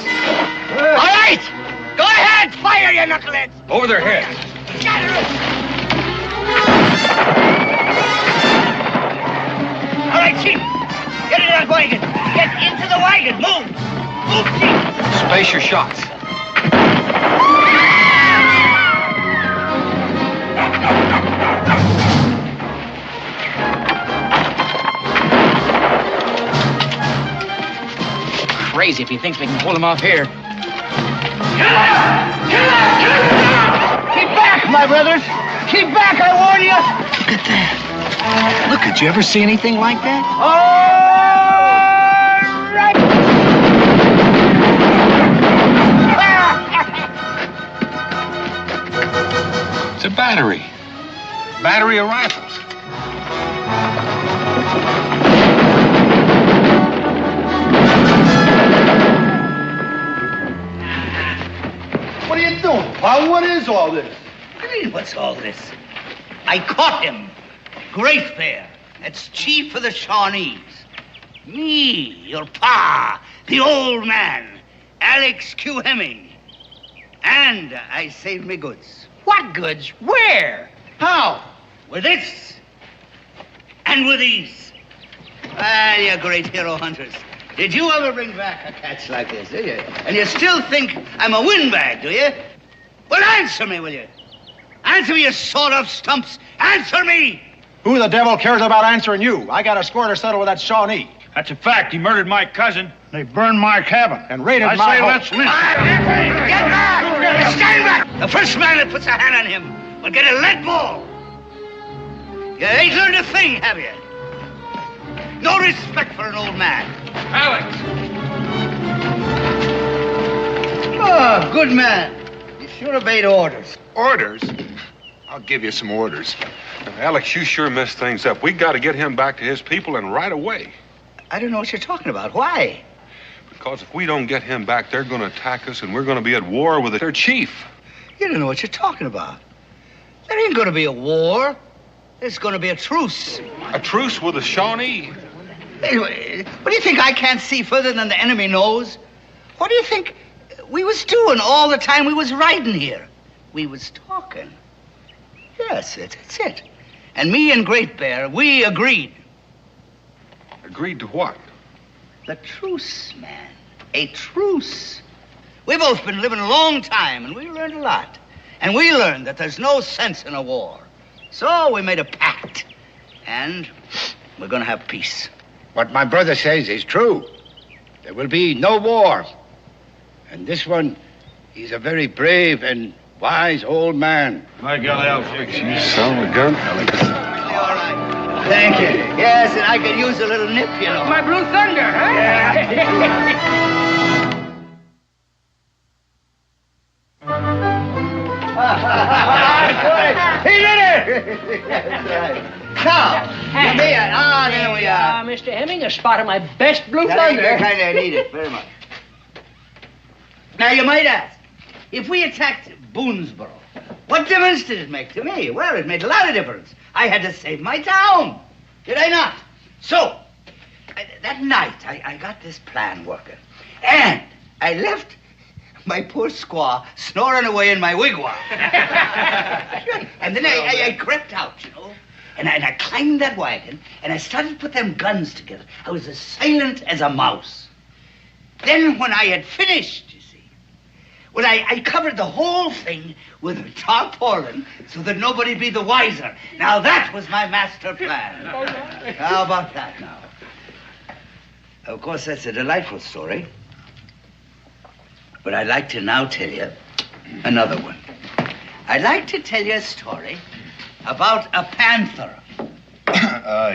T: All right! Go ahead! Fire, you knuckleheads!
P: Over their heads.
T: All right, Chief. Get in that wagon. Get into the wagon. Move. Move, Chief.
P: Space your shots.
G: Crazy if he thinks we can pull him off here.
T: Keep back, my brothers. Keep back, I warn you.
J: Look at that. Look, did you ever see anything like that?
T: All right.
N: It's a battery. Battery of rifles.
F: What are you doing, Pa? What is all this?
T: What do you mean, what's all this? I caught him. Great Bear. That's chief of the Shawnees. Me, your pa, the old man, Alex Q. Hemming. And I saved me goods. What goods? Where? How? With this. And with these. Well, you great hero hunters. Did you ever bring back a catch like this, did you? And you still think I'm a windbag, do you? Well, answer me, will you? Answer me, you sawed-off stumps. Answer me!
P: Who the devil cares about answering you? I got a score to settle with that Shawnee. That's a fact. He murdered my cousin. They burned my cabin and raided my home. I say let's lynch.
T: Get back! Stand back! The first man that puts a hand on him will get a lead ball. You ain't learned a thing, have you? No respect for an old man.
P: Alex!
T: Oh, good man. You sure obeyed orders.
H: Orders? I'll give you some orders. Alex, you sure messed things up. We got to get him back to his people and right away.
T: I don't know what you're talking about. Why?
H: Because if we don't get him back, they're going to attack us and we're going to be at war with their chief.
T: You don't know what you're talking about. There ain't going to be a war. There's going to be a truce.
H: A truce with the Shawnee?
T: Anyway, what do you think I can't see further than the enemy knows? What do you think we was doing all the time we was riding here? We was talking. Yes, that's it. And me and Great Bear, we agreed.
H: Agreed to what?
T: The truce, man. A truce. We've both been living a long time, and we learned a lot. And we learned that there's no sense in a war. So we made a pact. And we're going to have peace.
I: What my brother says is true. There will be no war. And this one, he's a very brave and wise old man.
P: My God, I'll fix you.
H: Son of a gun, Alex.
T: All right. Thank you. Yes, and I could use a little nip, you know.
G: My Blue Thunder, huh?
T: He did it! That's right. Now, there we are.
G: Mr. Hemming, a spot of my best Blue
T: That
G: Thunder.
T: ain't the kind I need it very much. Now, you might ask, if we attacked Boonesboro, what difference did it make to me? Well, it made a lot of difference. I had to save my town. Did I not? So, that night, I got this plan working. And I left my poor squaw snoring away in my wigwam. And then I crept out, you know, and I climbed that wagon, and I started to put them guns together. I was as silent as a mouse. Then when I had finished, you see, well, I covered the whole thing with a tarpaulin so that nobody'd be the wiser. Now that was my master plan. How about that now? Of course, that's a delightful story. But I'd like to now tell you another one. I'd like to tell you a story about a panther.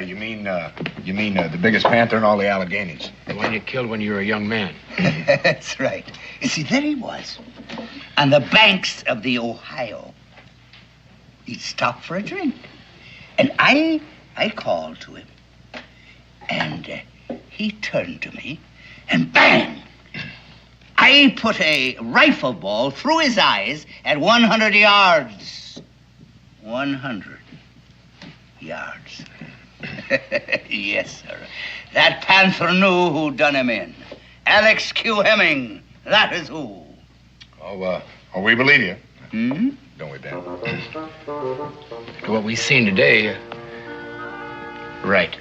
P: You mean the biggest panther in all the Alleghenies?
G: The one you killed when you were a young man.
T: That's right. You see, there he was, on the banks of the Ohio. He'd stopped for a drink. And I called to him. And he turned to me, and bang! I put a rifle ball through his eyes at 100 yards. 100 yards. Yes, sir. That panther knew who done him in. Alex Q. Hemming. That is who.
P: Oh, we believe you.
T: Hmm?
P: Don't we, Dan?
G: What we've seen today, right.